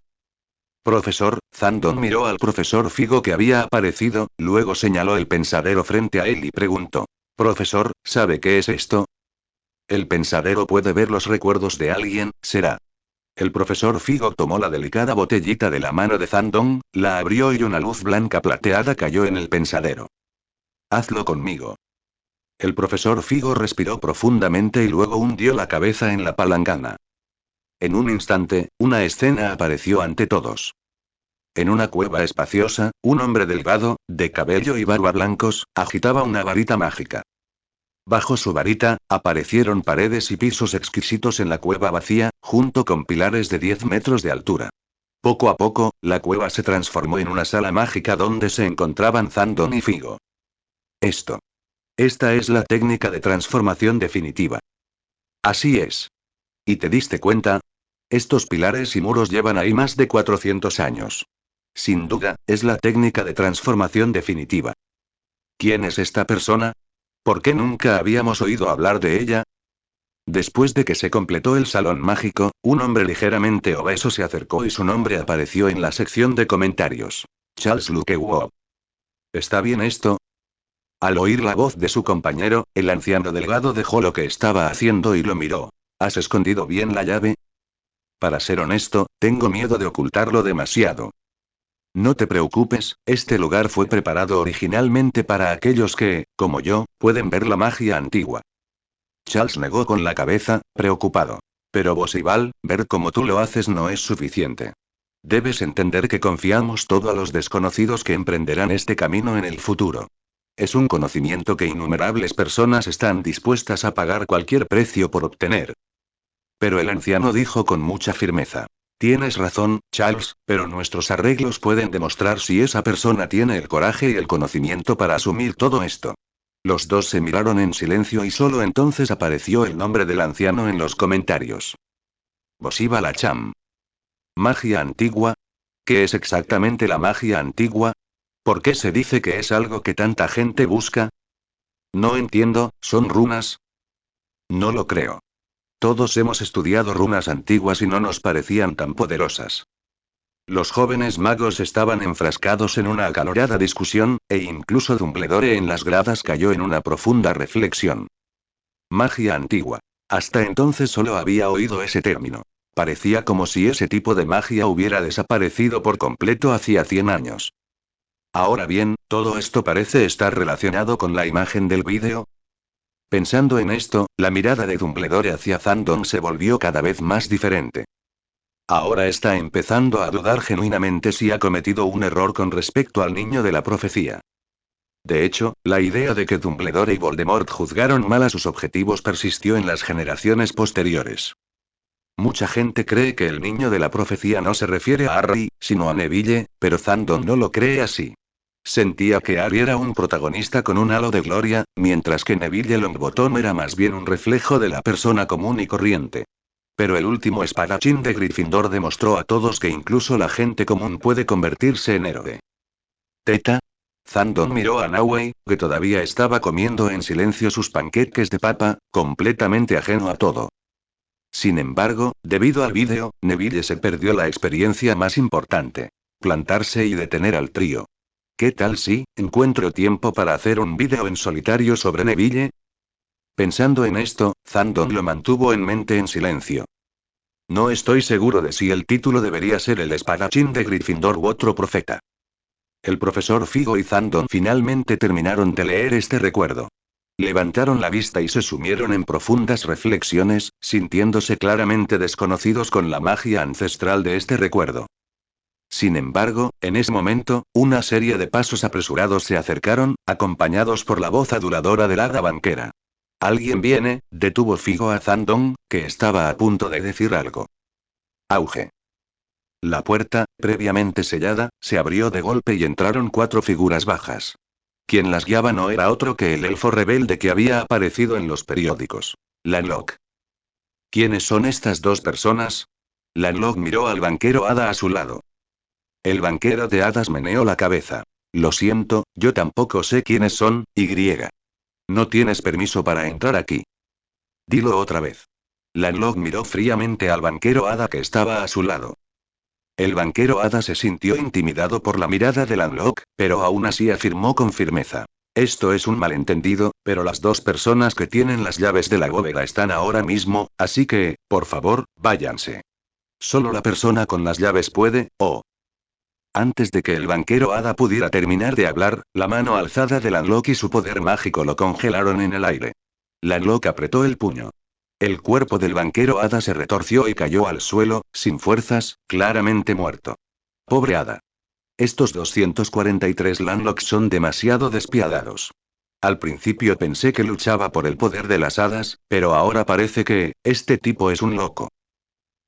S1: Profesor, Zandong miró al profesor Figo que había aparecido, luego señaló el pensadero frente a él y preguntó. Profesor, ¿sabe qué es esto? El pensadero puede ver los recuerdos de alguien, será. El profesor Figo tomó la delicada botellita de la mano de Zandong, la abrió y una luz blanca plateada cayó en el pensadero. Hazlo conmigo. El profesor Figo respiró profundamente y luego hundió la cabeza en la palangana. En un instante, una escena apareció ante todos. En una cueva espaciosa, un hombre delgado, de cabello y barba blancos, agitaba una varita mágica. Bajo su varita, aparecieron paredes y pisos exquisitos en la cueva vacía, junto con pilares de 10 metros de altura. Poco a poco, la cueva se transformó en una sala mágica donde se encontraban Zandong y Figo. Esta es la técnica de transformación definitiva. Así es. ¿Y te diste cuenta? Estos pilares y muros llevan ahí más de 400 años. Sin duda, es la técnica de transformación definitiva. ¿Quién es esta persona? ¿Por qué nunca habíamos oído hablar de ella? Después de que se completó el salón mágico, un hombre ligeramente obeso se acercó y su nombre apareció en la sección de comentarios. Charles Luke Wu. ¿Está bien esto? Al oír la voz de su compañero, el anciano delgado dejó lo que estaba haciendo y lo miró. ¿Has escondido bien la llave? Para ser honesto, tengo miedo de ocultarlo demasiado. No te preocupes, este lugar fue preparado originalmente para aquellos que, como yo, pueden ver la magia antigua. Charles negó con la cabeza, preocupado. Pero Bosival, ver como tú lo haces no es suficiente. Debes entender que confiamos todo a los desconocidos que emprenderán este camino en el futuro. Es un conocimiento que innumerables personas están dispuestas a pagar cualquier precio por obtener. Pero el anciano dijo con mucha firmeza. Tienes razón, Charles, pero nuestros arreglos pueden demostrar si esa persona tiene el coraje y el conocimiento para asumir todo esto. Los dos se miraron en silencio y solo entonces apareció el nombre del anciano en los comentarios. Bosiva Lacham. ¿Magia antigua? ¿Qué es exactamente la magia antigua? ¿Por qué se dice que es algo que tanta gente busca? No entiendo, ¿son runas? No lo creo. Todos hemos estudiado runas antiguas y no nos parecían tan poderosas. Los jóvenes magos estaban enfrascados en una acalorada discusión, e incluso Dumbledore en las gradas cayó en una profunda reflexión. Magia antigua. Hasta entonces solo había oído ese término. Parecía como si ese tipo de magia hubiera desaparecido por completo hacía 100 años. Ahora bien, todo esto parece estar relacionado con la imagen del vídeo. Pensando en esto, la mirada de Dumbledore hacia Zandon se volvió cada vez más diferente. Ahora está empezando a dudar genuinamente si ha cometido un error con respecto al niño de la profecía. De hecho, la idea de que Dumbledore y Voldemort juzgaron mal a sus objetivos persistió en las generaciones posteriores. Mucha gente cree que el niño de la profecía no se refiere a Harry, sino a Neville, pero Zandon no lo cree así. Sentía que Harry era un protagonista con un halo de gloria, mientras que Neville Longbottom era más bien un reflejo de la persona común y corriente. Pero el último espadachín de Gryffindor demostró a todos que incluso la gente común puede convertirse en héroe. ¿Teta? Zandon miró a Nowey, que todavía estaba comiendo en silencio sus panqueques de papa, completamente ajeno a todo. Sin embargo, debido al vídeo, Neville se perdió la experiencia más importante. Plantarse y detener al trío. ¿Qué tal si encuentro tiempo para hacer un vídeo en solitario sobre Neville? Pensando en esto, Zandon lo mantuvo en mente en silencio. No estoy seguro de si el título debería ser El espadachín de Gryffindor u otro profeta. El profesor Figo y Zandon finalmente terminaron de leer este recuerdo. Levantaron la vista y se sumieron en profundas reflexiones, sintiéndose claramente desconocidos con la magia ancestral de este recuerdo. Sin embargo, en ese momento, una serie de pasos apresurados se acercaron, acompañados por la voz aduladora del hada banquera. Alguien viene, detuvo Figo a Zandon, que estaba a punto de decir algo. Auge. La puerta, previamente sellada, se abrió de golpe y entraron 4 figuras bajas. Quien las guiaba no era otro que el elfo rebelde que había aparecido en los periódicos. Lanlock. ¿Quiénes son estas dos personas? Lanlock miró al banquero hada a su lado. El banquero de hadas meneó la cabeza. Lo siento, yo tampoco sé quiénes son, Y. No tienes permiso para entrar aquí. Dilo otra vez. Lanlock miró fríamente al banquero hada que estaba a su lado. El banquero hada se sintió intimidado por la mirada de Lanlock, pero aún así afirmó con firmeza. Esto es un malentendido, pero las dos personas que tienen las llaves de la bóveda están ahora mismo, así que, por favor, váyanse. Solo la persona con las llaves puede, Antes de que el banquero hada pudiera terminar de hablar, la mano alzada de Lanlock y su poder mágico lo congelaron en el aire. Lanlock apretó el puño. El cuerpo del banquero hada se retorció y cayó al suelo, sin fuerzas, claramente muerto. Pobre hada. Estos 243 Lanlocks son demasiado despiadados. Al principio pensé que luchaba por el poder de las hadas, pero ahora parece que, este tipo es un loco.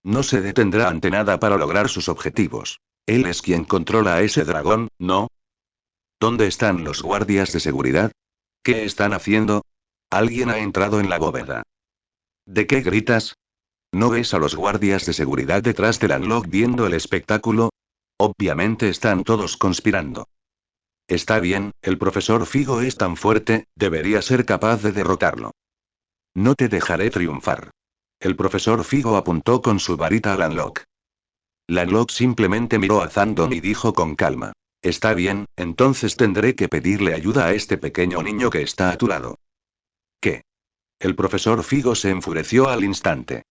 S1: No se detendrá ante nada para lograr sus objetivos. Él es quien controla a ese dragón, ¿no? ¿Dónde están los guardias de seguridad? ¿Qué están haciendo? Alguien ha entrado en la bóveda. ¿De qué gritas? ¿No ves a los guardias de seguridad detrás de Lanlock viendo el espectáculo? Obviamente están todos conspirando. Está bien, el profesor Figo es tan fuerte, debería ser capaz de derrotarlo. No te dejaré triunfar. El profesor Figo apuntó con su varita a Lanlock. Lanlock simplemente miró a Zandon y dijo con calma. Está bien, entonces tendré que pedirle ayuda a este pequeño niño que está a tu lado. ¿Qué? El profesor Figo se enfureció al instante.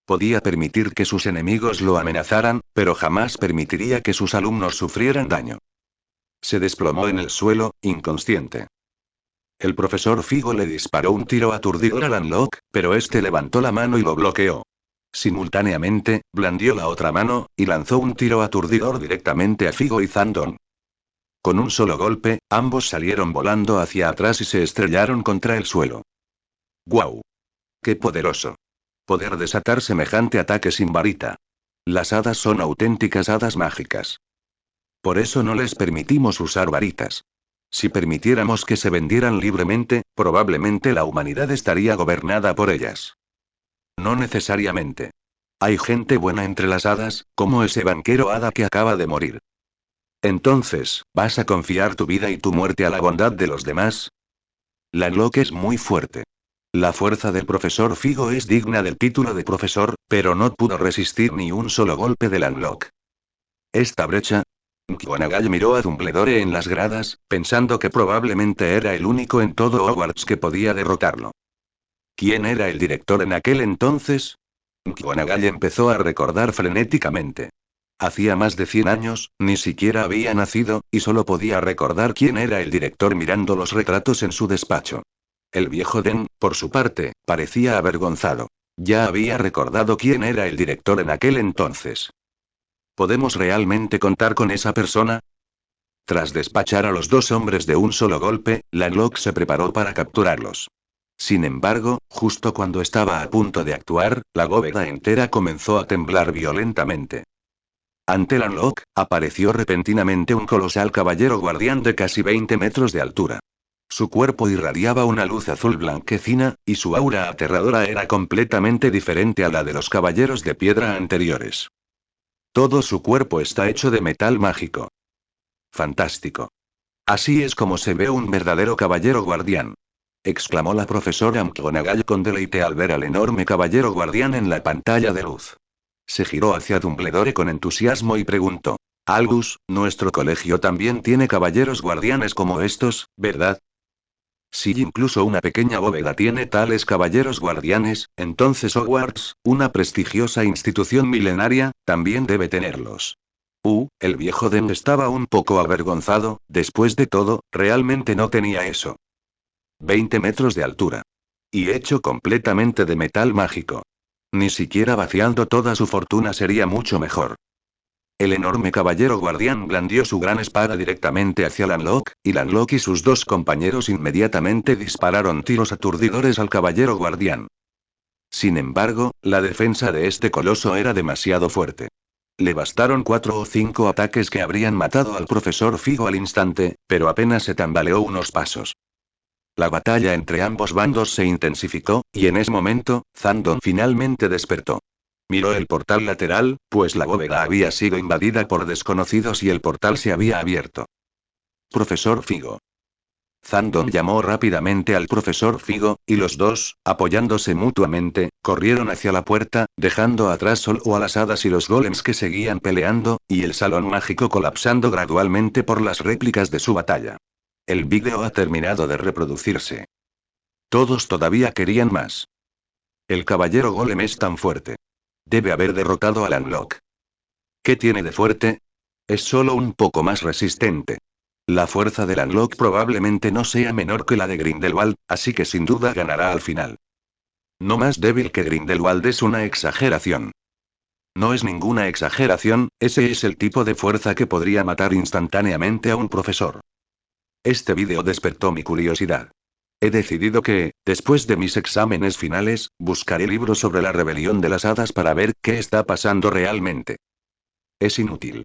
S1: Podía permitir que sus enemigos lo amenazaran, pero jamás permitiría que sus alumnos sufrieran daño. Se desplomó en el suelo, inconsciente. El profesor Figo le disparó un tiro aturdidor a Lanlock, pero este levantó la mano y lo bloqueó. Simultáneamente, blandió la otra mano, y lanzó un tiro aturdidor directamente a Figo y Zandon. Con un solo golpe, ambos salieron volando hacia atrás y se estrellaron contra el suelo. ¡Guau! ¡Qué poderoso! Poder desatar semejante ataque sin varita. Las hadas son auténticas hadas mágicas. Por eso no les permitimos usar varitas. Si permitiéramos que se vendieran libremente, probablemente la humanidad estaría gobernada por ellas. No necesariamente. Hay gente buena entre las hadas, como ese banquero hada que acaba de morir. Entonces, ¿vas a confiar tu vida y tu muerte a la bondad de los demás? Lanlock es muy fuerte. La fuerza del profesor Figo es digna del título de profesor, pero no pudo resistir ni un solo golpe de Lanlock. Esta brecha. McGonagall miró a Dumbledore en las gradas, pensando que probablemente era el único en todo Hogwarts que podía derrotarlo. ¿Quién era el director en aquel entonces? McGonagall empezó a recordar frenéticamente. Hacía más de 100 años, ni siquiera había nacido, y solo podía recordar quién era el director mirando los retratos en su despacho. El viejo Den, por su parte, parecía avergonzado. Ya había recordado quién era el director en aquel entonces. ¿Podemos realmente contar con esa persona? Tras despachar a los dos hombres de un solo golpe, Lanlock se preparó para capturarlos. Sin embargo, justo cuando estaba a punto de actuar, la bóveda entera comenzó a temblar violentamente. Ante Lanlock, apareció repentinamente un colosal caballero guardián de casi 20 metros de altura. Su cuerpo irradiaba una luz azul blanquecina, y su aura aterradora era completamente diferente a la de los caballeros de piedra anteriores. Todo su cuerpo está hecho de metal mágico. Fantástico. Así es como se ve un verdadero caballero guardián. Exclamó la profesora McGonagall con deleite al ver al enorme caballero guardián en la pantalla de luz. Se giró hacia Dumbledore con entusiasmo y preguntó: Albus, nuestro colegio también tiene caballeros guardianes como estos, ¿verdad? Si incluso una pequeña bóveda tiene tales caballeros guardianes, entonces Hogwarts, una prestigiosa institución milenaria, también debe tenerlos. El viejo Den estaba un poco avergonzado, después de todo, realmente no tenía eso. 20 metros de altura. Y hecho completamente de metal mágico. Ni siquiera vaciando toda su fortuna sería mucho mejor. El enorme caballero guardián blandió su gran espada directamente hacia Lanlock, y Lanlock y sus dos compañeros inmediatamente dispararon tiros aturdidores al caballero guardián. Sin embargo, la defensa de este coloso era demasiado fuerte. Le bastaron 4 o 5 ataques que habrían matado al profesor Figo al instante, pero apenas se tambaleó unos pasos. La batalla entre ambos bandos se intensificó, y en ese momento, Zandon finalmente despertó. Miró el portal lateral, pues la bóveda había sido invadida por desconocidos y el portal se había abierto. Profesor Figo. Zandon llamó rápidamente al profesor Figo, y los dos, apoyándose mutuamente, corrieron hacia la puerta, dejando atrás solo a las hadas y los golems que seguían peleando, y el salón mágico colapsando gradualmente por las réplicas de su batalla. El vídeo ha terminado de reproducirse. Todos todavía querían más. El caballero golem es tan fuerte. Debe haber derrotado a Lanlock. ¿Qué tiene de fuerte? Es solo un poco más resistente. La fuerza de Lanlock probablemente no sea menor que la de Grindelwald, así que sin duda ganará al final. No más débil que Grindelwald es una exageración. No es ninguna exageración, ese es el tipo de fuerza que podría matar instantáneamente a un profesor. Este vídeo despertó mi curiosidad. He decidido que, después de mis exámenes finales, buscaré libros sobre la rebelión de las hadas para ver qué está pasando realmente. Es inútil.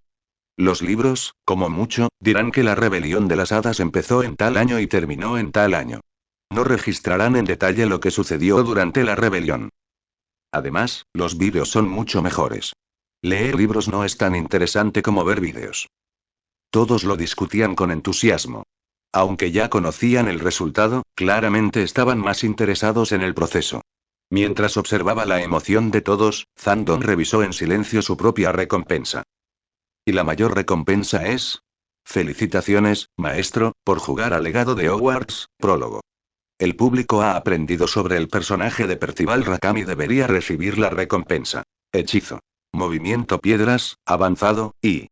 S1: Los libros, como mucho, dirán que la rebelión de las hadas empezó en tal año y terminó en tal año. No registrarán en detalle lo que sucedió durante la rebelión. Además, los vídeos son mucho mejores. Leer libros no es tan interesante como ver vídeos. Todos lo discutían con entusiasmo. Aunque ya conocían el resultado, claramente estaban más interesados en el proceso. Mientras observaba la emoción de todos, Zandon revisó en silencio su propia recompensa. ¿Y la mayor recompensa es? Felicitaciones, maestro, por jugar al legado de Hogwarts, prólogo. El público ha aprendido sobre el personaje de Percival Rackham y debería recibir la recompensa. Hechizo. Movimiento piedras, avanzado, y